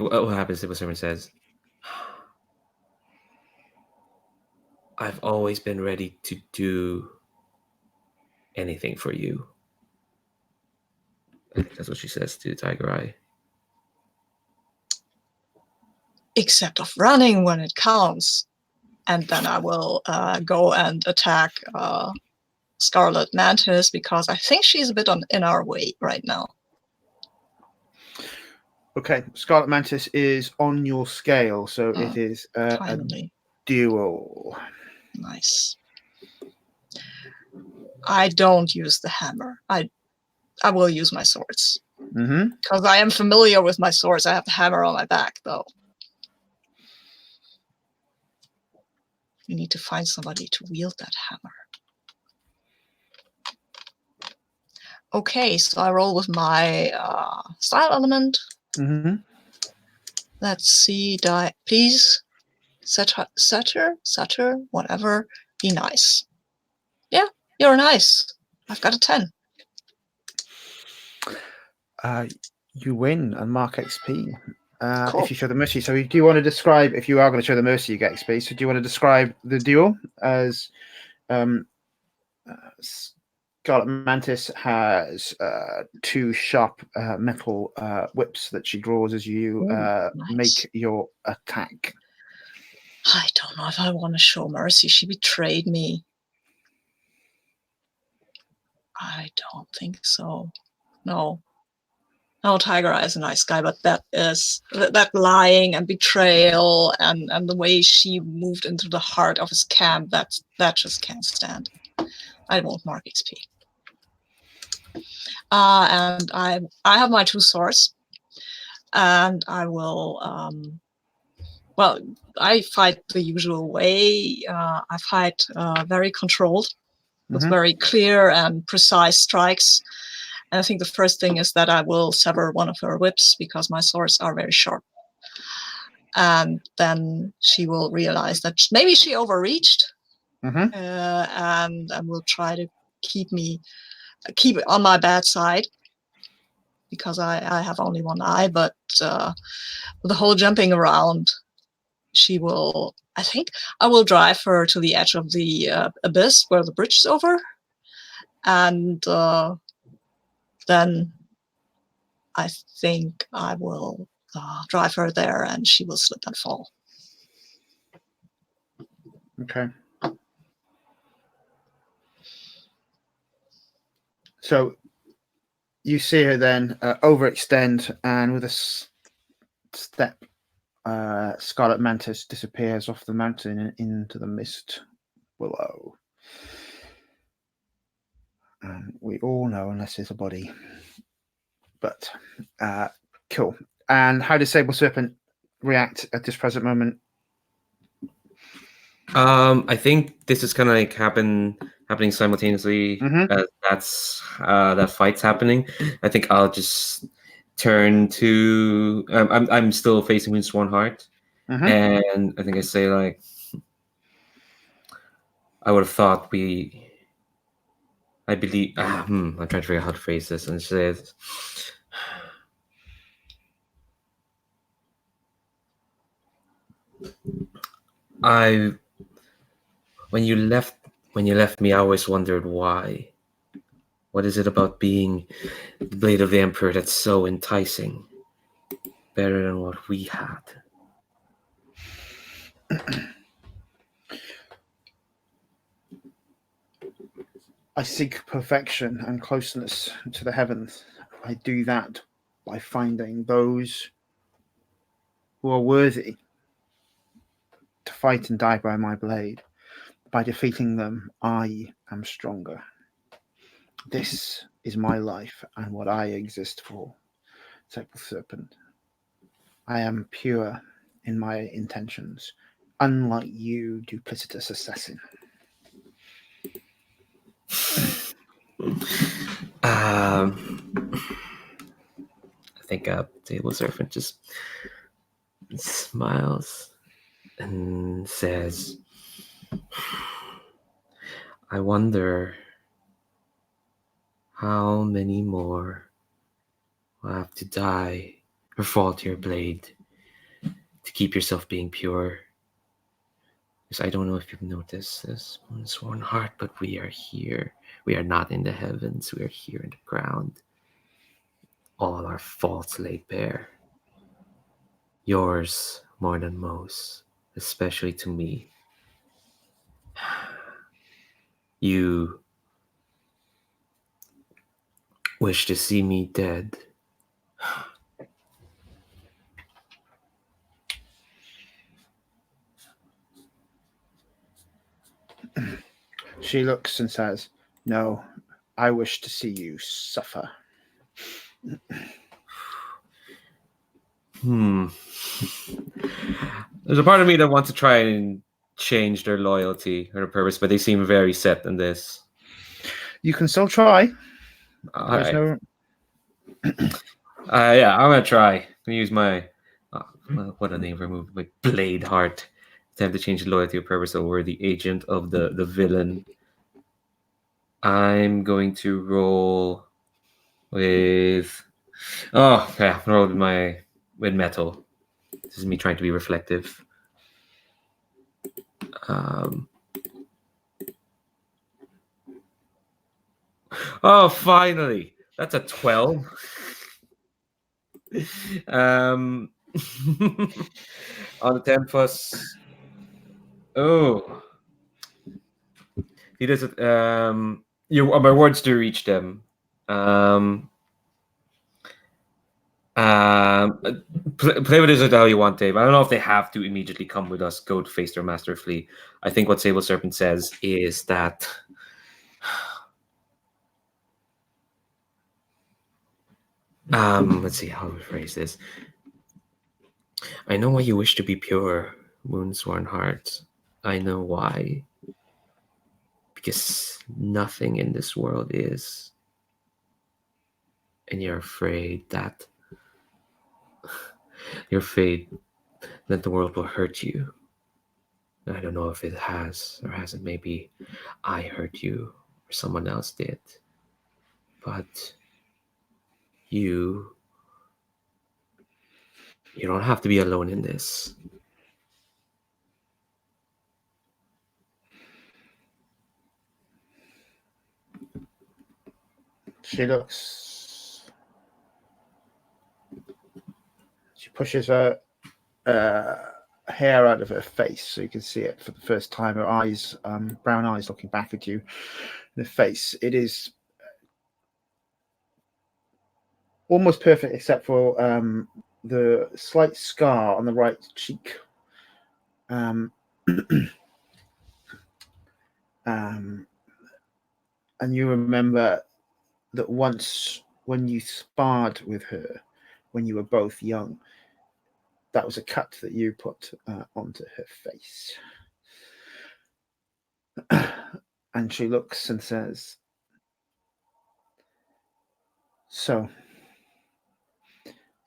what happens if someone says, I've always been ready to do anything for you. I think that's what she says to Tiger Eye. Except of running when it counts. And then I will go and attack Scarlet Mantis, because I think she's a bit in our way right now. Okay, Scarlet Mantis is on your scale, so it is a Finally. duel. Nice. I don't use the hammer. I will use my swords. Mm-hmm. Because I am familiar with my swords. I have the hammer on my back, though. You need to find somebody to wield that hammer. Okay, so I roll with my style element. Mm-hmm. Let's see, die. Please, Satyr, whatever. Be nice. Yeah, you're nice. I've got a 10. You win and mark XP. Cool. If you show the mercy. So do you want to describe, if you are going to show the mercy, you get XP. So do you want to describe the duel as Scarlet Mantis has 2 sharp metal whips that she draws as you Nice. make your attack. I don't know if I want to show mercy. She betrayed me. I don't think so. No, Tiger Eye is a nice guy, but that lying and betrayal and the way she moved into the heart of his camp, that just can't stand. I won't mark XP. And I have my 2 swords, and I will. I fight the usual way. I fight very controlled, with very clear and precise strikes. And I think the first thing is that I will sever one of her whips, because my swords are very sharp. And then she will realize that maybe she overreached, and will try to keep it on my bad side, because I have only one eye. But the whole jumping around, she will. I think I will drive her to the edge of the abyss where the bridge is over, and then I think I will drive her there, and she will slip and fall. Okay. So you see her then overextend, and with a step, Scarlet Mantis disappears off the mountain and into the mist below. And we all know, unless there's a body. But cool. And how does Sable Serpent react at this present moment? I think this is kind of like happening simultaneously as that fight's happening. I think I'll just turn to. I'm still facing Windsworn Heart, and I think I say like, I would have thought I believe. I'm trying to figure out how to phrase this, and it says, when you left me, I always wondered why. What is it about being the Blade of the Emperor that's so enticing? Better than what we had. I seek perfection and closeness to the heavens. I do that by finding those who are worthy to fight and die by my blade. By defeating them, I am stronger. This is my life and what I exist for, Sable Serpent. I am pure in my intentions, unlike you, duplicitous assassin. I think Sable Serpent just smiles and says, I wonder how many more will have to die or fall to your blade to keep yourself being pure. Because I don't know if you've noticed this, Sworn Heart, but we are here. We are not in the heavens. We are here in the ground. All our faults laid bare. Yours more than most, especially to me. You wish to see me dead. She looks and says, "No, I wish to see you suffer." There's a part of me that wants to try and change their loyalty or their purpose, but they seem very set in this. You can still try. All There's right. no. Yeah, I'm gonna try. I'm gonna use my what a name for a move, my Blade Heart. Attempt to change the loyalty or purpose over the agent of the villain. I'm going to roll with roll with metal. This is me trying to be reflective. Oh, finally! That's a 12. On the 10 plus. Oh, he does it. My words do reach them. Play with this how you want, Dave. I don't know if they have to immediately come with us, go to face their master flee. I think what Sable Serpent says is that let's see how we phrase this. I know why you wish to be pure, Moonsworn Heart. I know why. Because nothing in this world is. And you're afraid that the world will hurt you. I don't know if it has or hasn't. Maybe I hurt you or someone else did. But you don't have to be alone in this. She looks. She pushes her hair out of her face so you can see it for the first time. Her eyes, brown eyes, looking back at you. The face. It is almost perfect, except for the slight scar on the right cheek. And you remember that once when you sparred with her, when you were both young, that was a cut that you put onto her face. And she looks and says, "So,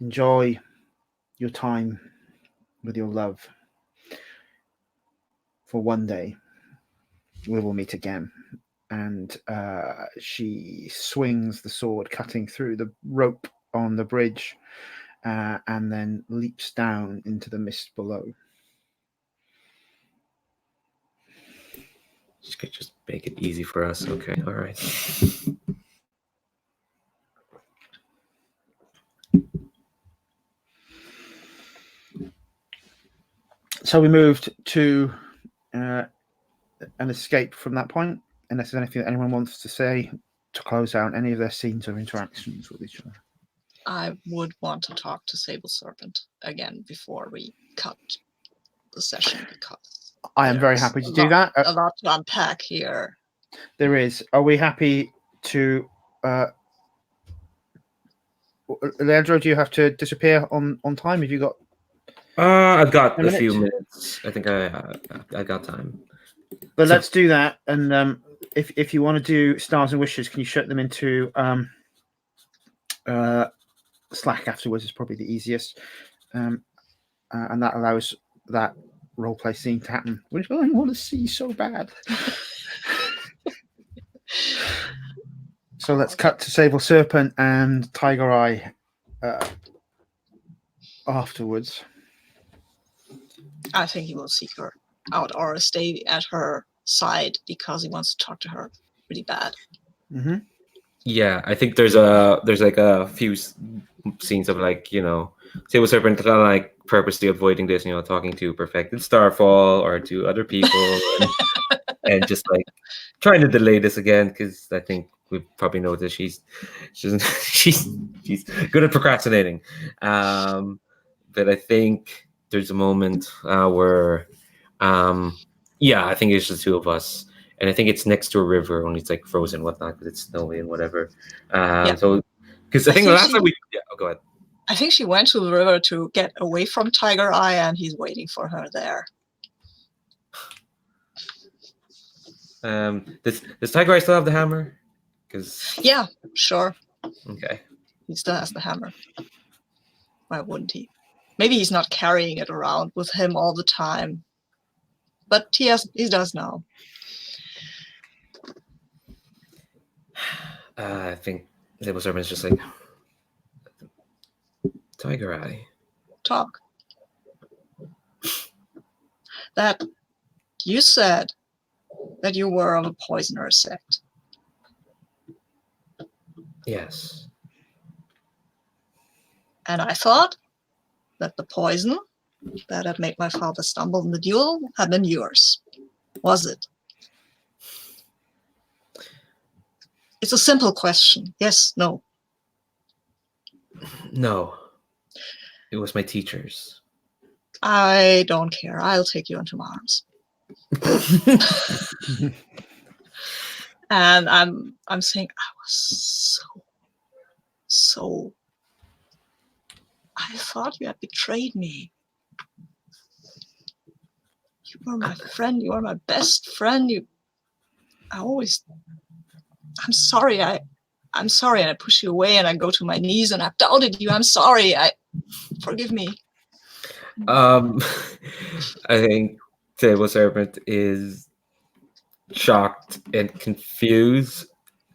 enjoy your time with your love. For one day, we will meet again." And she swings the sword, cutting through the rope on the bridge, and then leaps down into the mist below. Just make it easy for us. Okay, all right. So we moved to an escape from that point, unless there's anything that anyone wants to say to close out any of their scenes or interactions with each other. I would want to talk to Sable Serpent again before we cut the session, because I am very happy to do that. A lot to unpack here. There is. Are we happy to... Leandro, do you have to disappear on time? Have you got... I've got a few minutes. I think I got time. But let's do that. And if you want to do stars and wishes, can you shut them into Slack afterwards? Is probably the easiest. And that allows that roleplay scene to happen, which I want to see so bad. So let's cut to Sable Serpent and Tiger Eye afterwards. I think he will seek her out or stay at her side because he wants to talk to her really bad. Mm-hmm. Yeah, I think there's like a few scenes of like, Sable Serpent kind of like purposely avoiding this, talking to perfected Starfall or to other people and just like trying to delay this again because I think we've probably noticed she's she's good at procrastinating. But I think there's a moment where, I think it's just the two of us. And I think it's next to a river, only it's like frozen and whatnot because it's snowy and whatever. So, because I think the last time go ahead. I think she went to the river to get away from Tiger Eye, and he's waiting for her there. Does Tiger Eye still have the hammer? Yeah, sure. Okay. He still has the hammer. Why wouldn't he? Maybe he's not carrying it around with him all the time, but he does now. I think Sable Serpent's just like, Tiger Eye. Talk. That you said that you were of a poisoner sect. Yes. And I thought that the poison that had made my father stumble in the duel had been yours. Was it? It's a simple question. Yes, no. No. It was my teacher's. I don't care. I'll take you into my arms. And I'm saying I was so. I thought you had betrayed me. You were my friend. You were my best friend. I'm sorry. I'm sorry, and I push you away, and I go to my knees, and I've doubted you. I'm sorry. Forgive me. I think Sable Serpent is shocked and confused,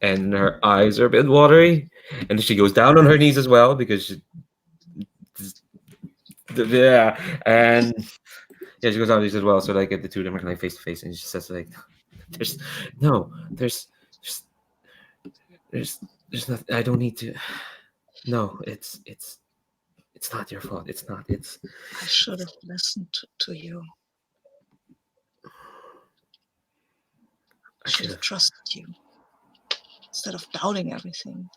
and her eyes are a bit watery, and she goes down on her knees as well because she goes down on these as well. So like the two of them are like face to face, and she says like, "There's nothing. I don't need to. No, it's not your fault. It's not. It's. I should have listened to you. I should have trusted you instead of doubting everything.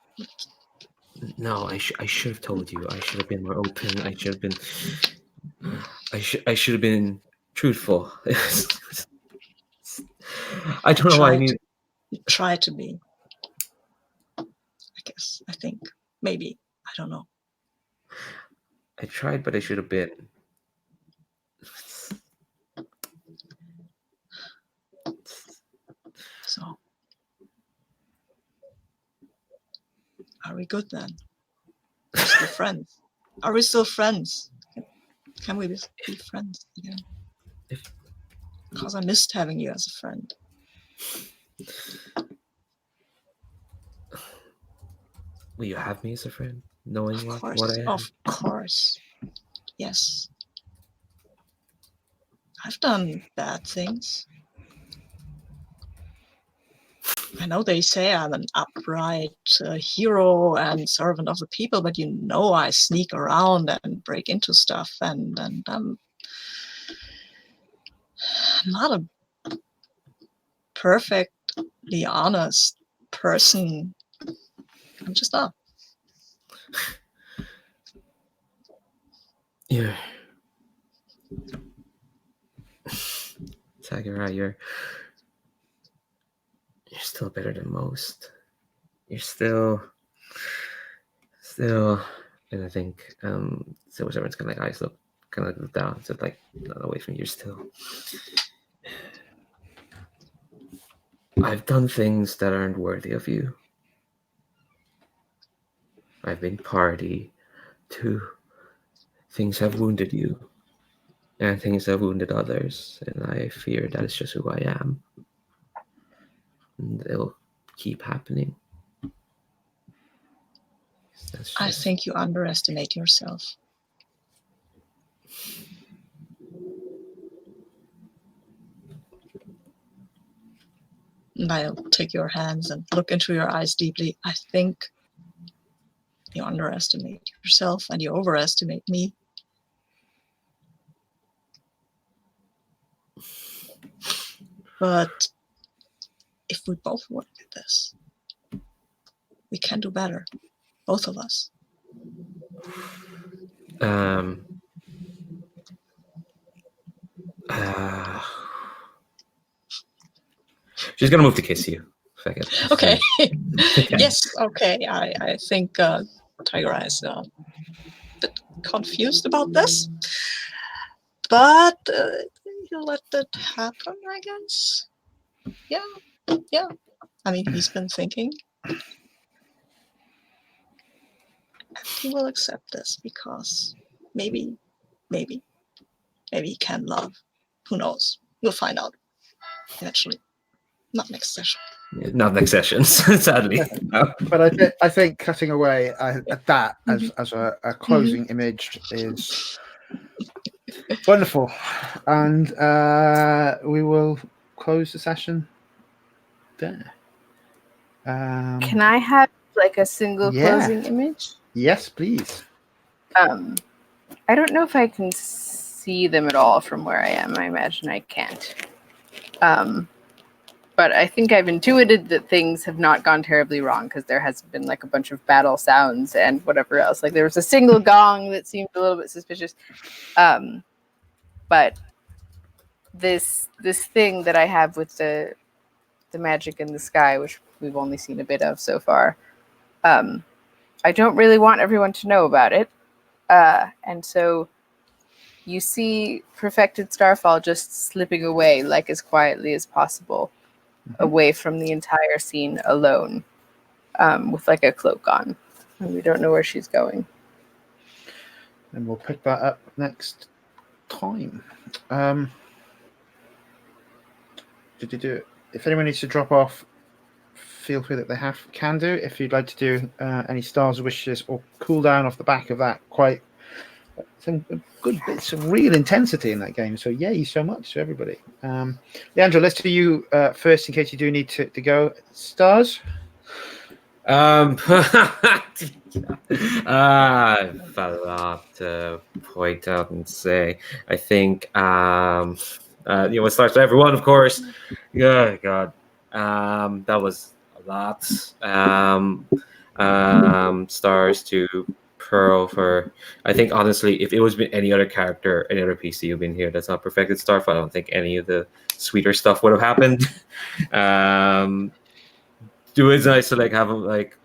No, I should have told you. I should have been more open. I should have been. I should have been truthful. I don't know why I need. You try to be. I guess. I think. Maybe. I don't know. I tried, but I should have been. So. Are we good then? We're still friends. Are we still friends? Can we be friends again? Because I missed having you as a friend. Will you have me as a friend, knowing what I am? Of course. Yes. I've done bad things. I know they say I'm an upright hero and servant of the people, but I sneak around and break into stuff, and I'm not a perfectly honest person. I'm just not. Yeah. Tiger, you're still better than most. You're still, and I think Silver Serpent's kind of like eyes look down, so like not away from you. Still, I've done things that aren't worthy of you. I've been party to things have wounded you, and things have wounded others, and I fear that is just who I am. And it'll keep happening. I think you underestimate yourself. and I'll take your hands and look into your eyes deeply. I think you underestimate yourself and you overestimate me. But if we both work at this, we can do better. Both of us. She's gonna move to kiss you. Second. Okay. Yes. Okay. I think Tiger Eye is a bit confused about this, but you let that happen, I guess. Yeah. Yeah. I mean, he's been thinking. And he will accept this because maybe he can love. Who knows? We'll find out eventually. Not next session. Not next session, sadly. No. But I think cutting away at that as a closing image is wonderful, and we will close the session there. Can I have like a single closing image? Yes, please. I don't know if I can see them at all from where I am. I imagine I can't. But I think I've intuited that things have not gone terribly wrong because there has been like a bunch of battle sounds and whatever else. Like there was a single gong that seemed a little bit suspicious. But this thing that I have with the magic in the sky, which we've only seen a bit of so far, I don't really want everyone to know about it. And so you see Perfected Starfall just slipping away like as quietly as possible, away from the entire scene alone, with like a cloak on. And we don't know where she's going. And we'll pick that up next time. If anyone needs to drop off, feel free that they can do. If you'd like to do any stars wishes or cool down off the back of that, quite some good bits of real intensity in that game. So yay so much to everybody. Leandro, let's do you first in case you do need to go. Stars? I've a lot to point out and say. I think it starts with everyone, of course. Yeah, God. That was a lot. Stars to Pearl for. I think honestly, if it was any other character, any other PC who've been here that's not Perfected Starfall, I don't think any of the sweeter stuff would have happened. It's nice to like have them like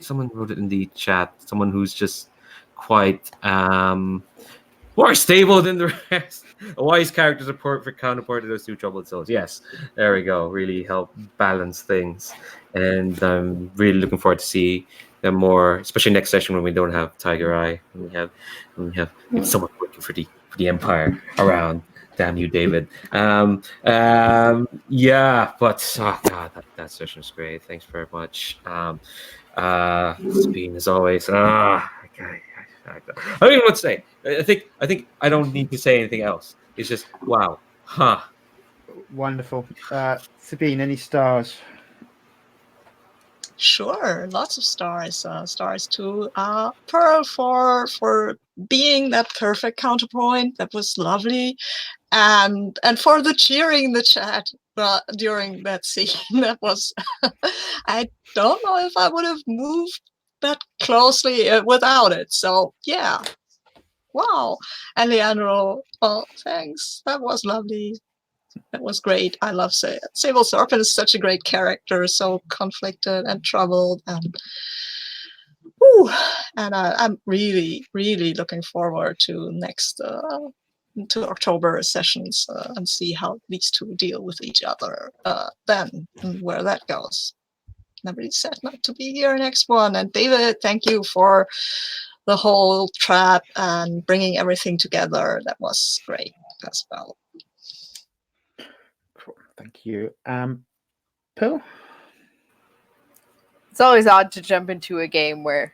someone wrote it in the chat. Someone who's just quite more stable than the rest. A wise character is a perfect counterpart to those two troubled souls. Yes, there we go. Really help balance things, and I'm really looking forward to see them more, especially next session when we don't have Tiger Eye. We have someone working for the Empire around. Damn you, David. Yeah, but oh god, that session was great. Thanks very much. Sabine, as always. I don't even know what to say. I think I don't need to say anything else. It's just wow, huh? Wonderful. Sabine, any stars? Sure, lots of stars. Stars to Pearl for being that perfect counterpoint. That was lovely, and for the cheering in the chat during that scene. That was. I don't know if I would have moved that closely without it. So yeah, wow. And Leandro, thanks. That was lovely. That was great. I love Sable Serpent is such a great character, so conflicted and troubled, and I'm really, really looking forward to next to October sessions and see how these two deal with each other then and where that goes. I'm really sad not to be here next one. And David, thank you for the whole trap and bringing everything together. That was great as well. Thank you. Pearl? It's always odd to jump into a game where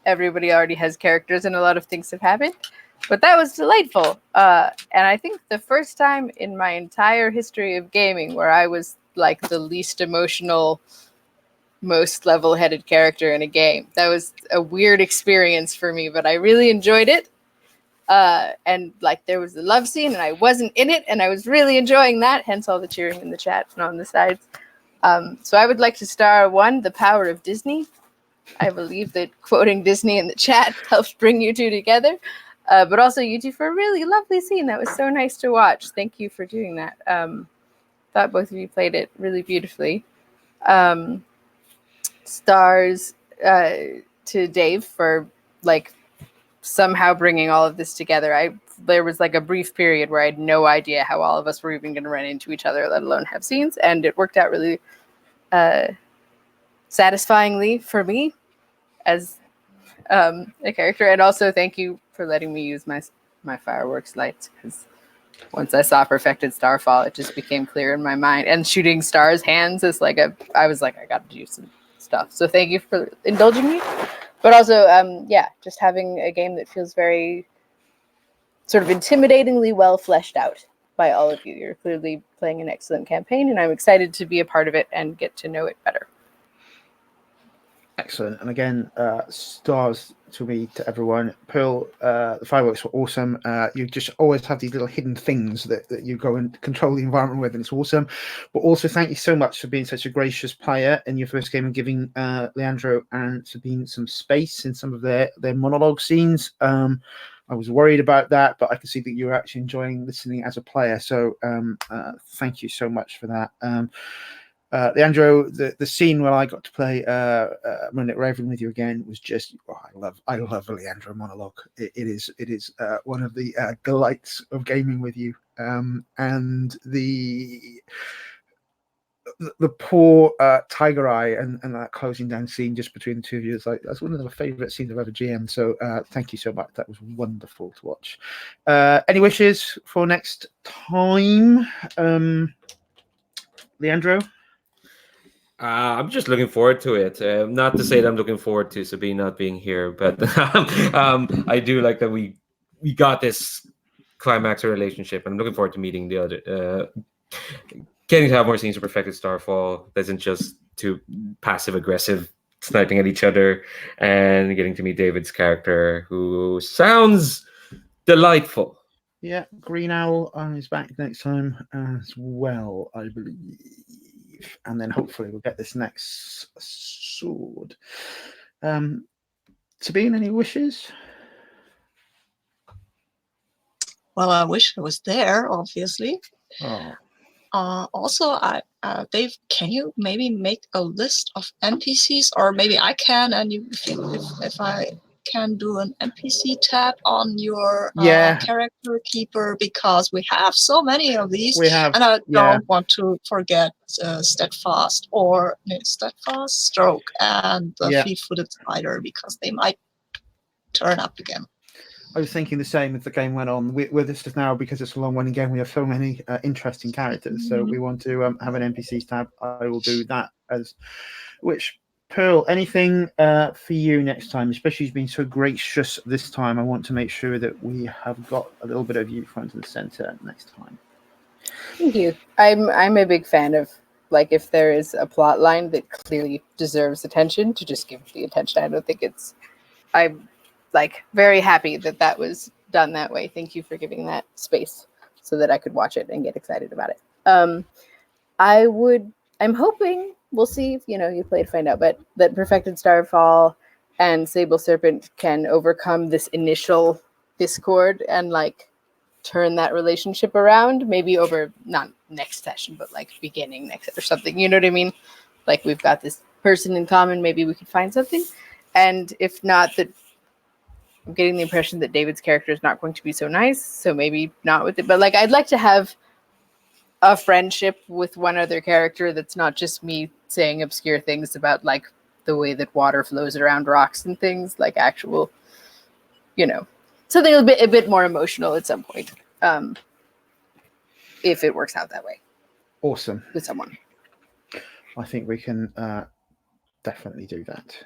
everybody already has characters and a lot of things have happened, but that was delightful. And I think the first time in my entire history of gaming where I was like the least emotional, most level-headed character in a game. That was a weird experience for me, but I really enjoyed it. And like there was a love scene and I wasn't in it, and I was really enjoying that, hence all the cheering in the chat and on the sides. So I would like to star one, the power of Disney. I believe that quoting Disney in the chat helps bring you two together. But also you two for a really lovely scene. That was so nice to watch. Thank you for doing that. Thought both of you played it really beautifully. Stars to Dave for like somehow bringing all of this together. There was like a brief period where I had no idea how all of us were even going to run into each other, let alone have scenes, and it worked out really satisfyingly for me as a character. And also thank you for letting me use my fireworks lights, because once I saw Perfected Starfall, it just became clear in my mind. And shooting stars hands is like I was like, I got to do some stuff. So thank you for indulging me. But also, just having a game that feels very sort of intimidatingly well fleshed out by all of you. You're clearly playing an excellent campaign, and I'm excited to be a part of it and get to know it better. Excellent. And again, stars to me, to everyone. Pearl, the fireworks were awesome. You just always have these little hidden things that you go and control the environment with, and it's awesome. But also, thank you so much for being such a gracious player in your first game and giving Leandro and Sabine some space in some of their monologue scenes. I was worried about that, but I can see that you were actually enjoying listening as a player. So thank you so much for that. Leandro, the scene where I got to play Moonlit Raven with you again was just I love a Leandro monologue. It is one of the delights of gaming with you. And the poor Tiger Eye and that closing down scene just between the two of you is like, that's one of the favorite scenes I've ever GM'd. So thank you so much. That was wonderful to watch. Any wishes for next time, Leandro? I'm just looking forward to it. Not to say that I'm looking forward to Sabine not being here, but I do like that we got this climax relationship, and I'm looking forward to meeting the other. Getting to have more scenes of Perfected Starfall that isn't just too passive aggressive sniping at each other, and getting to meet David's character, who sounds delightful. Yeah, Green Owl is back next time as well, I believe. And then hopefully we'll get this next sword. Sabine, any wishes? Well, I wish I was there, obviously. Oh. Also, Dave, can you maybe make a list of NPCs, or maybe I can, and if I can do an NPC tab on your character keeper, because we have so many of these, and I don't want to forget Steadfast Stroke and the Fleet-footed Spider, because they might turn up again. I was thinking the same as the game went on. With this is now, because it's a long-running game, we have so many interesting characters. So we want to have an NPCs tab. I will do that as which. Pearl, anything for you next time, especially you've been so gracious this time. I want to make sure that we have got a little bit of you front and center next time. Thank you. I'm a big fan of, like, if there is a plot line that clearly deserves attention, to just give it the attention. I don't think I'm like very happy that was done that way. Thank you for giving that space so that I could watch it and get excited about it. I'm hoping, we'll see if, you play to find out, but that Perfected Starfall and Sable Serpent can overcome this initial discord and like turn that relationship around, maybe over, not next session, but like beginning next or something. You know what I mean? Like, we've got this person in common, maybe we could find something. And if not, that I'm getting the impression that David's character is not going to be so nice, so maybe not with it. But like, I'd like to have a friendship with one other character that's not just me saying obscure things about like the way that water flows around rocks and things, like actual, something a bit more emotional at some point. If it works out that way. Awesome. With someone. I think we can definitely do that.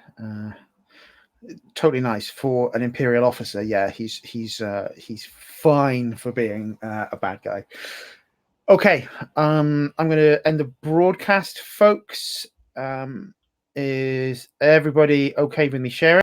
Totally nice for an Imperial officer. Yeah, he's fine for being a bad guy. Okay, I'm going to end the broadcast, folks. Is everybody okay with me sharing?